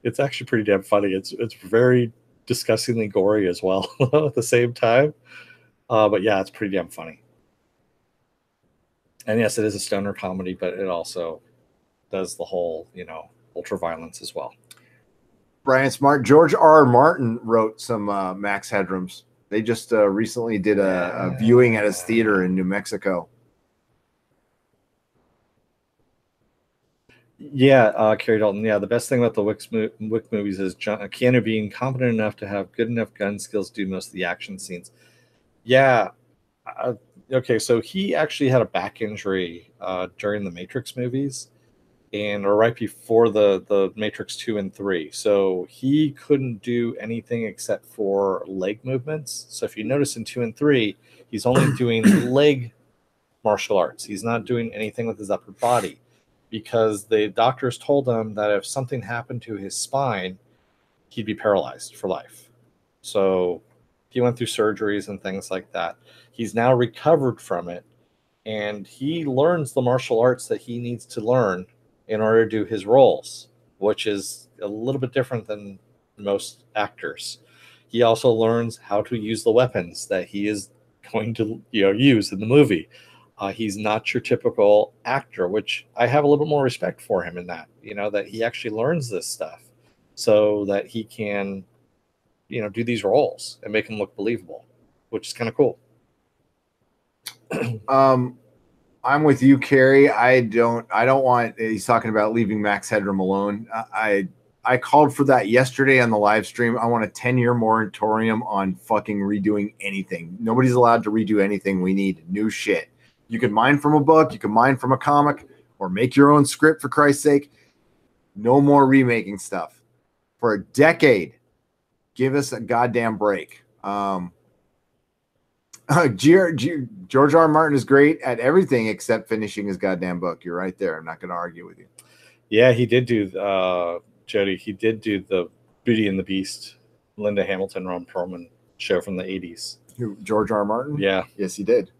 it's actually pretty damn funny. It's very disgustingly gory as well at the same time. But yeah, it's pretty damn funny. And yes, it is a stoner comedy, but it also does the whole, ultra violence as well. Brian Smart, George R. Martin wrote some Max Headrooms. They just recently did a viewing at his theater in New Mexico. Yeah, Carrie Dalton. Yeah, the best thing about the Wick movies is Keanu being competent enough to have good enough gun skills to do most of the action scenes. Yeah. Okay, so he actually had a back injury during the Matrix movies, or right before the Matrix 2 and 3. So he couldn't do anything except for leg movements. So if you notice in 2 and 3, he's only doing leg martial arts. He's not doing anything with his upper body because the doctors told him that if something happened to his spine, he'd be paralyzed for life. So he went through surgeries and things like that. He's now recovered from it, and he learns the martial arts that he needs to learn in order to do his roles, which is a little bit different than most actors. He also learns how to use the weapons that he is going to use in the movie. He's not your typical actor, which I have a little bit more respect for him in that, that he actually learns this stuff so that he can, do these roles and make them look believable, which is kind of cool. I'm with you, Carrie. I don't want. He's talking about leaving Max Headroom alone. I called for that yesterday on the live stream. I want a 10-year moratorium on fucking redoing anything. Nobody's allowed to redo anything. We need new shit. You can mine from a book, you can mine from a comic, or make your own script, for Christ's sake. No more remaking stuff. For a decade, give us a goddamn break. George R. Martin is great at everything except finishing his goddamn book. You're right there. I'm not going to argue with you. Yeah, he did do, Jody, he did do the Beauty and the Beast, Linda Hamilton, Ron Perlman show from the 80s. Who, George R. Martin? Yeah. Yes, he did.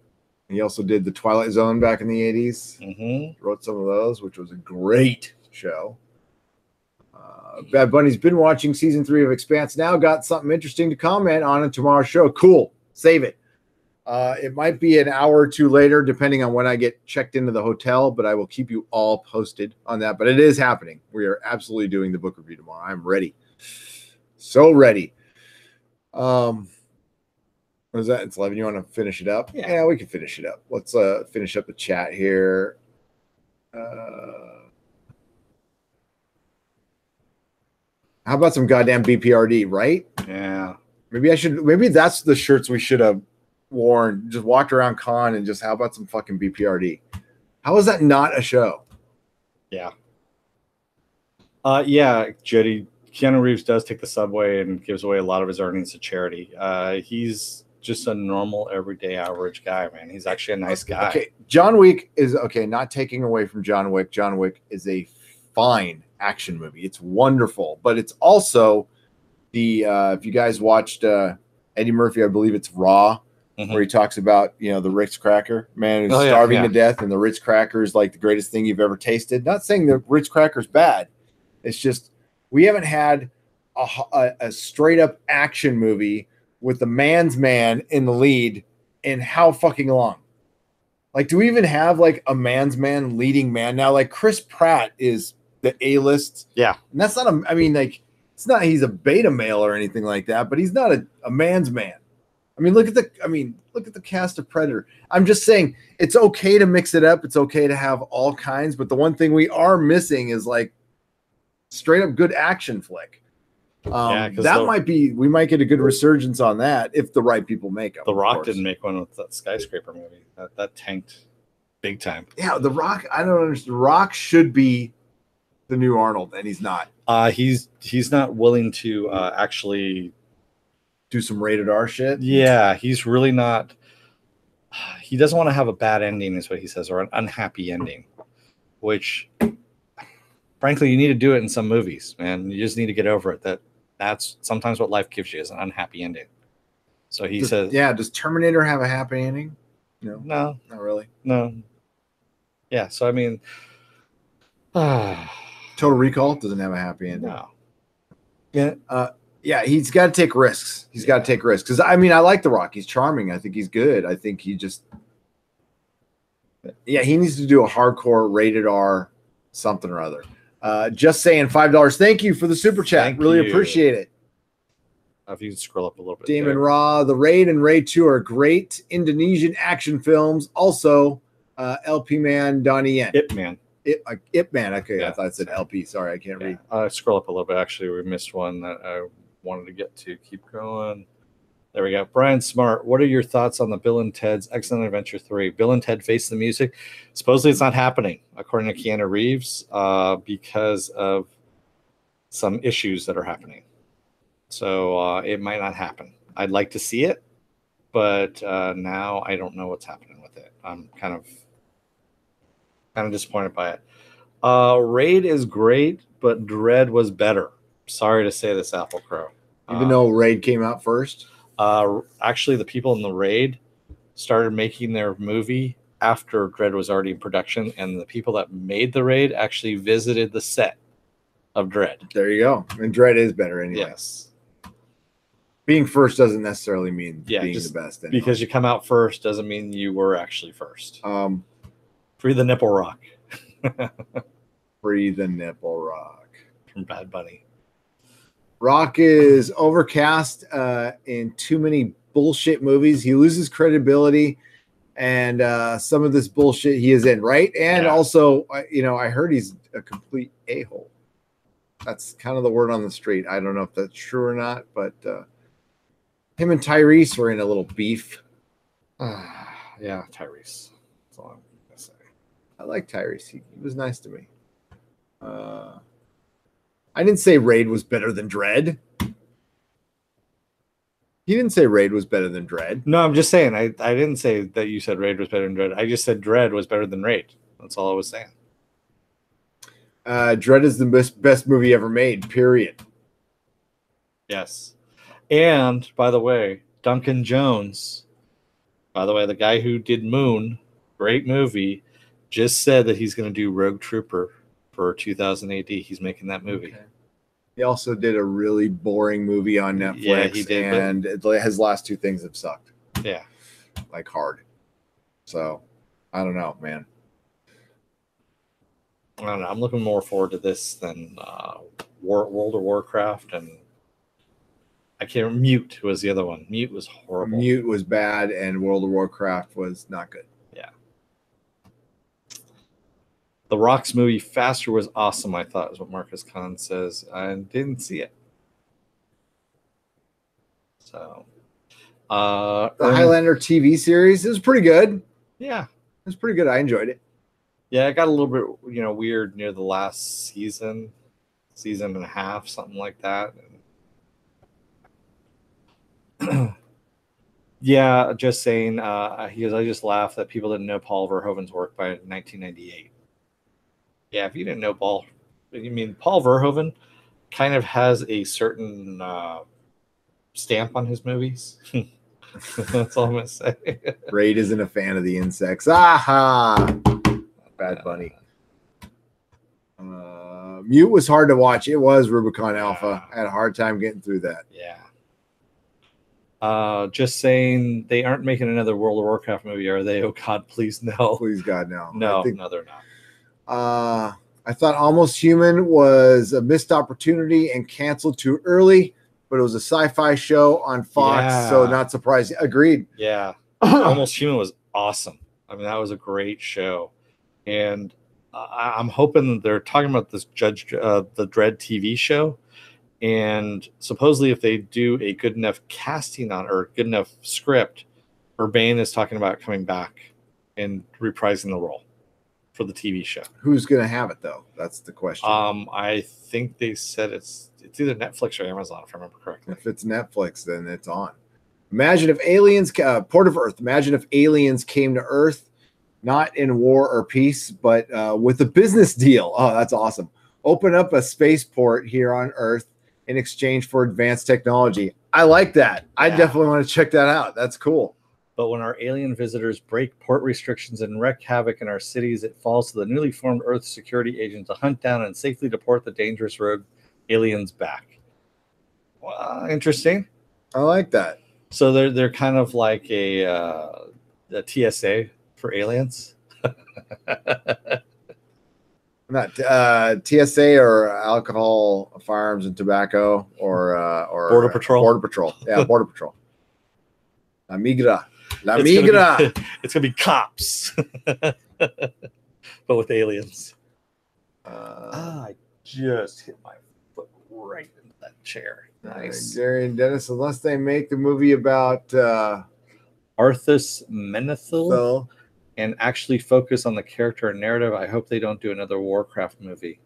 He also did The Twilight Zone back in the 80s. Mm-hmm. Wrote some of those, which was a great show. Bad Bunny's been watching season 3 of Expanse now. Got something interesting to comment on in tomorrow's show. Cool. Save it. It might be an hour or two later, depending on when I get checked into the hotel, but I will keep you all posted on that. But it is happening. We are absolutely doing the book review tomorrow. I'm ready. So ready. What is that? It's 11. You want to finish it up? Yeah, we can finish it up. Let's finish up the chat here. How about some goddamn BPRD, right? Yeah. Maybe that's the shirts we should have worn. Just walked around con and just, how about some fucking BPRD? How is that not a show? Yeah. Yeah, Jody, Keanu Reeves does take the subway and gives away a lot of his earnings to charity. He's just a normal, everyday, average guy, man. He's actually a nice guy. Okay, John Wick is, not taking away from John Wick. John Wick is a fine action movie. It's wonderful, but it's also if you guys watched Eddie Murphy, I believe it's Raw, where he talks about, the Ritz cracker, man who's starving to death, and the Ritz cracker is like the greatest thing you've ever tasted. Not saying the Ritz cracker's bad. It's just we haven't had a straight up action movie with the man's man in the lead in how fucking long? Like, do we even have like a man's man leading man now? Like Chris Pratt is the A-list. Yeah. And that's not it's not he's a beta male or anything like that, but he's not a man's man. Look at the cast of Predator. I'm just saying it's okay to mix it up. It's okay to have all kinds, but the one thing we are missing is like straight up good action flick. We might get a good resurgence on that if the right people make them. The Rock didn't make one with that skyscraper movie. That tanked big time. Yeah, The Rock. I don't understand. The Rock should be the new Arnold, and he's not. He's not willing to actually do some rated R shit. Yeah, he's really not. He doesn't want to have a bad ending, is what he says, or an unhappy ending. Which, frankly, you need to do it in some movies, man. You just need to get over it. That's sometimes what life gives you is an unhappy ending. So he says, "Yeah, does Terminator have a happy ending?" No, not really. No. Yeah, so I mean, Total Recall doesn't have a happy ending. No. Yeah, he's got to take risks. He's got to take risks because I like The Rock. He's charming. I think he's good. I think he just, he needs to do a hardcore rated R something or other. Just saying, $5. Thank you for the super chat. Really appreciate it. If you can scroll up a little bit. Damon Raw, The Raid and Raid 2 are great Indonesian action films. Also, LP Man, Donnie Yen. Ip Man. Ip Man. Okay, yeah, I thought it said LP. Sorry, I can't read. Scroll up a little bit. Actually, we missed one that I wanted to get to. Keep going. There we go. Brian Smart, what are your thoughts on the Bill and Ted's Excellent Adventure 3? Bill and Ted Face the Music. Supposedly it's not happening, according to Keanu Reeves, because of some issues that are happening. So it might not happen. I'd like to see it, but now I don't know what's happening with it. I'm kind of disappointed by it. Raid is great, but Dread was better. Sorry to say this, Apple Crow. Even though Raid came out first? Actually, the people in the Raid started making their movie after Dread was already in production, and the people that made the Raid actually visited the set of Dread. There you go. And Dread is better anyway. Yes. Being first doesn't necessarily mean being the best. Anyway. Because you come out first doesn't mean you were actually first. Free the Nipple Rock. Free the Nipple Rock. From Bad Bunny. Rock is overcast in too many bullshit movies. He loses credibility, and some of this bullshit he is in, right? And also, I heard he's a complete a-hole. That's kind of the word on the street. I don't know if that's true or not, but him and Tyrese were in a little beef. Yeah, Tyrese. That's all I'm gonna say. I like Tyrese. He was nice to me. I didn't say Raid was better than Dread. He didn't say Raid was better than Dread. No, I'm just saying. I didn't say that you said Raid was better than Dread. I just said Dread was better than Raid. That's all I was saying. Dread is the best movie ever made, period. Yes. And, by the way, Duncan Jones, by the way, the guy who did Moon, great movie, just said that he's going to do Rogue Trooper for 2000 AD. He's making that movie. Okay. He also did a really boring movie on Netflix. Yeah, he did. And his last two things have sucked. Yeah. Like hard. So, I don't know, man. I don't know. I'm looking more forward to this than World of Warcraft, and I can't remember. Mute was the other one. Mute was horrible. Mute was bad, and World of Warcraft was not good. Yeah. The Rock's movie Faster was awesome, I thought, is what Marcus Kahn says. I didn't see it. So, the Highlander TV series is pretty good. Yeah. It was pretty good. I enjoyed it. Yeah, it got a little bit, weird near the last season and a half, something like that. Yeah, just saying, he goes, I just laughed that people didn't know Paul Verhoeven's work by 1998. Yeah, if you didn't know Paul Verhoeven kind of has a certain stamp on his movies. That's all I'm going to say. Raid isn't a fan of the insects. Aha! Bad Bunny. Mute was hard to watch. It was Rubicon Alpha. I had a hard time getting through that. Yeah. Just saying, they aren't making another World of Warcraft movie, are they? Oh God, please no. Please God, no. No, they're not. I thought Almost Human was a missed opportunity and canceled too early, but it was a sci-fi show on Fox, so not surprising. Agreed. Yeah. Almost Human was awesome. I mean, that was a great show. And I'm hoping they're talking about this the Dread TV show, And supposedly, if they do a good enough casting on or good enough script, Urbane is talking about coming back and reprising the role for the TV show. Who's going to have it though? That's the question. I think they said it's either Netflix or Amazon, if I remember correctly. If it's Netflix, then it's on. Imagine if aliens, Port of Earth. Imagine if aliens came to Earth, not in war or peace, but with a business deal. Oh, that's awesome. Open up a spaceport here on Earth in exchange for advanced technology. I like that. I definitely want to check that out. That's cool. But when our alien visitors break port restrictions and wreak havoc in our cities, it falls to the newly formed Earth security agents to hunt down and safely deport the dangerous rogue aliens back. Well, interesting. I like that. So they're kind of like a TSA for aliens. Not TSA or alcohol, firearms, and tobacco, or Border Patrol. Border Patrol. Yeah, Border Patrol. La migra. La migra. It's gonna be cops, but with aliens. I just hit my foot right into that chair. Nice. Gary and Dennis, unless they make the movie about Arthas Menethil. so, and actually focus on the character and narrative, I hope they don't do another Warcraft movie.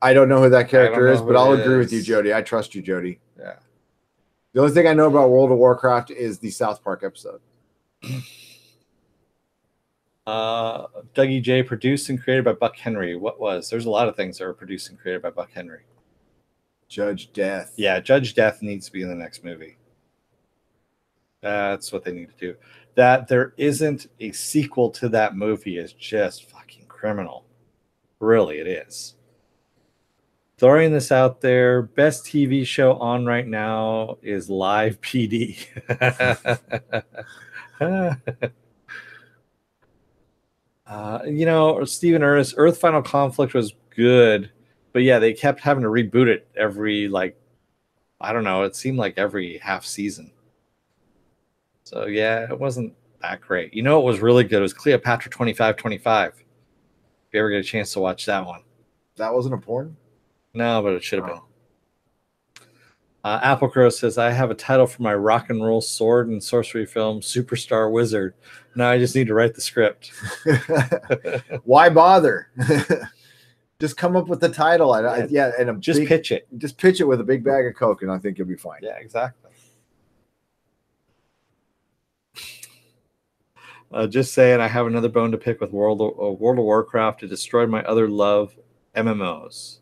I don't know who that character is, who but I'll it agree with you, is. Jody. I trust you, Jody. Yeah. The only thing I know about World of Warcraft is the South Park episode. Dougie J, produced and created by Buck Henry. What was? There's a lot of things that were produced and created by Buck Henry. Judge Death. Yeah, Judge Death needs to be in the next movie. That's what they need to do. That there isn't a sequel to that movie is just fucking criminal. Really, it is. Throwing this out there, best TV show on right now is Live PD. Stephen Ernest, Earth Final Conflict was good, but yeah, they kept having to reboot it every, I don't know, it seemed like every half season. So yeah, it wasn't that great. You know, it was really good. It was Cleopatra 2525. If you ever get a chance to watch that one. That wasn't a porn? No, but it should have been. Apple Crow says, I have a title for my rock and roll sword and sorcery film, Superstar Wizard. Now I just need to write the script. Why bother? Just come up with the title. Just pitch it. Just pitch it with a big bag of Coke, and I think you'll be fine. Yeah, exactly. Just saying, I have another bone to pick with World of Warcraft to destroy my other love, MMOs.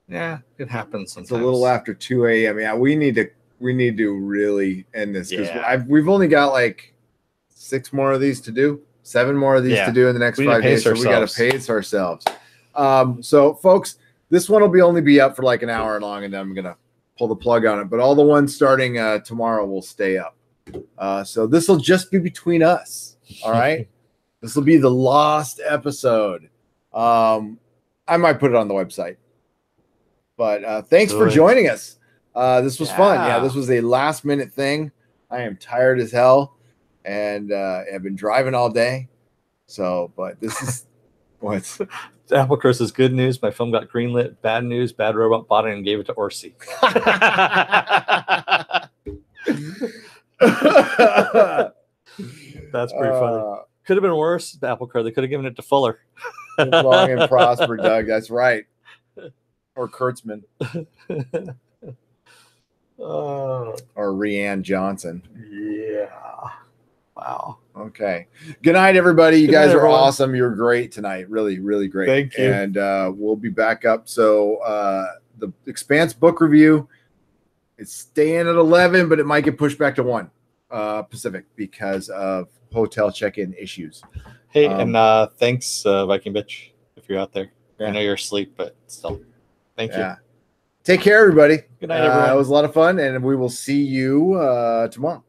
Yeah, it happens sometimes. It's a little after 2 a.m. Yeah, we need to really end this because Yeah. we've only got like 6 more of these to do, 7 more of these to do in the next We need to 5 days. pace So we got to ourselves. pace ourselves. So folks, this one will only be up for like an hour long, and then I'm gonna pull the plug on it. But all the ones starting tomorrow will stay up. So this will just be between us. All right. This will be the lost episode. I might put it on the website. But thanks for Good. joining us. This was fun. Yeah, Yeah. this was a last minute thing. I am tired as hell, and I've been driving all day. So, but this is what. Apple Crow says, good news. My film got greenlit. Bad news. Bad Robot bought it and gave it to Orsi. That's pretty funny. Could have been worse, the Apple Crow. They could have given it to Fuller. Live long and prosper, Doug. That's right. Or Kurtzman Oh, or Rianne Johnson. yeah. Wow. Okay. Good night, everybody. You Good guys night, are everyone. awesome. You're great tonight. Really, really great. Thank you. And we'll be back up. So the Expanse book review, it's staying at 11, but it might get pushed back to 1 Pacific because of hotel check-in issues. Hey, and thanks, Viking Bitch, if you're out there. Yeah. I know you're asleep, but still. Thank you. Yeah. Take care, everybody. Good night, everyone. It was a lot of fun, and we will see you tomorrow.